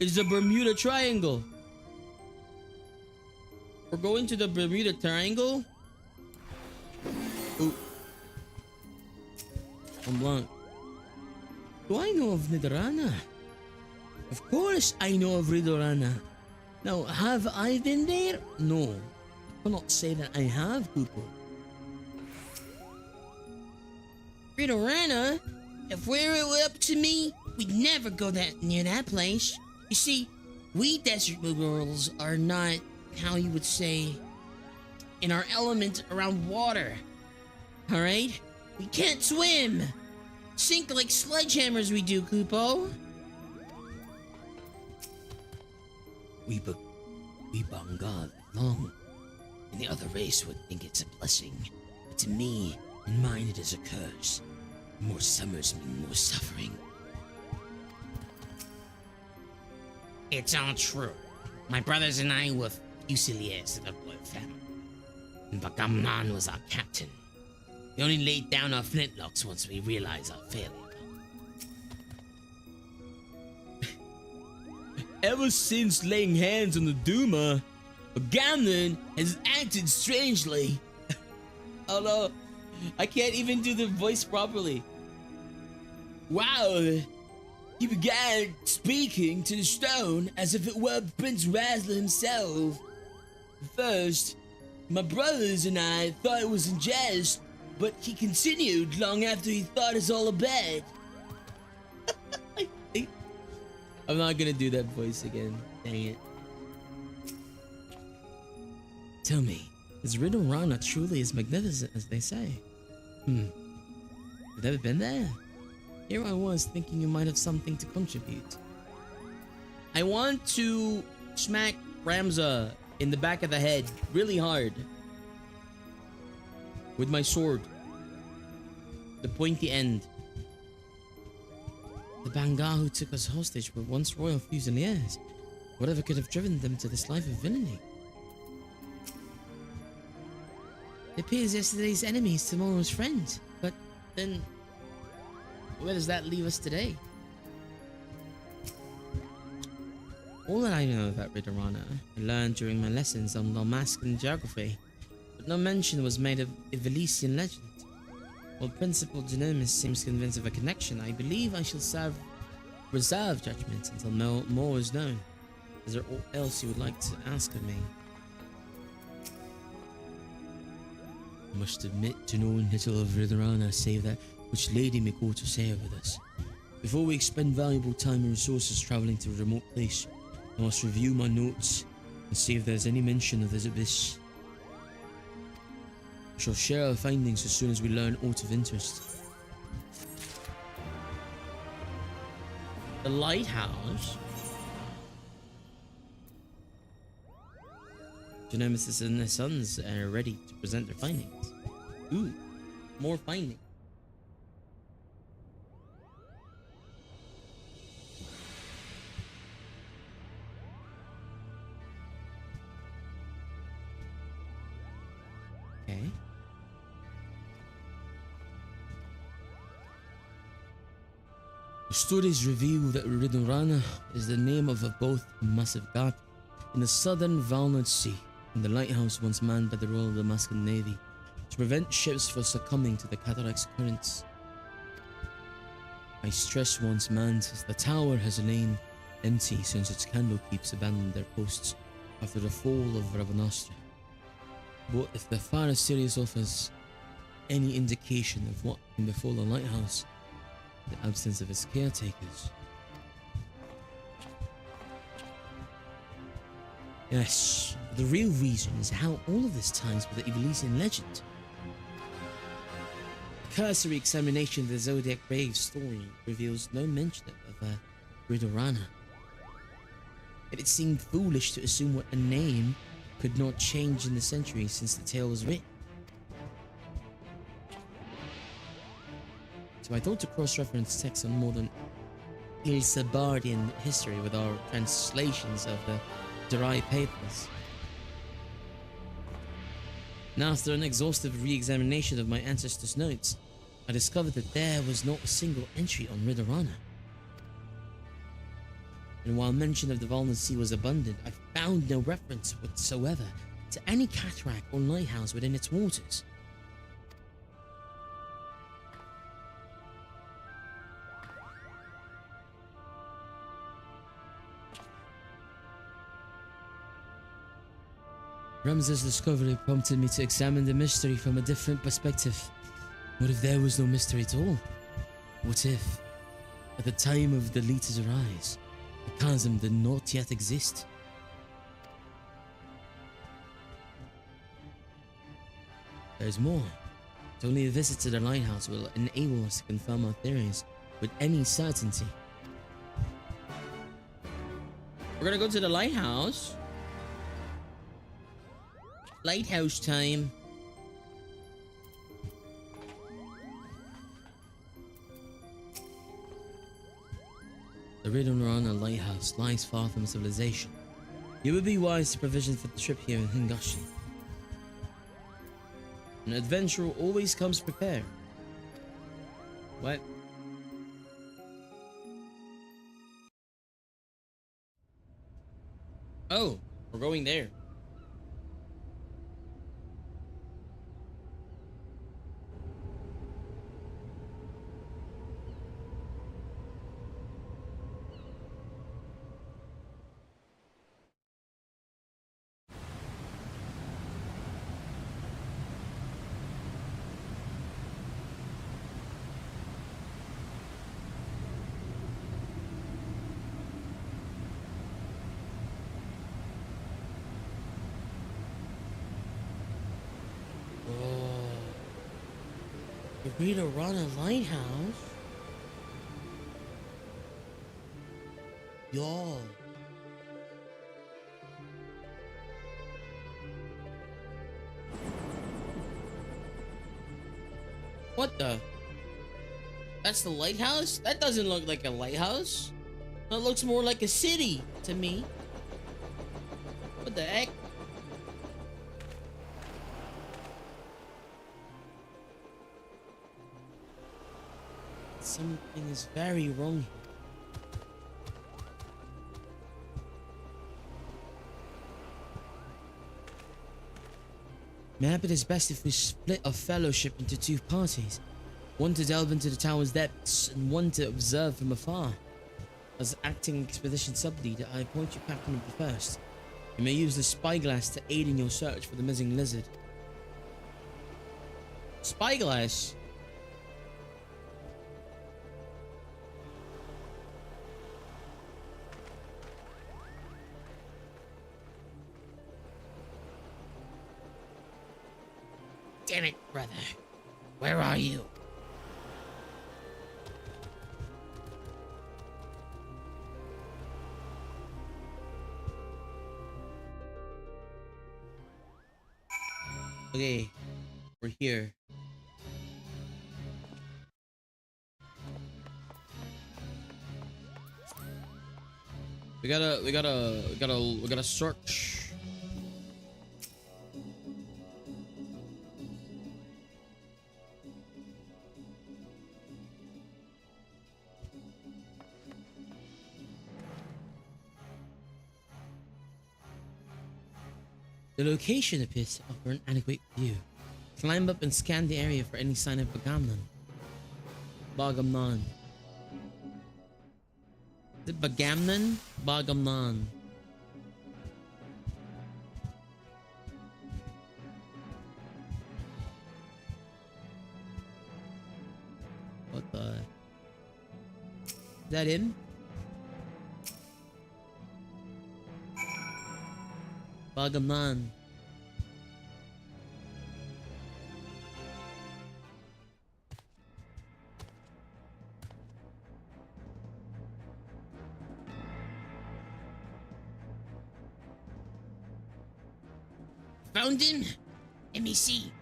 It's the Bermuda Triangle. We're going to the Bermuda Triangle. Ooh. I'm blank. Do I know of Nidorana? Of course I know of Nidorana. Now, have I been there? No. I cannot say that I have, Kupo. Nidorana? If it were up to me, we'd never go that near that place. You see, we desert girls are not, how you would say, in our element around water. Alright? We can't swim! Sink like sledgehammers we do, Kupo. We Bangal long, and the other race would think it's a blessing. But to me and mine it is a curse. More summers mean more suffering. It's all true. My brothers and I were Fusiliers of the Blood family, and Bagamnan was our captain. We only laid down our flintlocks once we realized our failure. Ever since laying hands on the Duma, Agamemnon has acted strangely. Oh no, I can't even do the voice properly. Wow, he began speaking to the stone as if it were Prince Razla himself. First, my brothers and I thought it was in jest, but he continued long after he thought us all abed. I'm not gonna do that voice again. Dang it. Tell me, is Ridorana truly as magnificent as they say? You've never been there? Here I was thinking you might have something to contribute. I want to smack Ramza in the back of the head really hard with my sword. The pointy end. The Bangar who took us hostage were once royal Fusiliers. Whatever could have driven them to this life of villainy? It appears yesterday's enemy is tomorrow's friend. But then, where does that leave us today? All that I know about Ridorana, I learned during my lessons on Dalmascan geography, but no mention was made of Evelician legend. While Principal Genomus seems convinced of a connection, I believe I shall reserve judgment until more is known. Is there aught else you would like to ask of me? I must admit to knowing little of Ridorana save that which Lady Mikoto shared with us. Before we expend valuable time and resources traveling to a remote place, I must review my notes and see if there's any mention of this abyss. We shall share our findings as soon as we learn aught of interest. The lighthouse? Genomus and their sons are ready to present their findings. Ooh, more findings. Okay. The stories reveal that Ridorana is the name of both a massive gap in the southern Valnod Sea, and the lighthouse once manned by the Royal Damascan Navy to prevent ships from succumbing to the cataract's currents. I stress once manned, as the tower has lain empty since its candlekeepers abandoned their posts after the fall of Ravenastra. But if the Phara Sirius offers any indication of what can befall the lighthouse, the absence of its caretakers, Yes, the real reason is how all of this ties with the Evelesian legend. A cursory examination of the Zodiac Grave story reveals no mention of Ridorana. Yet it seemed foolish to assume what a name could not change in the centuries since the tale was written. So I thought to cross-reference texts on more than Ilsabardian history with our translations of the Durai papers. Now, after an exhaustive re-examination of my ancestors' notes, I discovered that there was not a single entry on Ridorana. And while mention of the Valnan Sea was abundant, I found no reference whatsoever to any cataract or lighthouse within its waters. Ramza's discovery prompted me to examine the mystery from a different perspective. What if there was no mystery at all? What if, at the time of the Lita's rise, the chasm did not yet exist? There's more. Only a visit to the lighthouse will enable us to confirm our theories with any certainty. We're gonna go to the lighthouse. Lighthouse time. The Ridorana lighthouse lies far from civilization. It would be wise to provision for the trip here in Hingashi. An adventurer always comes prepared. What? Oh, we're going there. The Ridorana lighthouse? Yo. What the? That's the lighthouse? That doesn't look like a lighthouse. That looks more like a city to me. What the heck? Something is very wrong here. Maybe it is best if we split our fellowship into two parties. One to delve into the tower's depths, and one to observe from afar. As acting expedition sub-leader, I appoint you captain of the first. You may use the spyglass to aid in your search for the missing lizard. Spyglass? Damn it, brother. Where are you? Okay, we're here. We gotta search. The location appears to offer an adequate view. Climb up and scan the area for any sign of Bagamnan. Bagamnan. Is it Bagamnan? Bagamnan. What the? Is that him? Bagaman. Found him? Let me see.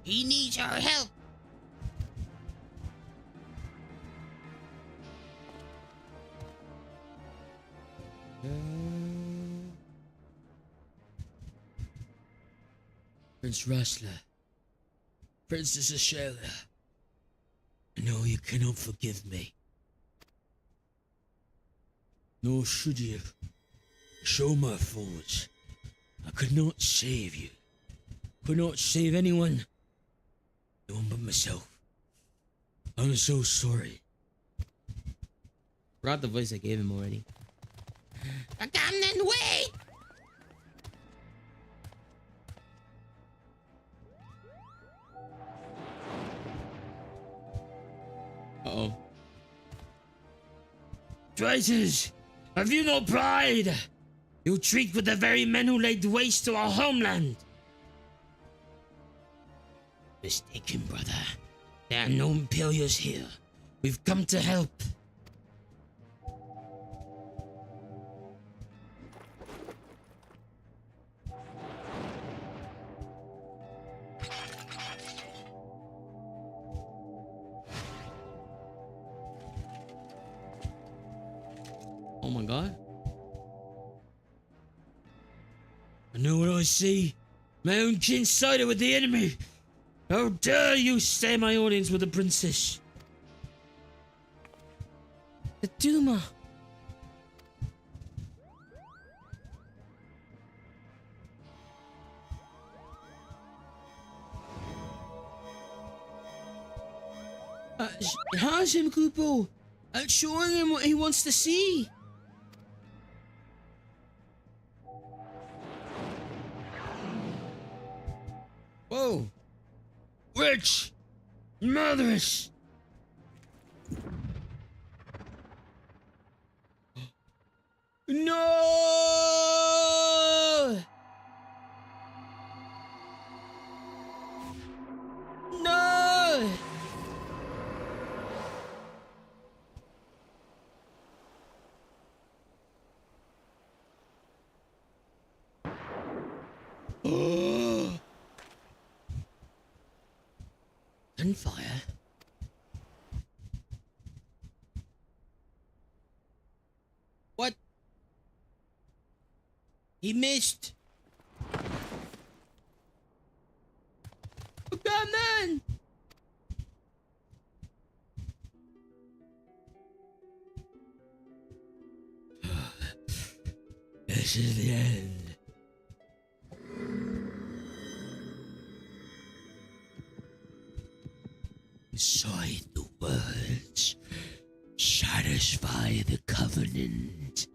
He needs our help. Prince Rustler. Princess Ashela. I know you cannot forgive me. Nor should you. Show my faults. I could not save you. Could not save anyone. No one but myself. I'm so sorry. Forgot the voice I gave him already. Agamemnon, wait! Uh-oh. Traitors! Have you no pride? You treat with the very men who laid waste to our homeland. Mistaken, brother. There are no Imperials here. We've come to help. Oh my god. I know what I see. My own kin sided with the enemy. How dare you stay my audience with the princess? The Duma. Hashim Kupo. Showing him what he wants to see. Whoa. Witch! Murderess! No! No! Oh! Gunfire? What? He missed. Oh, God, man! This is the end. Beside the words, satisfy the covenant.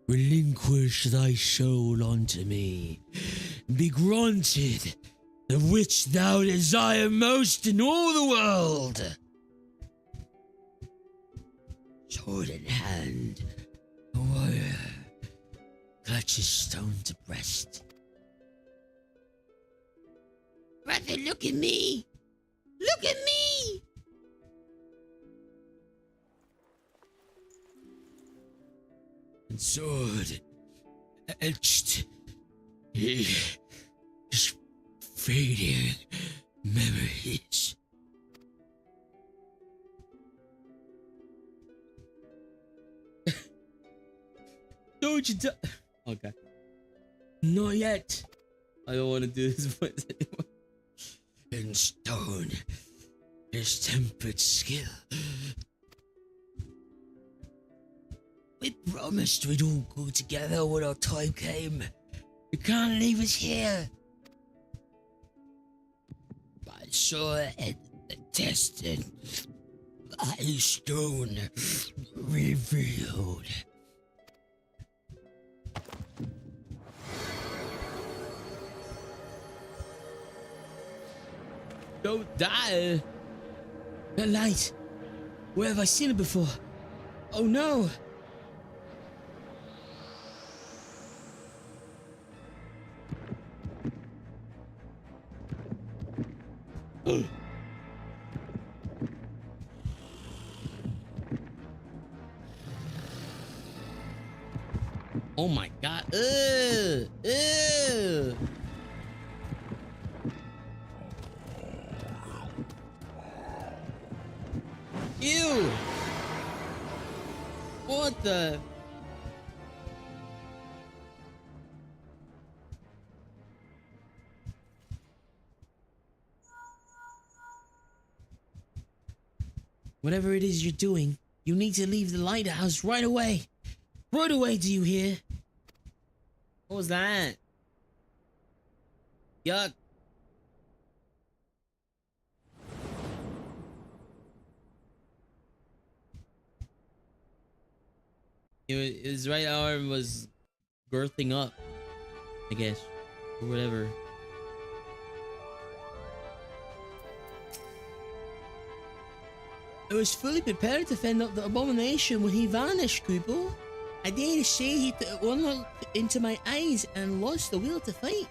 Relinquish thy soul unto me. Be granted the which thou desire most in all the world. Sword in hand, the warrior clutches stone to breast. Brother, look at me. Look at me. And sword etched his fading memories. Don't you Okay. Not yet. I don't want to do this voice anymore. In stone, his tempered skill. We promised we'd all go together when our time came. You can't leave us here. My sword and the tested, thy stone revealed. Don't die. The light. Where have I seen it before? Oh no! Oh my god. Ugh. Ugh. Ew. What the? Whatever it is you're doing, you need to leave the lighthouse right away. Right away, do you hear? What was that? Yuck. His right arm was girthing up, I guess, or whatever. I was fully prepared to fend off the abomination when he vanished, Kupo. I dare say he put one look into my eyes and lost the will to fight.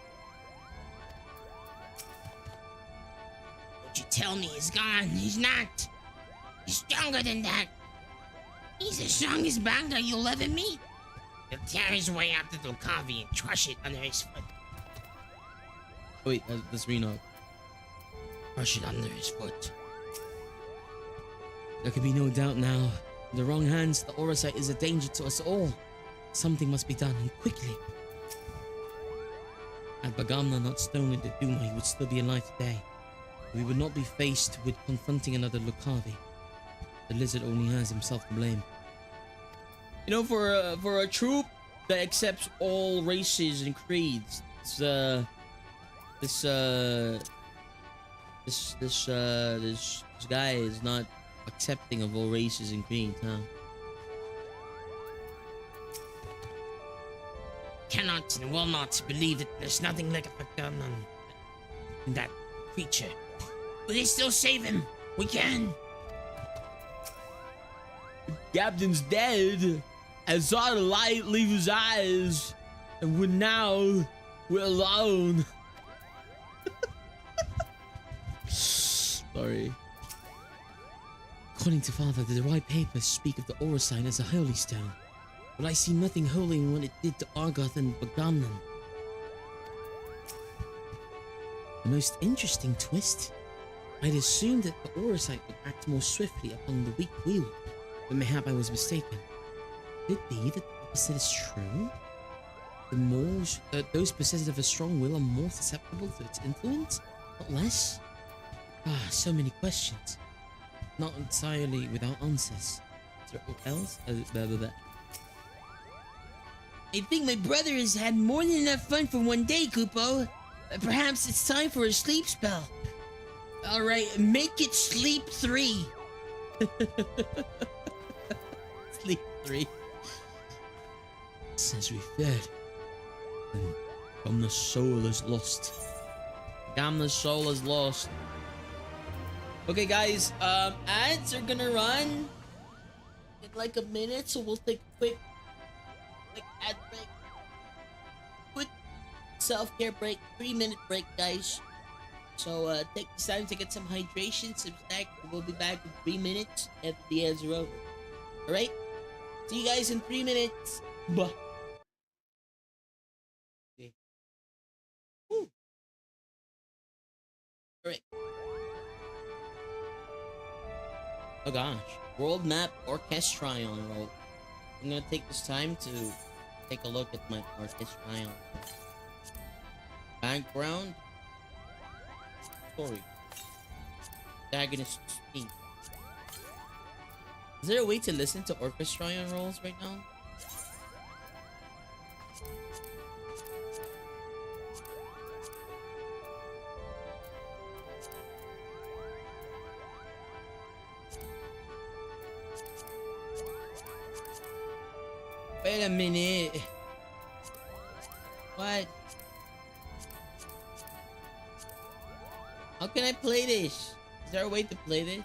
Don't you tell me he's gone? He's not. He's stronger than that. He's the strongest Banga you'll ever meet. He'll tear his way up to Lucavi and crush it under his foot. Oh, wait, that's Reno. Crush it under his foot. There can be no doubt now. In the wrong hands, the Auracite is a danger to us all. Something must be done, and quickly. Had Bagamna not stolen the Duma, he would still be alive today. We would not be faced with confronting another Lucavi. The lizard only has himself to blame. You know, for a troop that accepts all races and creeds, this guy is not accepting of all races and creeds, huh? Cannot and will not believe that there's nothing like a Bagamna in that creature. Will they still save him? We can. Captain's dead. I saw the light leave his eyes, and we're alone. Sorry. According to Father, the Rai papers speak of the Aura sign as a holy stone, but I see nothing holy in what it did to Argoth and Bagamnan. The most interesting twist? I'd assumed that the Auracite would act more swiftly upon the weak wield, but mayhap I was mistaken. Could it be that the opposite is true? Those possessed of a strong will are more susceptible to its influence, not less? Ah, so many questions. Not entirely without answers. Is there else? Blah, blah, blah. I think my brother has had more than enough fun for one day, Kupo. Perhaps it's time for a sleep spell. Alright, make it sleep 3. Sleep 3. Since we fed, and Gamna's soul is lost. Gamna's soul is lost. Okay, guys, ads are gonna run in like a minute, so we'll take a quick ad break. Quick self-care break, 3-minute break, guys. So take this time to get some hydration, some snack. We'll be back in 3 minutes after the ads are over. Alright? See you guys in 3 minutes. Bye. Okay. Woo. Alright. Oh gosh. World Map Orchestrion roll. I'm gonna take this time to take a look at my Orchestrion. Background. Story. Protagonist speak. Is there a way to listen to Orchestrion rolls right now? Wait a minute. What? How can I play this? Is there a way to play this?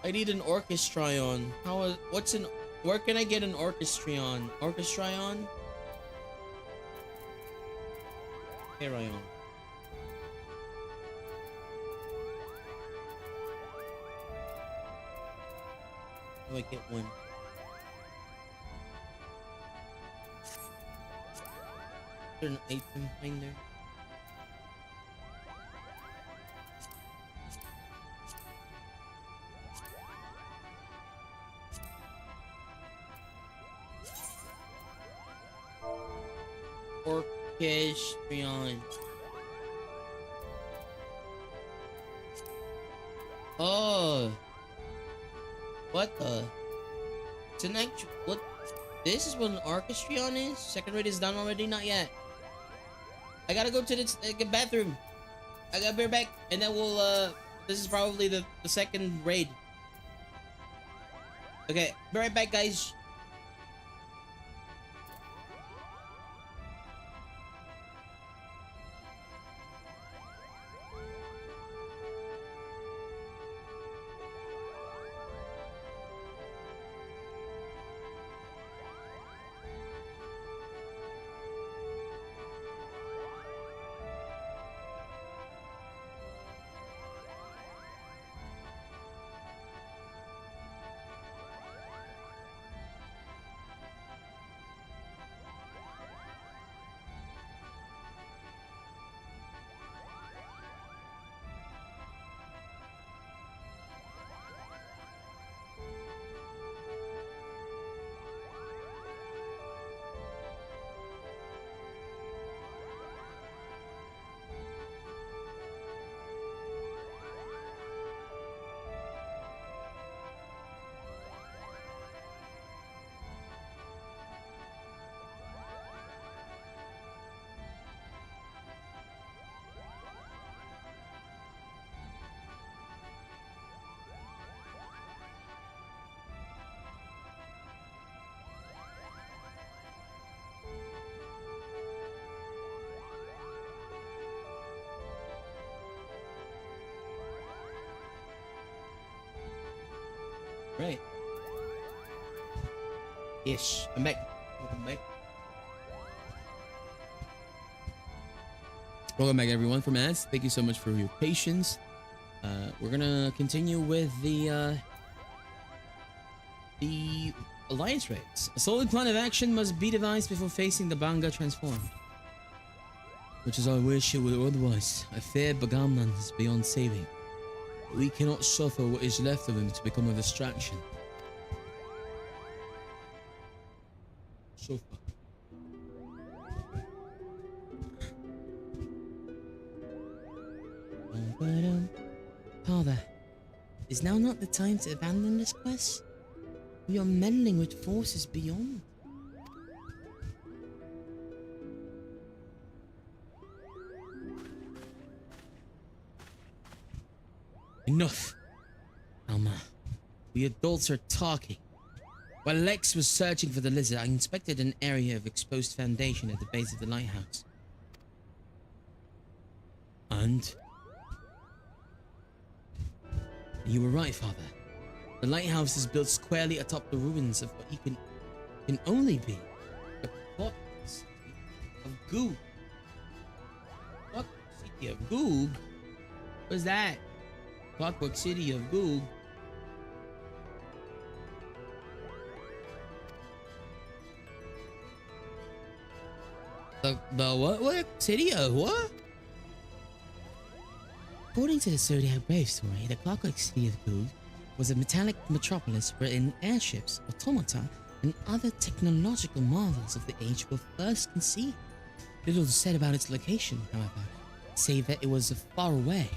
I need an Orchestrion. What's an... Where can I get an Orchestrion? Orchestrion? Herion. How do I get one? Is there an item finder? Orchestrion. Oh. What the? It's an actual... What? This is what an Orchestrion is? Second raid is done already? Not yet. I gotta go to the bathroom. I gotta be right back. And then we'll, this is probably the second raid. Okay, be right back, guys. Right. Yes, I'm back. Welcome back. Welcome back, everyone, from ads. Thank you so much for your patience. We're gonna continue with the alliance raids. A solid plan of action must be devised before facing the Banga transformed. Much as I wish it were otherwise, I fear Bagamlan is beyond saving. We cannot suffer what is left of him to become a distraction. Sofa. Father, is now not the time to abandon this quest? We are meddling with forces beyond. Enough! Alma, we adults are talking. While Lex was searching for the lizard, I inspected an area of exposed foundation at the base of the lighthouse. And? You were right, Father. The lighthouse is built squarely atop the ruins of what can only be the clock city of Goog. What city of Goog? What's that? Clockwork City of Goog. The what? What? City of what? According to the Zodiac Brave story, the Clockwork City of Goog was a metallic metropolis wherein airships, automata, and other technological marvels of the age were first conceived. Little is said about its location, however, save that it was far away.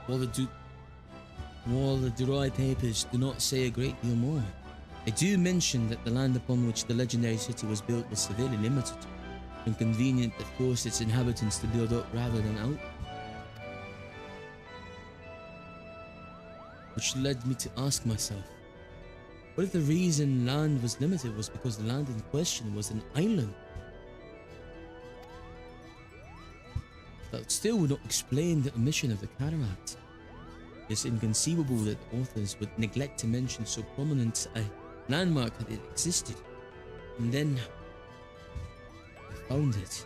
While the Durai papers do not say a great deal more, they do mention that the land upon which the legendary city was built was severely limited, and convenient that forced its inhabitants to build up rather than out. Which led me to ask myself, what if the reason land was limited was because the land in question was an island? that still would not explain the omission of the cataract. It's inconceivable that the authors would neglect to mention so prominent a landmark that it existed. And then I found it,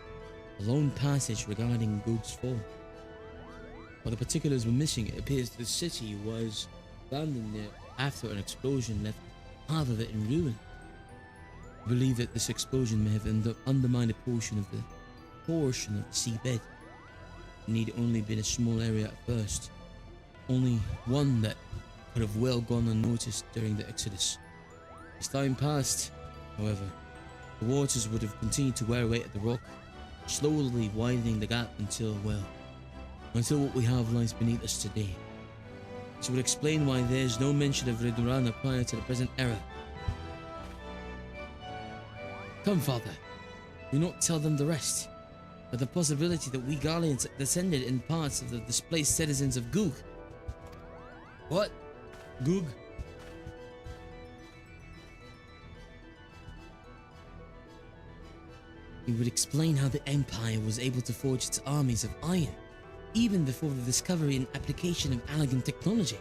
a lone passage regarding Goog's fall. While the particulars were missing, it appears the city was abandoned there after an explosion left half of it in ruin. I believe that this explosion may have undermined a portion of the seabed. It need only been a small area at first, only one that could have well gone unnoticed during the exodus. As time passed, however, the waters would have continued to wear away at the rock, slowly widening the gap until what we have lies beneath us today. This would explain why there is no mention of Redurana prior to the present era. Come, father, do not tell them the rest, but the possibility that we Garleans descended in parts of the displaced citizens of Goog. What? Goog? It would explain how the Empire was able to forge its armies of iron, even before the discovery and application of elegant technology.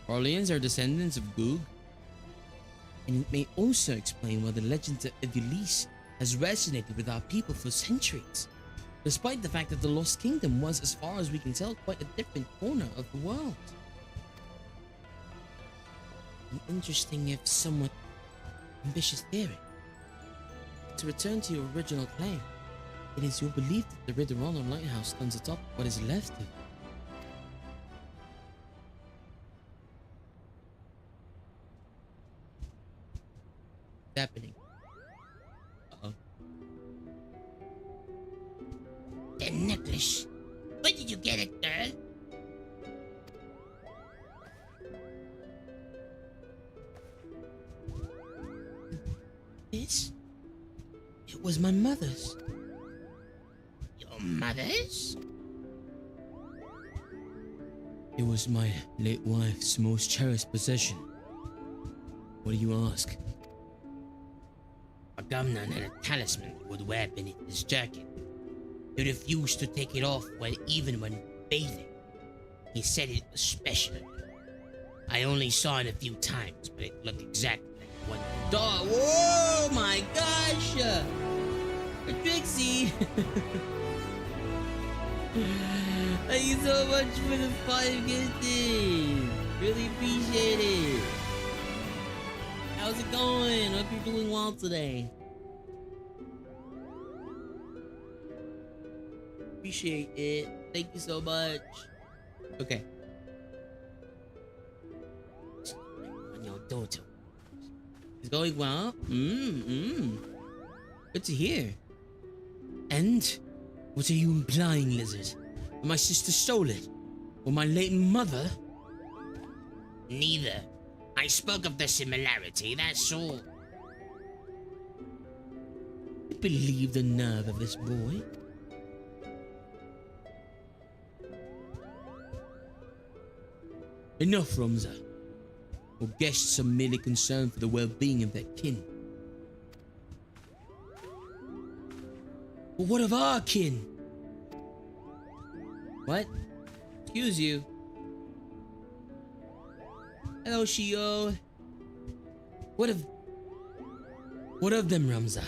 Orleans are descendants of Goog, and it may also explain why the legend of Ivalice has resonated with our people for centuries, despite the fact that the Lost Kingdom was, as far as we can tell, quite a different corner of the world. An interesting, if somewhat ambitious theory. To return to your original claim, it is your belief that the Ridorana Lighthouse stands atop what is left of it. What's happening? Uh-oh. The necklace. Where did you get it, girl? This? It was my mother's. Your mother's? It was my late wife's most cherished possession. What do you ask? Agamemnon had a talisman he would wear beneath his jacket. He refused to take it off even when bathing. He said it was special. I only saw it a few times, but it looked exactly like one. Dog. Whoa, my gosh. Trixie. Thank you so much for the 5 gifted. Really appreciate it. How's it going? Hope you're doing well today. Appreciate it. Thank you so much. Okay. On your daughter. It's going well. Good to hear. And? What are you implying, Lizard? That my sister stole it? Or my late mother? Neither. I spoke of the similarity, that's all. I believe the nerve of this boy. Enough, Ramza. Our guests are merely concerned for the well-being of their kin. But what of our kin? What? Excuse you. Hello, Shio. What of them, Ramza?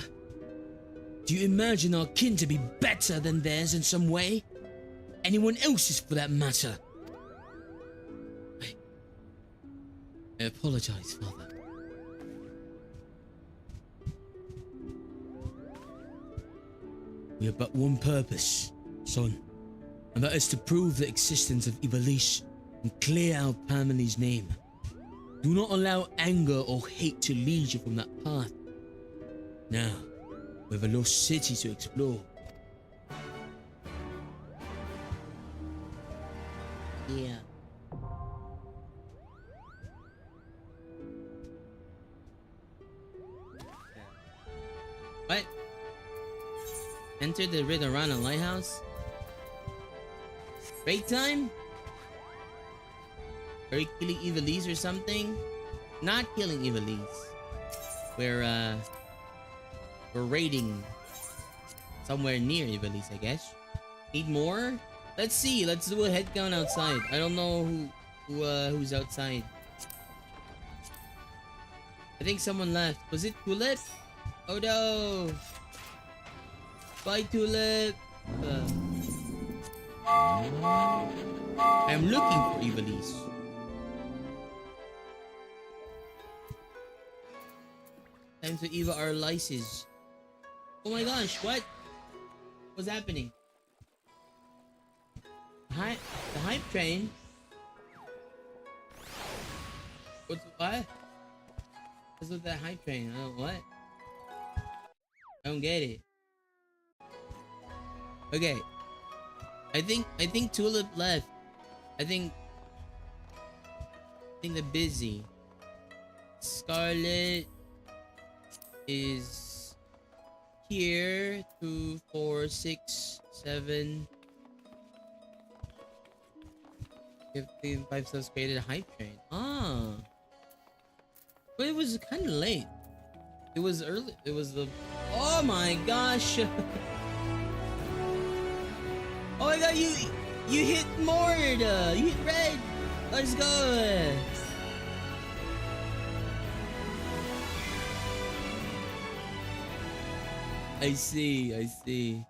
Do you imagine our kin to be better than theirs in some way? Anyone else's for that matter? I apologize, Father. We have but one purpose, son, and that is to prove the existence of Ivalice and clear our family's name. Do not allow anger or hate to lead you from that path. Now, we have a lost city to explore. Yeah. What? Enter the Ridorana Lighthouse? Break time? Are you killing Ivalice or something? Not killing Ivalice. we're raiding somewhere near Ivalice, I guess. Need more? Let's see. Let's do a head count outside. I don't know who's outside. I think someone left. Was it Tulip? Oh no! Bye, Tulip. I'm looking for Ivalice. Time to Eva our lices. Oh my gosh! What? What's happening? The hype train? What? What's with that hype train? What? I don't get it. Okay. I think Tulip left. I think they're busy. Scarlet is here. 2, 4, 6, 7. 5 subs created a hype train. Ah. But it was kind of late. It was early. It was the. Oh my gosh! Oh my god! You hit Mord. You hit red. Let's go. I see. I see.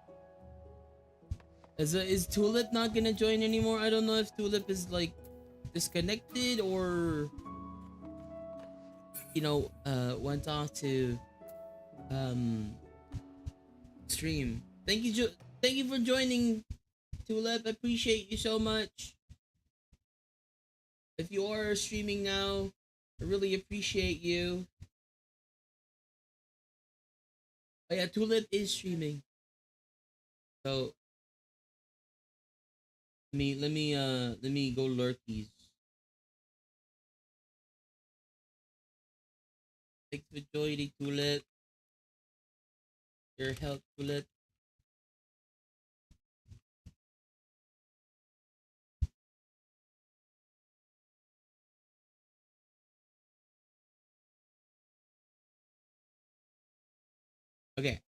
Is Tulip not gonna join anymore? I don't know if Tulip is like disconnected or went off to stream. Thank you for joining, Tulip. I appreciate you so much. If you are streaming now, I really appreciate you. Oh yeah, Tulip is streaming. So let me go lurkies. Thanks for joining, Tulip. Your help, Tulip. Okay.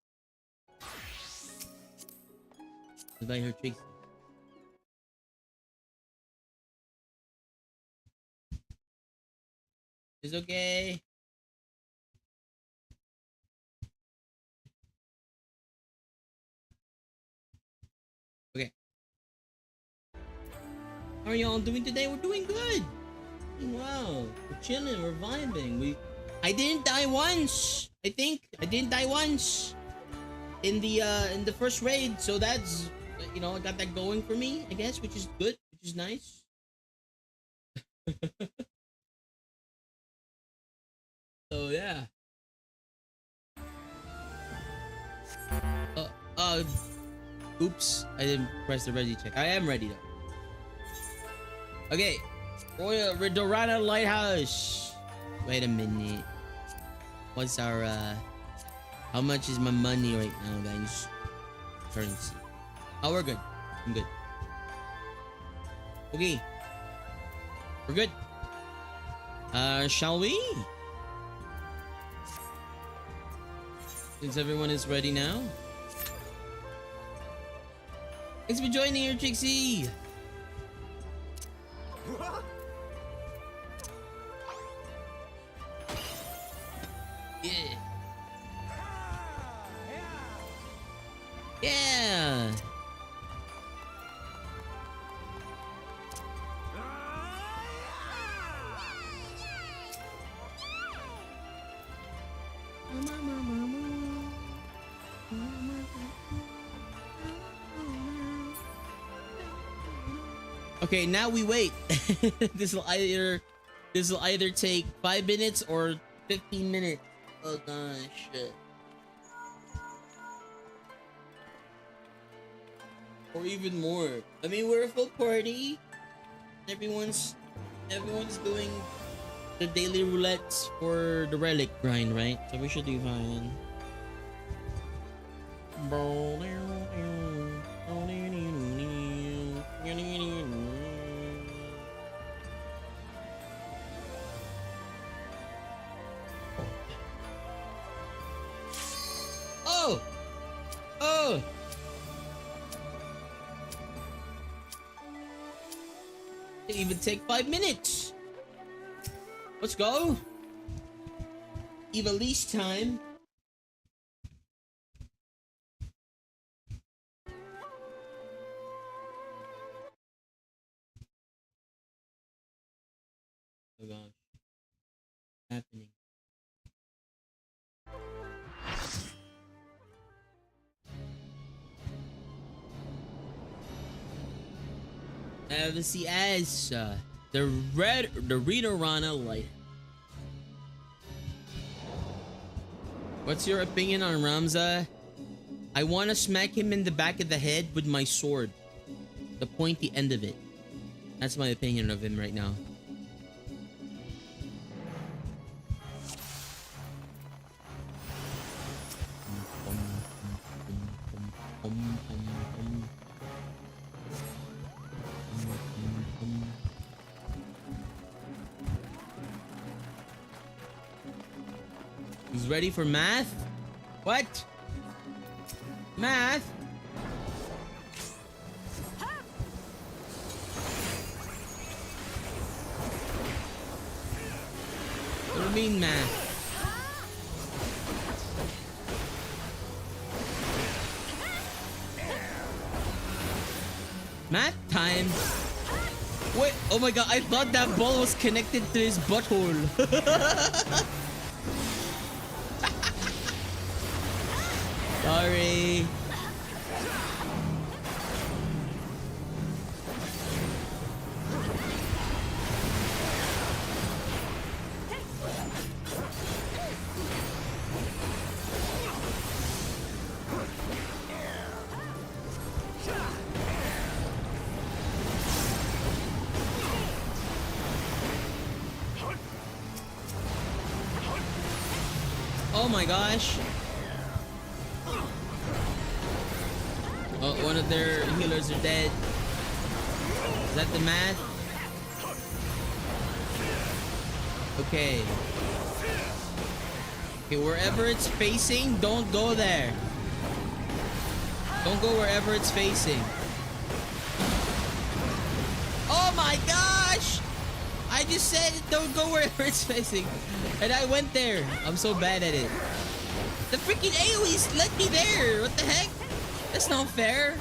Did I hear Trixie? It's okay. Okay. How are y'all doing today? We're doing good. Wow. We're chilling. We're vibing. I didn't die once. I think I didn't die once in the first raid. So that's I got that going for me, I guess, which is good, which is nice. So yeah. Oops, I didn't press the ready check. I am ready though. Okay, Royal Redorana Lighthouse. Wait a minute. What's our how much is my money right now, guys? Currency. Oh, we're good. I'm good. Okay. We're good. Shall we? Since everyone is ready now. Thanks for joining here, Trixie. Yeah. Yeah. Okay, now we wait. This will either take 5 minutes or 15 minutes. Oh gosh. Or even more. I mean, we're a full party. Everyone's doing the daily roulettes for the relic grind, right? So we should do fine. Didn't even take 5 minutes. Let's go. Ivalice time. Oh gosh. What's happening? Let's see, as the Rita Rana light. What's your opinion on Ramza? I want to smack him in the back of the head with my sword. The pointy end of it. That's my opinion of him right now. He's ready for math? What? Math? What do you mean math? Math time? Wait, oh my god, I thought that ball was connected to his butthole. Sorry. Oh my gosh. Oh, one of their healers are dead. Is that the math? Okay. Okay, wherever it's facing, don't go there. Don't go wherever it's facing. Oh my gosh! I just said don't go wherever it's facing. And I went there. I'm so bad at it. The freaking AoEs let me there. What the heck? That's not fair.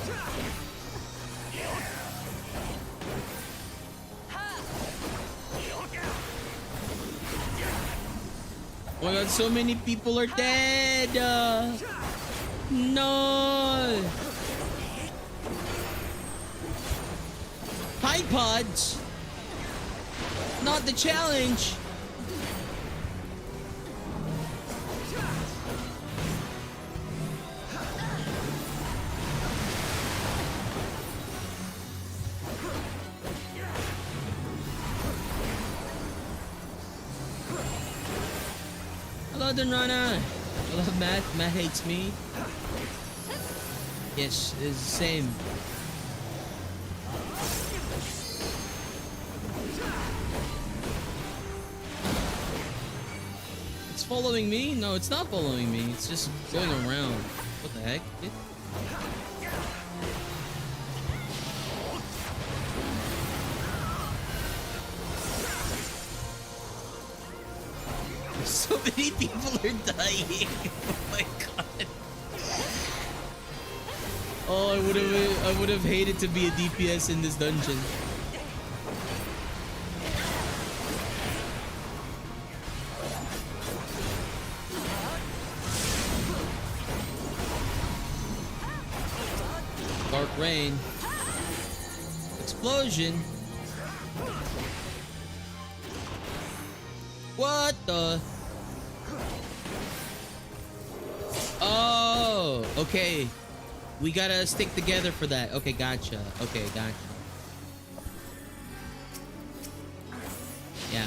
Oh my god, so many people are dead. No. Tide Pods. Not the challenge. Hello, Dunrana. I love Matt. Matt hates me. Yes, it's the same. It's following me? No, it's not following me. It's just going around. What the heck? So many people are dying. Oh my god. Oh, I would have hated to be a DPS in this dungeon. Dark rain. Explosion. What the? Oh, okay. We gotta stick together for that. Okay, gotcha. Okay, gotcha. Yeah.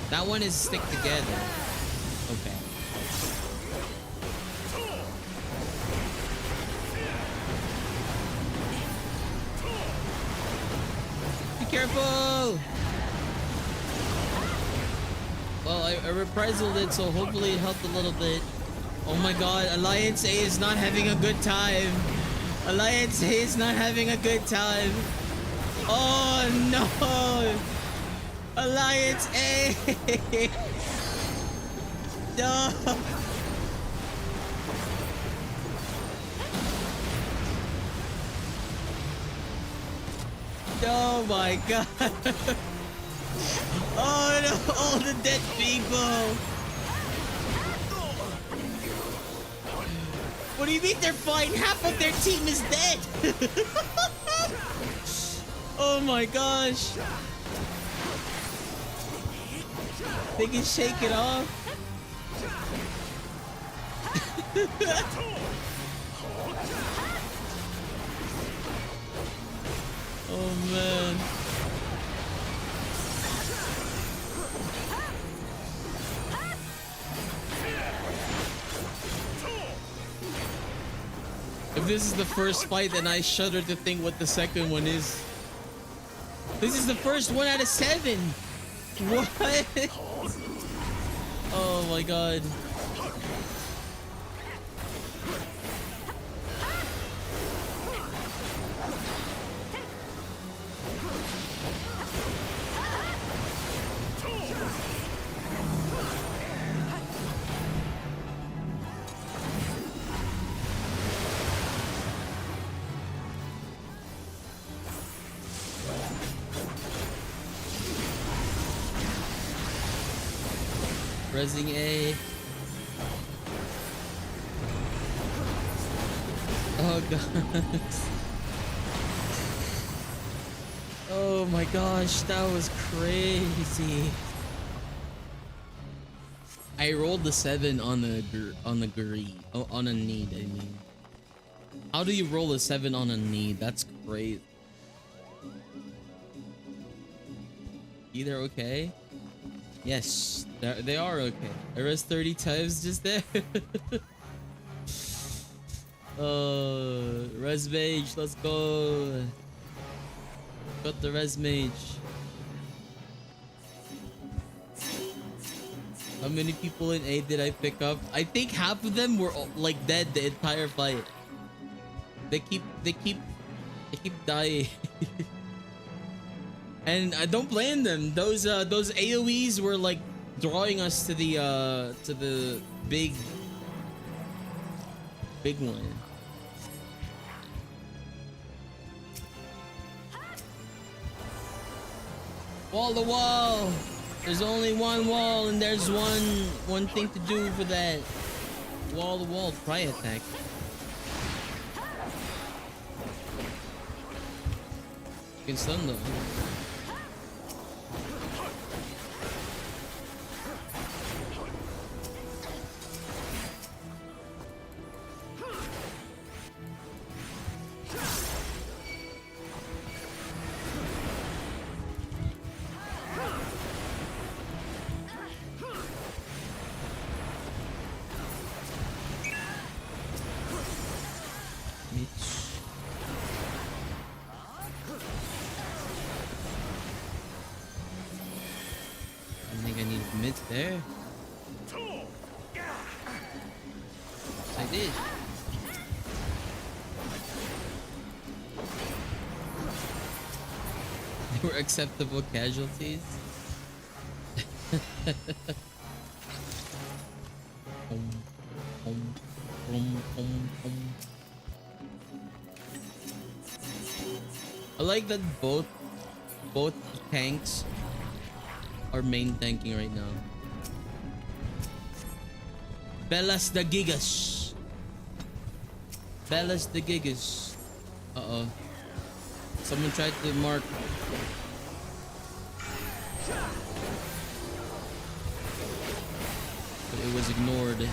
That one is stick together. Okay. Be careful! Well, I reprisal it, so hopefully it helped a little bit. Oh my god, Alliance A is not having a good time. Alliance A is not having a good time. Oh no! Alliance A! No! Oh my god! Oh no! All the dead people! What do you mean they're fine? Half of their team is dead! Oh my gosh! They can shake it off. Oh man. If this is the first fight, then I shudder to think what the second one is. This is the first 1 out of 7. What? Oh my god. Resing A. Oh god. Oh my gosh, that was crazy. I rolled the 7 on the green. Oh, on a need, I mean. How do you roll a 7 on a need? That's great. Either okay? Yes, they are okay. I rest 30 times just there. Res mage, let's go. Got the res mage. How many people in A did I pick up? I think half of them were like dead the entire fight. They keep dying. And I don't blame them. Those AoEs were like drawing us to the big one. Wall to wall. There's only one wall, and there's one thing to do for that. Wall to wall pry attack. You can stun them. There. I did. They were acceptable casualties. I like that both tanks are main tanking right now. Bellas the Gigas. Bellas the Gigas. Uh-oh. Someone tried to mark. But it was ignored.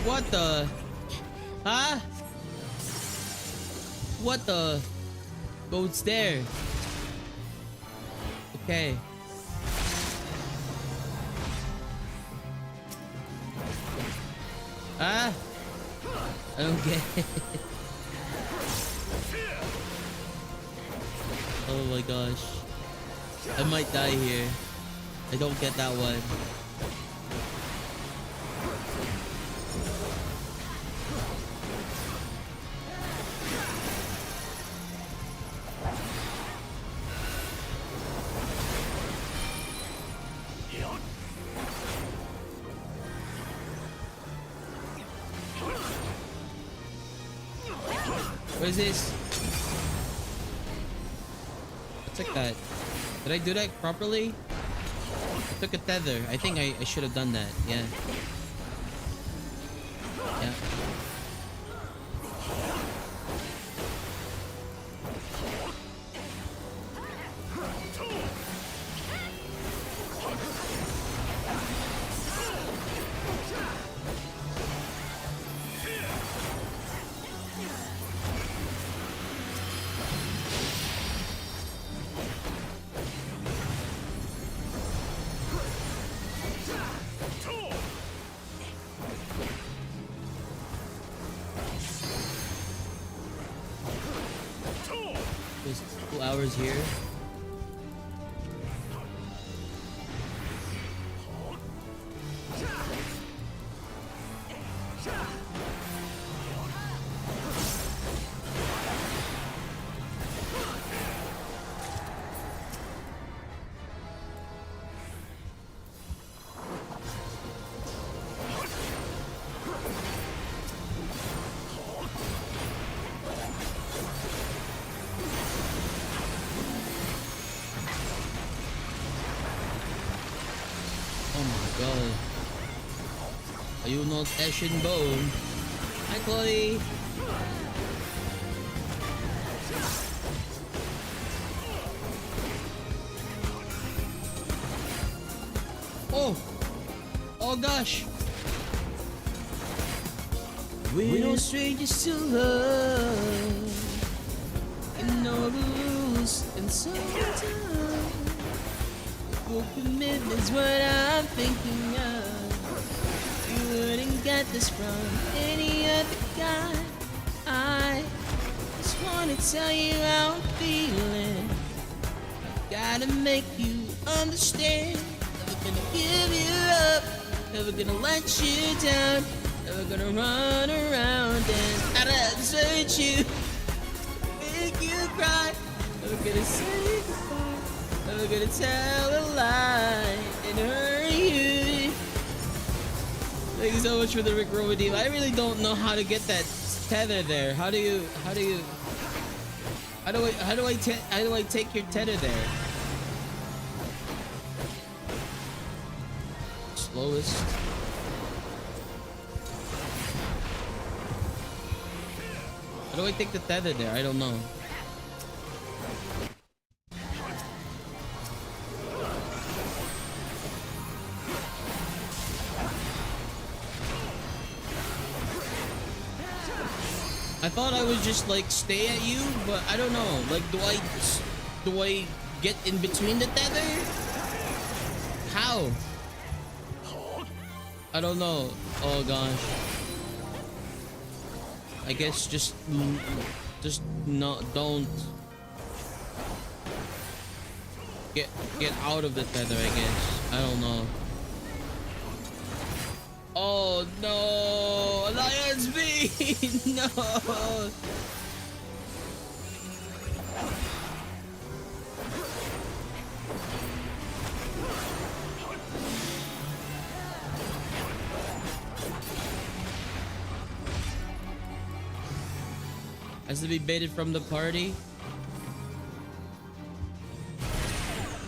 What the? Huh? What the? Goat's there. Okay. Ah! I don't get it. Oh my gosh. I might die here. I don't get that one. What is this? What's like that? Did I do that properly? I took a tether. I think I should have done that. Yeah. Yeah. There's 2 hours here. Oh my god. Are you not ash and bone? Hi Chloe! Oh! Oh gosh! We're no strangers to love. You know the rules, and sometimes full commitment's what I'm thinking of. You wouldn't get this from any other guy. I just wanna tell you how I'm feeling. Gotta make you understand. Never gonna give you up. Never gonna let you down. Never gonna run around and try to desert you. Make you cry. Never gonna say goodbye. Never gonna tell a lie and hurt you. Thank you so much for the Rick Romadeem. I really don't know how to get that tether there. How do I take your tether there? Slowest. How do I take the tether there? I don't know. I thought I would just like stay at you, but I don't know. Like, do I get in between the tether? How? I don't know. Oh gosh. I guess just not don't get out of the tether. I guess I don't know. Oh no, Alliance B! No! Has to be baited from the party.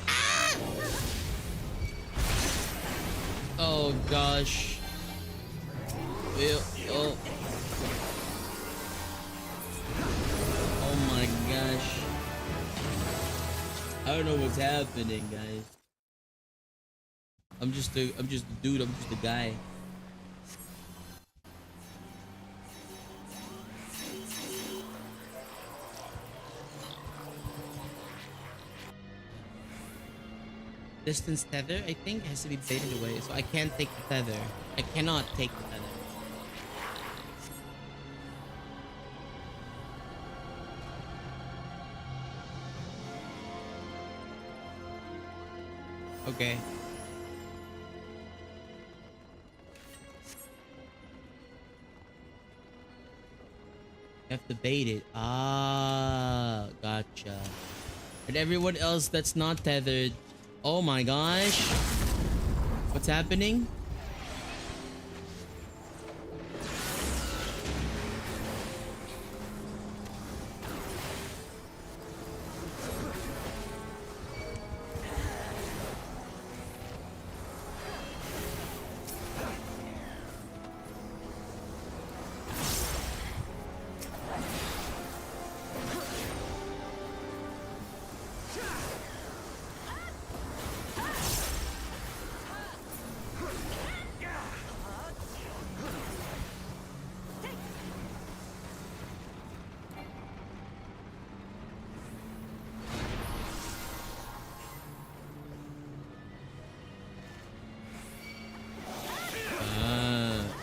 Ah! Oh gosh. Oh. Oh my gosh. I don't know what's happening, guys. I'm just a dude, I'm just a guy. distance tether, I think, has to be baited away. So I can't take the tether. I cannot take the tether. Okay. You have to bait it. Ah, gotcha. And everyone else that's not tethered. Oh my gosh. What's happening?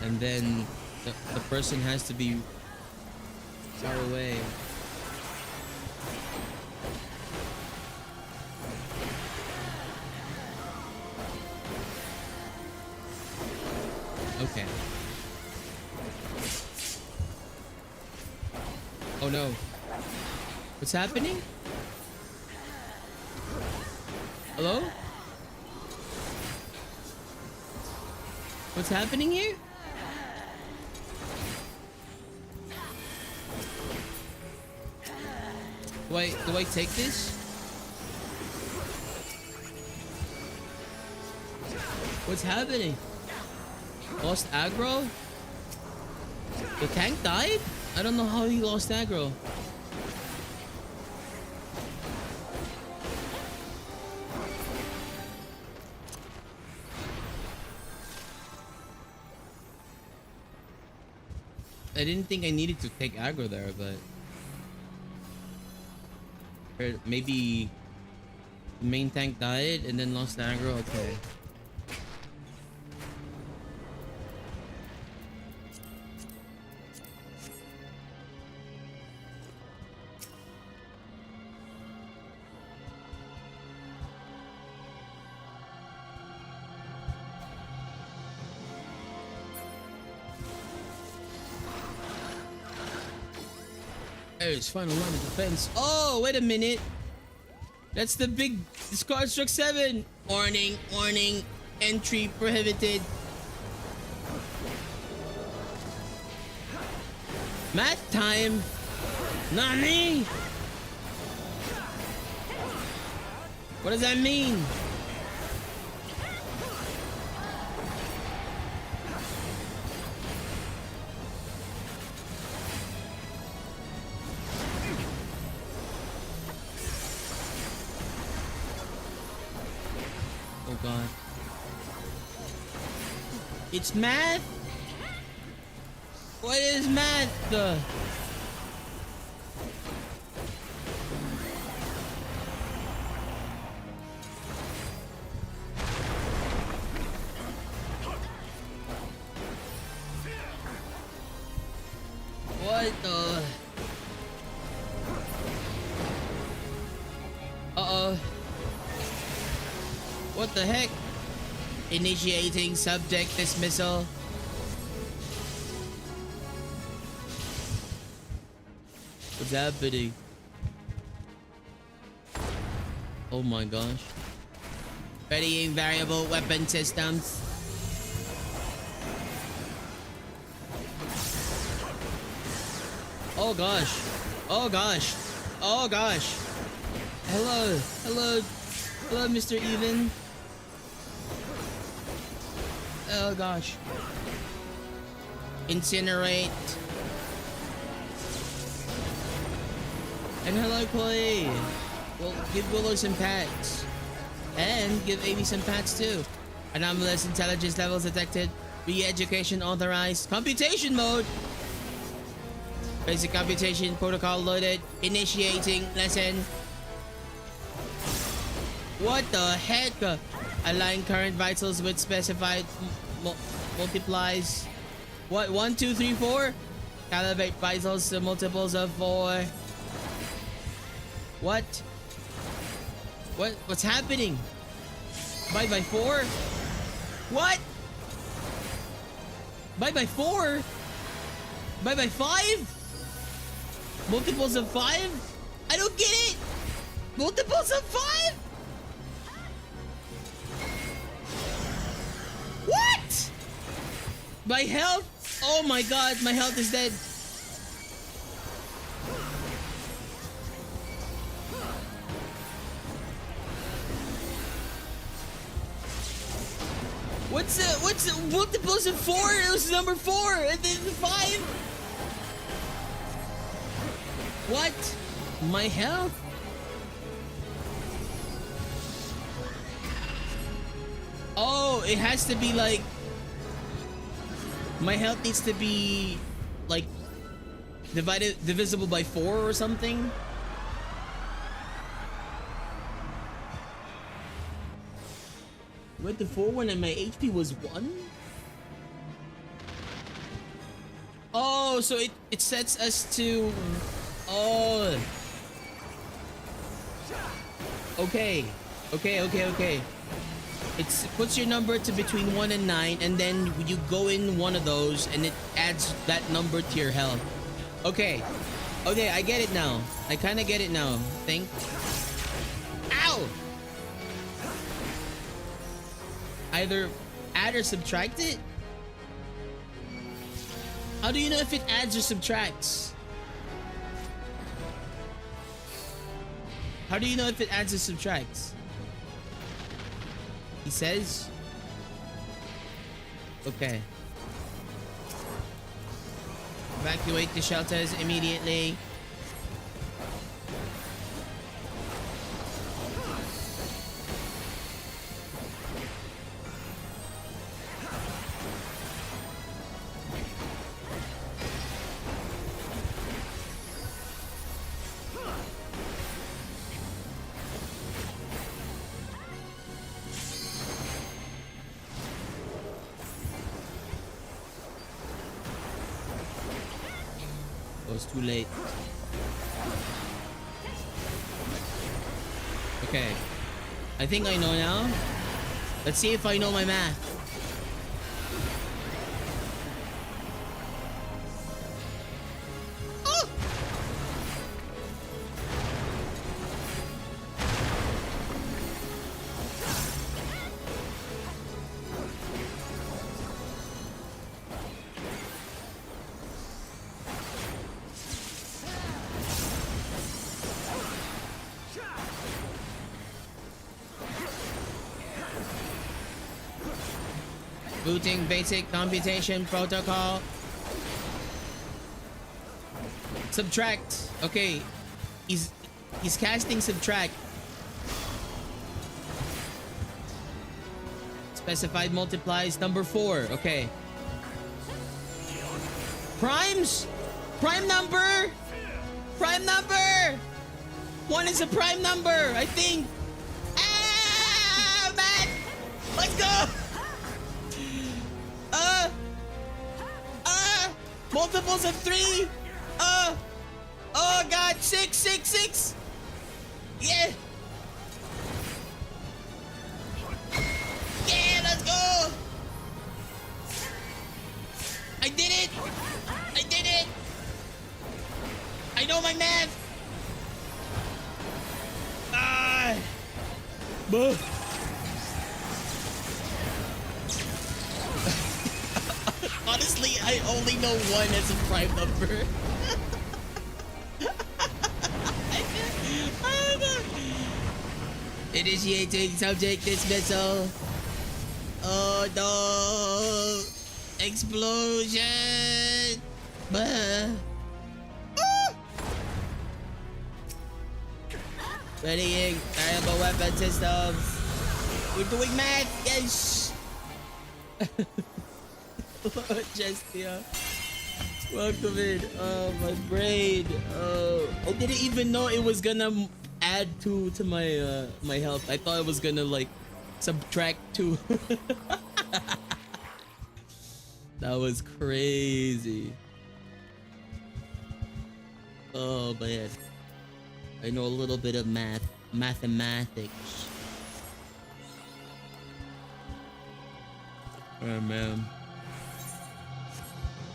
And then the person has to be far away. Okay. Oh no. What's happening? Hello? What's happening here? Do I take this? What's happening? Lost aggro? The tank died? I don't know how he lost aggro. I didn't think I needed to take aggro there, but... Or maybe the main tank died and then lost aggro. Okay. There's final line of defense. Oh, wait a minute. That's the big discard struck 7. Warning, warning. Entry prohibited. Math time. Nani? What does that mean? Oh god. It's math? What is math? What the? Uh-oh. What the heck? Initiating subject dismissal. What's happening? Oh my gosh. Readying variable weapon systems. Oh gosh. Oh gosh. Oh gosh. Hello. Hello. Hello, Mr. Even. Oh gosh. Incinerate. And hello, Chloe. Well, give Willow some pats. And give Amy some pats too. Anomalous intelligence levels detected. Re-education authorized. Computation mode. Basic computation protocol loaded. Initiating lesson. What the heck? Align current vitals with specified multiplies. What? 1, 2, 3, 4? Calibrate vitals to multiples of 4. What? What's happening? Divide by 4? What? Divide by 4? Divide by 5? Multiples of 5? I don't get it! Multiples of 5? What? My health? Oh my god, my health is dead. What's multiples of 4? It was number 4 and then 5. What? My health? Oh, it has to be like... My health needs to be like divisible by 4 or something. Went to 4 when my HP was 1? Oh, so it sets us to... Oh. Okay. Okay. It puts your number to between 1 and 9, and then you go in one of those, and it adds that number to your health. Okay, I get it now. I kind of get it now. Think. Ow! Either add or subtract it? How do you know if it adds or subtracts? How do you know if it adds or subtracts? He says? Okay. Evacuate the shelters immediately. Too late. Okay. I think I know now. Let's see if I know my math. Oh! Booting basic computation protocol. Subtract. Okay. He's casting subtract. Specified multiplies number 4. Okay. Primes? Prime number? Prime number! 1 is a prime number, I think. Ah, man! Let's go! Multiples of 3. Oh god, 6. Yeah. Yeah, let's go. I did it. I know my math. Honestly, I only know 1 as a prime number. Initiating subject dismissal. Oh no! Explosion! Readying variable weapon systems. We're doing math. Yes. Jestia. Welcome in. Oh, my brain. Oh, I didn't even know it was gonna add add 2 to my my health. I thought it was gonna like subtract 2. That was crazy. Oh man. I know a little bit of mathematics. Oh man.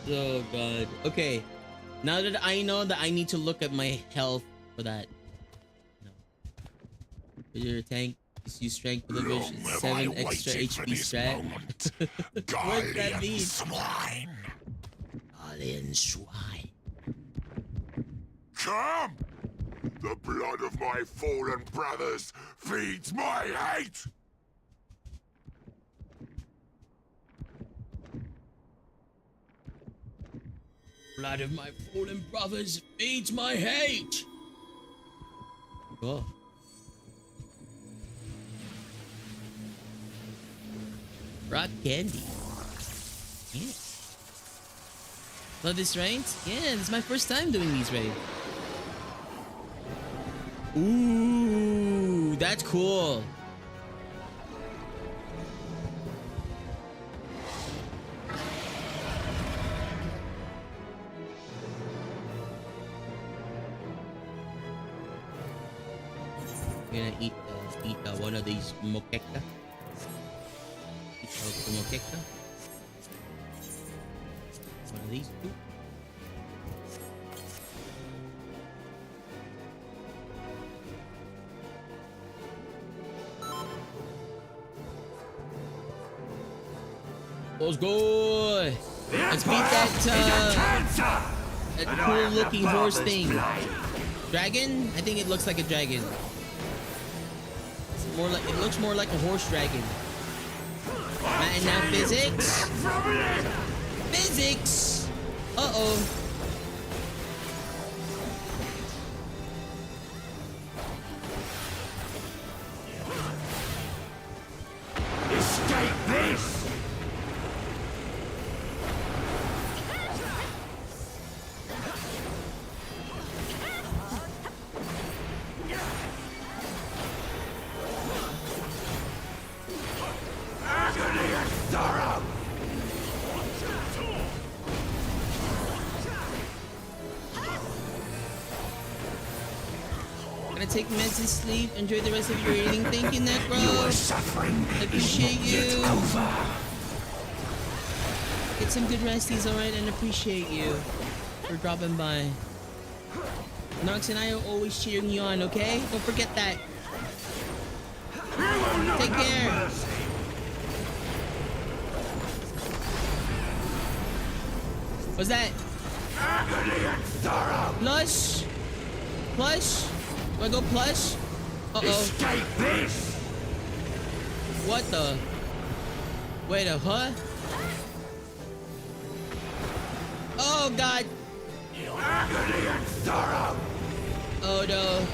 Oh god. Okay. Now that I know that I need to look at my health for that. No. For your tank, just use strength for the vision. 7 extra HP strat. What's that mean? Swine. Alien swine. Come! The blood of my fallen brothers feeds my hate! Blood of my fallen brothers feeds my hate. Oh. Rock candy. Yeah. Love this raids? Yeah, this is my first time doing these raids. Ooh, that's cool. I'm gonna eat one of these moqueca. Moqueca. One of these two. Let's go! Let's beat that cool looking horse thing. Dragon? I think it looks like a dragon. It's more like it looks more like a horse dragon. And now physics. Physics. Uh-oh. Escape this! Agony and sorrow! Gonna take meds and sleep. Enjoy the rest of your evening. Thank you, Necro. Your suffering I is appreciate not yet you. over. Get some good resties, alright, and appreciate you for dropping by. Nox and I are always cheering you on, okay? Don't forget that. Take care. What's that? Agony and sorrow! Plush? Plush? Do I go plush? Uh-oh. Escape this! What the? Wait a huh? Oh god. Agony and sorrow! Oh no.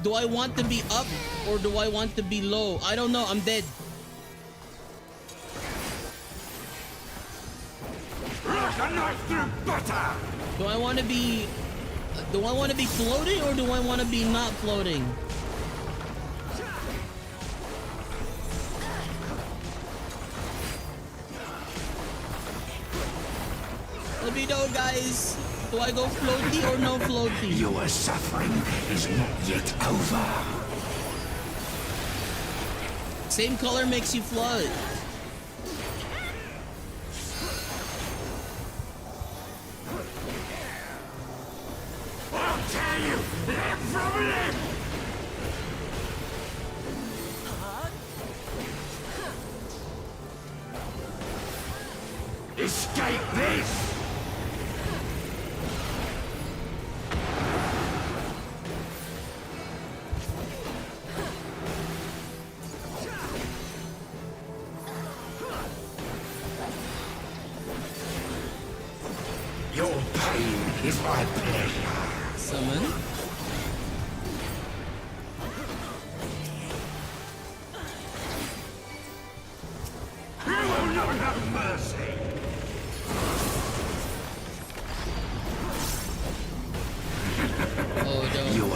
Do I want to be up or do I want to be low? I don't know. I'm dead. Like a knife through butter! Do I want to be floating or do I want to be not floating? Let me know, guys. Do I go floaty or no floaty? Your suffering is not yet over. Same color makes you float. I'll tear you limb from limb! Escape this! Your pain is my pleasure. Summon. You will not have mercy!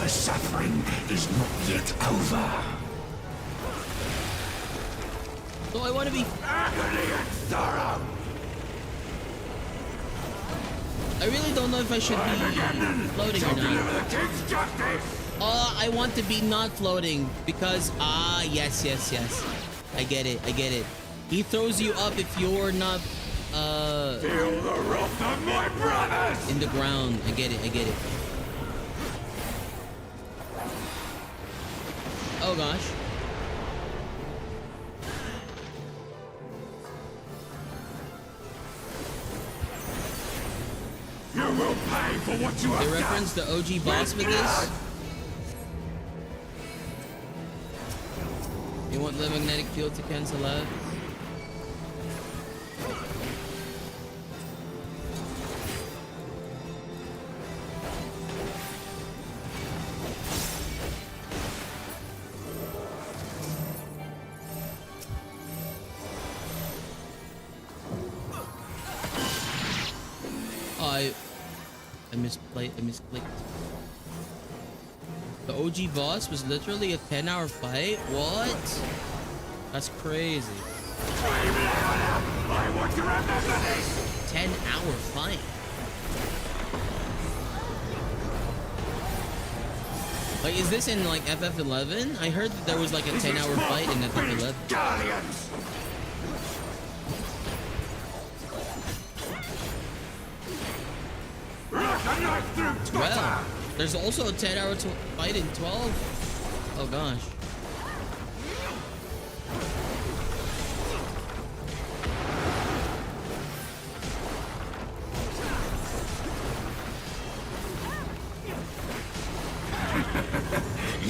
Your suffering is not yet over. So I want to be. Agony and sorrow. I really don't know if I should be floating or not. The king's justice. I want to be not floating because yes. I get it. He throws you up if you're not Feel the wrath of my brothers. in the ground. I get it. Oh gosh. You will pay for what you They have reference the OG boss with this. You want the magnetic field to cancel out? I misclicked. The OG boss was literally a 10-hour fight? What? That's crazy. I want to remember this. 10-hour fight. Like, is this in like FF11? I heard that there was like a 10-hour fight in FF11. Guardians. Like a knife through butter. Well, there's also a 10-hour fight in 12. Oh gosh.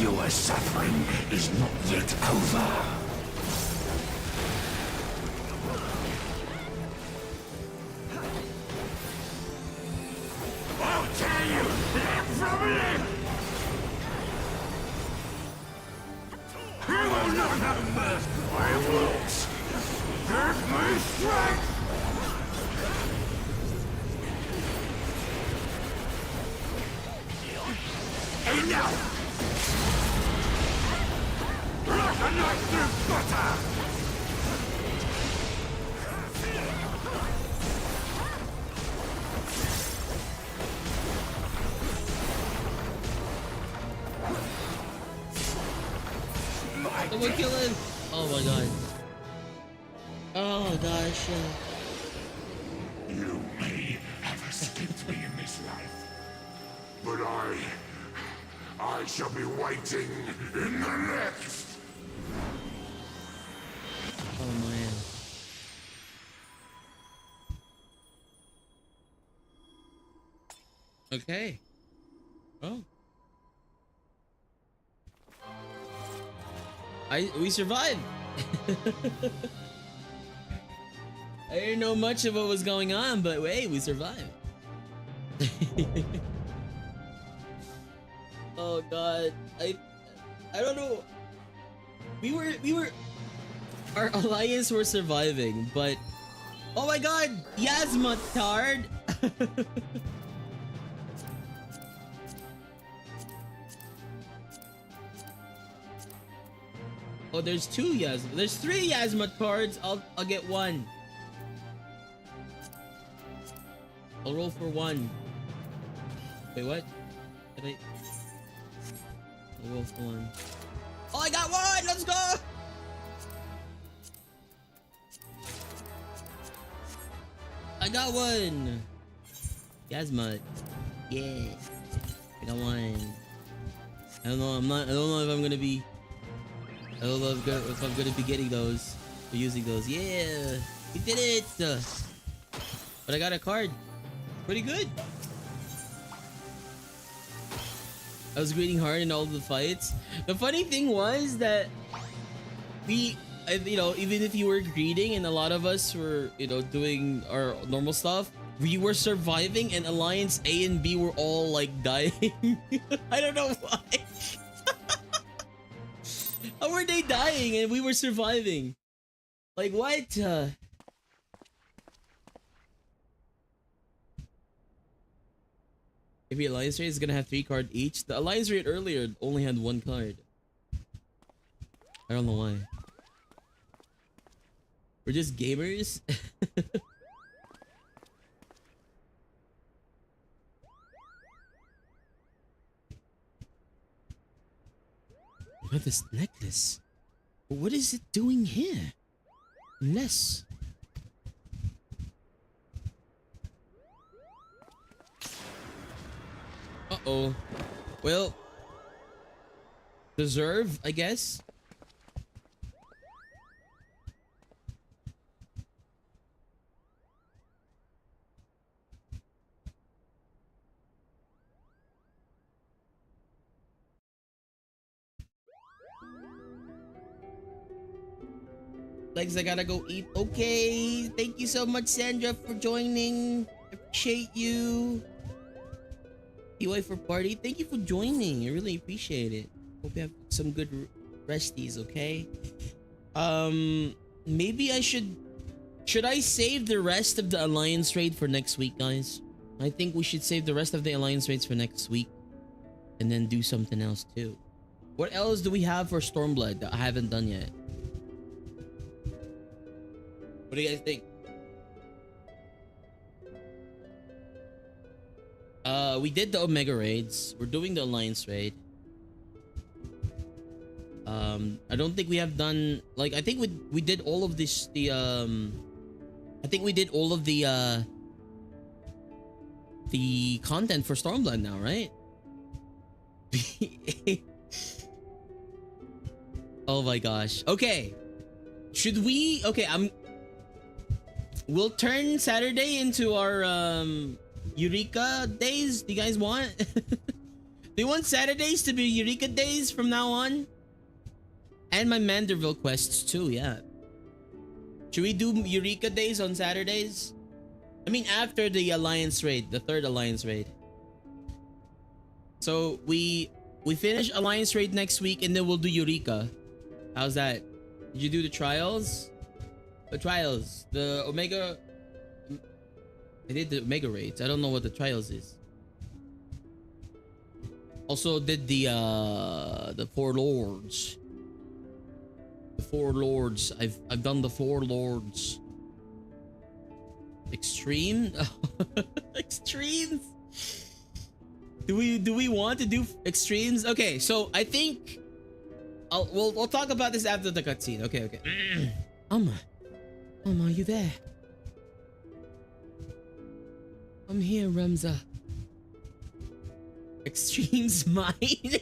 Your suffering is not yet over. I'll tear you limb from limb. You will not have mercy. I won't. Give me strength. Enough. Like a knife through butter! Someone kill him! Oh my god. Oh gosh. You may have escaped me in this life, but I shall be waiting in the next! Oh man. Okay. Oh. We survived. I didn't know much of what was going on, but hey, we survived. Oh god. I don't know. We were our alliance were surviving, but oh my god, Yasma Tard. Oh, there's two Yasma. There's three Yasma cards. I'll get one. I'll roll for one. Wait, what? Did I'll roll for one. Oh, I got one! Let's go! I got one! Yasma. Yeah. I got one. I don't know, I don't know if I'm gonna be... I don't know if I'm gonna be getting those. Or using those. Yeah! We did it! But I got a card. Pretty good. I was grinding hard in all the fights. The funny thing was that we, you know, even if you were greeting and a lot of us were, you know, doing our normal stuff, we were surviving and Alliance A and B were all like dying. I don't know why. How were they dying and we were surviving? Like what? Maybe Alliance Raid is gonna have 3 cards each. The Alliance Raid earlier only had 1 card. I don't know why. We're just gamers. Look at this necklace. What is it doing here? Unless... Uh-oh. Well, deserve, I guess. Legs, I gotta go eat. Okay, thank you so much, Sandra, for joining. Appreciate you. PY for party, thank you for joining. I really appreciate it. Hope you have some good resties, okay? Maybe I should I save the rest of the Alliance raid for next week, guys? I think we should save the rest of the Alliance raids for next week and then do something else too. What else do we have for Stormblood that I haven't done yet? What do you guys think? We did the Omega raids. We're doing the Alliance raid. I don't think we have done, like, I think we did all of this, I think we did all of the content for Stormblood now, right? Oh my gosh. Okay. Should we, okay, we'll turn Saturday into our Eureka days. Do you guys want? Do you want Saturdays to be Eureka days from now on? And my Manderville quests too, yeah. Should we do Eureka days on Saturdays? I mean, after the Alliance raid, the 3rd Alliance raid. So we finish Alliance raid next week and then we'll do Eureka. How's that? Did you do the trials? The trials, the Omega. I did the Omega raids. I don't know what the trials is. Also did the 4 lords. The 4 lords. I've done the 4 lords. Extreme? Extremes? Do we want to do extremes? Okay, so I think we'll talk about this after the cutscene. Okay. Amma, are you there? I'm here, Ramza. Extremes mine.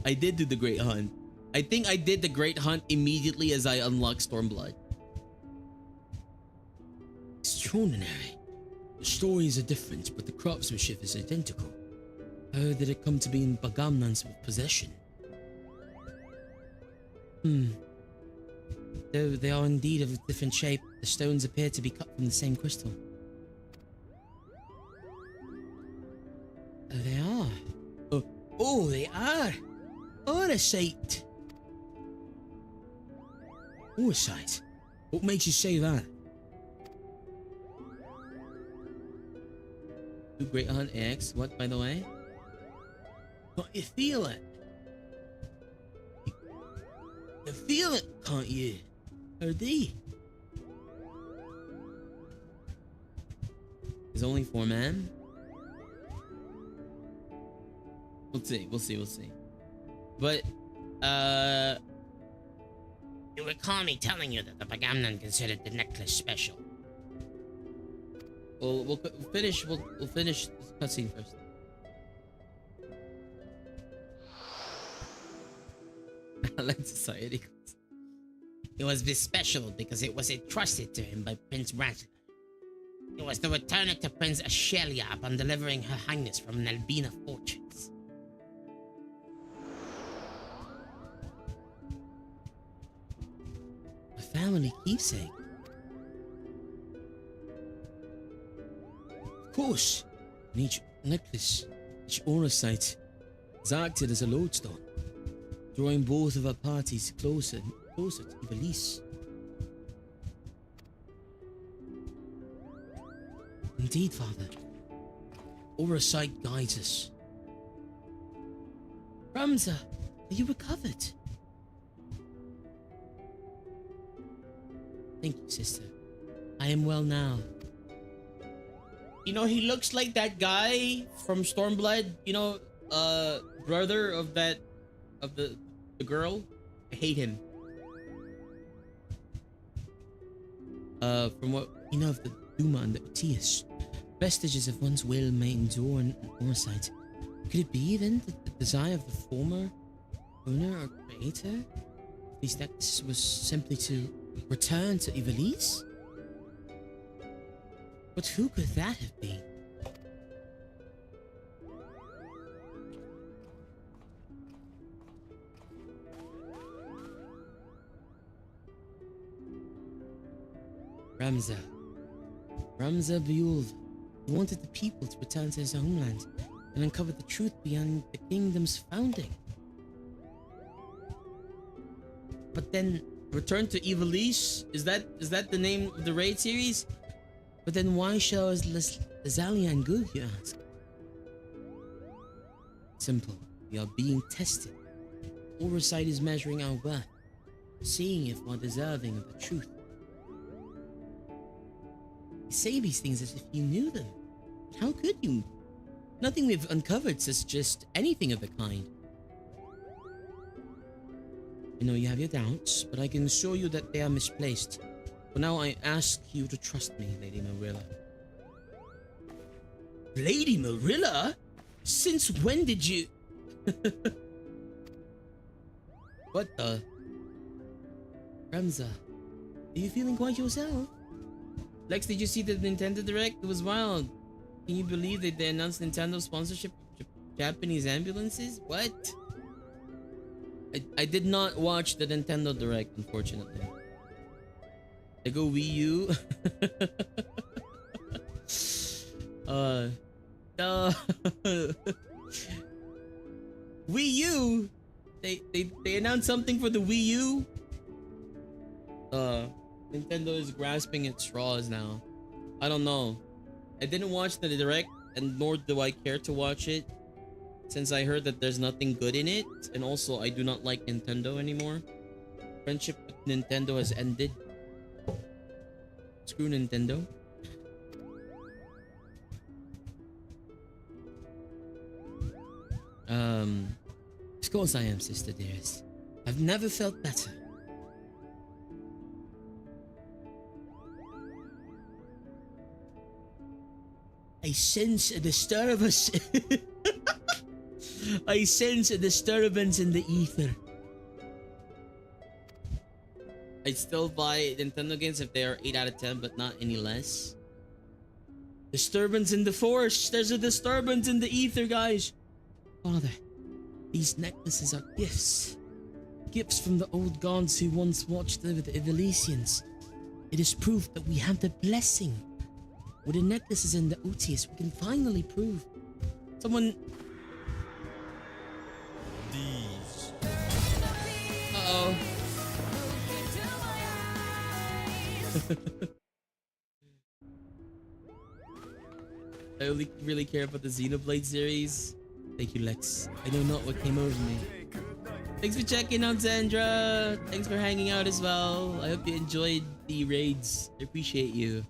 I did do the Great Hunt. I think I did the Great Hunt immediately as I unlocked Stormblood. Extraordinary. The stories are different, but the craftsmanship is identical. How did it come to be in Bagamnan's possession? Though they are indeed of a different shape, the stones appear to be cut from the same crystal. Oh, they are. Oh, they are. Oh, a sight. Oh, a sight. What makes you say that? Do Great Hunt X. What, by the way? But you feel it. You feel it, can't you? Or they? There's only 4 man. We'll see. But, You recall me telling you that the Bagamnan considered the necklace special. we'll finish this cutscene first. Allied Society. It was this special because it was entrusted to him by Prince Rattler. He was to return it to Prince Ashelia upon delivering Her Highness from an Albina fortress. A family keepsake. Of course, and each necklace, each aura site, has acted as a lodestone, drawing both of our parties closer to Ivalice. Indeed, Father. Aura sight guides us. Ramza, are you recovered? Thank you, sister. I am well now. You know, he looks like that guy from Stormblood. You know, brother of the girl. I hate him. From what we know of the Duma and the Utius, vestiges of one's will may endure in Orsight. Could it be then that the desire of the former owner or creator of these necklaces was simply to return to Ivalice? But who could that have been? Ramza Buyulv. He wanted the people to return to his homeland and uncover the truth beyond the kingdom's founding. But then return to Ivalice? Is that the name of the raid series? But then why show us Lazalian good, you ask? Simple. We are being tested. Oversight is measuring our worth, seeing if we're deserving of the truth. You say these things as if you knew them. How could you? Nothing we've uncovered suggests anything of the kind. I know you have your doubts, but I can assure you that they are misplaced. For now, I ask you to trust me, Lady Marilla. Lady Marilla? Since when did you... What the... Ramza, are you feeling quite yourself? Lex, did you see the Nintendo Direct? It was wild. Can you believe that they announced Nintendo sponsorship of Japanese ambulances? What? I did not watch the Nintendo Direct, unfortunately. They go Wii U. No. Wii U. They announced something for the Wii U. Nintendo is grasping at straws now. I don't know. I didn't watch the direct, and nor do I care to watch it, since I heard that there's nothing good in it, and also I do not like Nintendo anymore. Friendship with Nintendo has ended. Screw Nintendo. Of course I am, sister dearest. I've never felt better. I sense a disturbance. I sense a disturbance in the ether. I'd still buy Nintendo games if they are 8 out of 10, but not any less. Disturbance in the force. There's a disturbance in the ether, guys. Father, these necklaces are gifts. Gifts from the old gods who once watched over the Ivalicians. It is proof that we have the blessing. With the necklaces and the Utius, we can finally prove. Someone... These. Uh-oh. I only really care about the Xenoblade series. Thank you, Lex. I know not what came over me. Thanks for checking out, Sandra. Thanks for hanging out as well. I hope you enjoyed the raids. I appreciate you.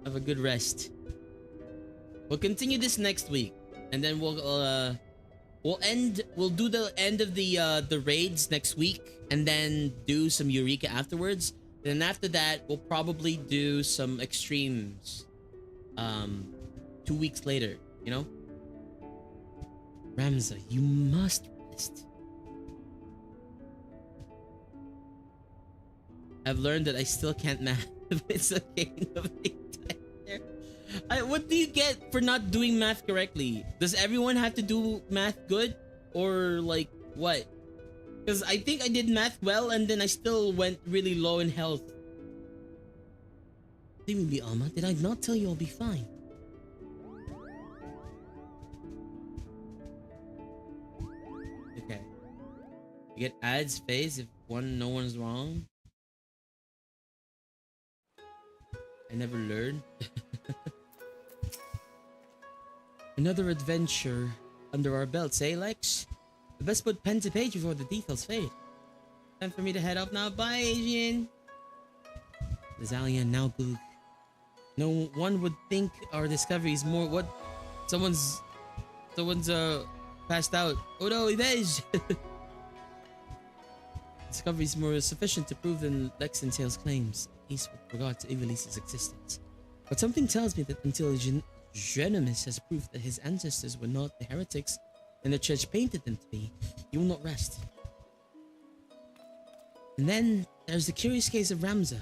Have a good rest. We'll continue this next week, and then we'll do the end of the raids next week, and then do some Eureka afterwards. Then after that, we'll probably do some extremes 2 weeks later, you know? Ramza, you must rest. I've learned that I still can't math, but it's okay. What do you get for not doing math correctly? Does everyone have to do math good? Or like what? Because I think I did math well and then I still went really low in health. Leave me, Alma. Did I not tell you I'll be fine? Okay. You get ads phase if no one's wrong. I never learned. Another adventure under our belts, eh, Lex? I best put pen to page before the details fade. Time for me to head off now. Bye, Asian. Lazalia and now Goog. No one would think our discovery is more what someone's passed out. Oh no, Ibej! Discovery is more sufficient to prove than Lex and Tails' claims, at least with regard to Ivalice's existence. But something tells me that until Genomius has proof that his ancestors were not the heretics and the church painted them to be, he will not rest. And then there's the curious case of Ramza.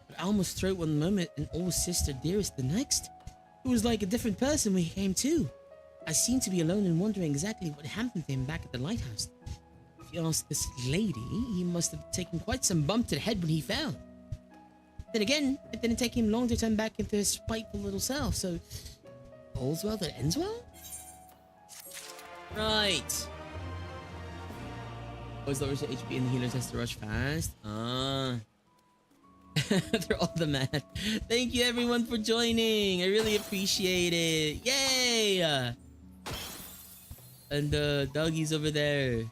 But Alma's throat one moment and Or's sister dearest the next. It was like a different person when he came to. I seemed to be alone and wondering exactly what happened to him back at the lighthouse. If you ask this lady, he must have taken quite some bump to the head when he fell. Then again, it didn't take him long to turn back into his spiteful little self, so all's well that ends well? Right. Always lowers the HP and the healers has to rush fast. They're all the mad. Thank you everyone for joining. I really appreciate it. Yay! And doggies over there.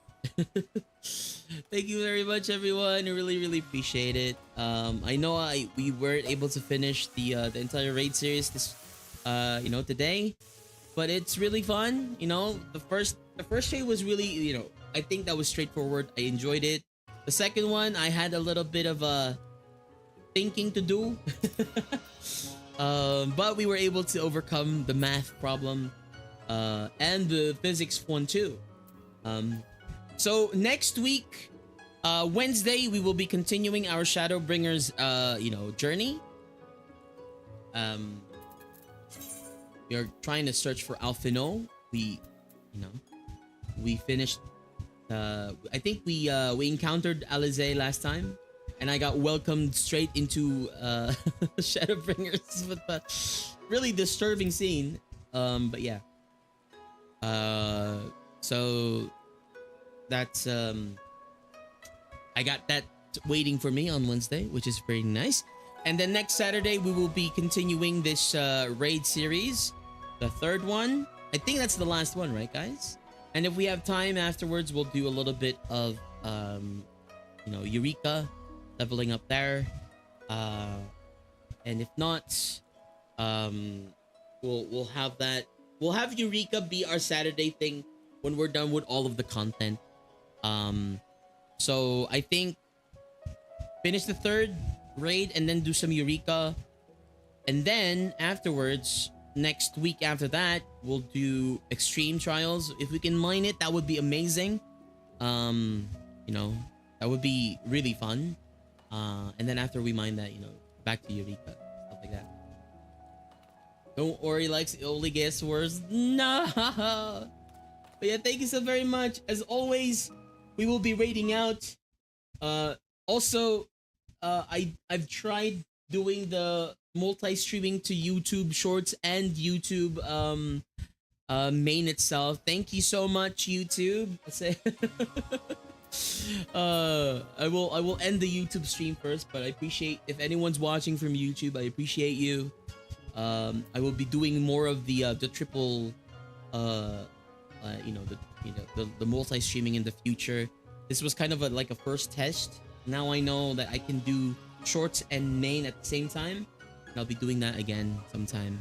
Thank you very much everyone. I really appreciate it. I know we weren't able to finish the entire raid series this today, but it's really fun. You know, the first raid was really, you know, I think that was straightforward. I enjoyed it. The second one I had a little bit of thinking to do. But we were able to overcome the math problem and the physics one too. So next week, Wednesday, we will be continuing our Shadowbringers journey. We are trying to search for Alphino. We finished I think we encountered Alize last time, and I got welcomed straight into Shadowbringers with a really disturbing scene. But yeah. So that's I got that waiting for me on Wednesday, which is very nice. And then next Saturday we will be continuing this raid series, the third one. I think that's the last one, right guys? And if we have time afterwards, we'll do a little bit of Eureka, leveling up there. And if not, we'll have that. We'll have Eureka be our Saturday thing when we're done with all of the content. So I think finish the third raid and then do some Eureka, and then afterwards, next week after that, we'll do Extreme Trials. If we can mine it, that would be amazing. That would be really fun. And then after we mine that, back to Eureka, stuff like that. Don't worry, Lex, only guess words. No. But yeah, thank you so very much. As always, we will be raiding out. Also, I've tried doing the multi-streaming to YouTube Shorts and YouTube main itself. Thank you so much, YouTube. I will end the YouTube stream first, but I appreciate if anyone's watching from YouTube. I appreciate you. I will be doing more of the triple the multi-streaming in the future. This was kind of like a first test. Now I know that I can do Shorts and main at the same time. And I'll be doing that again sometime.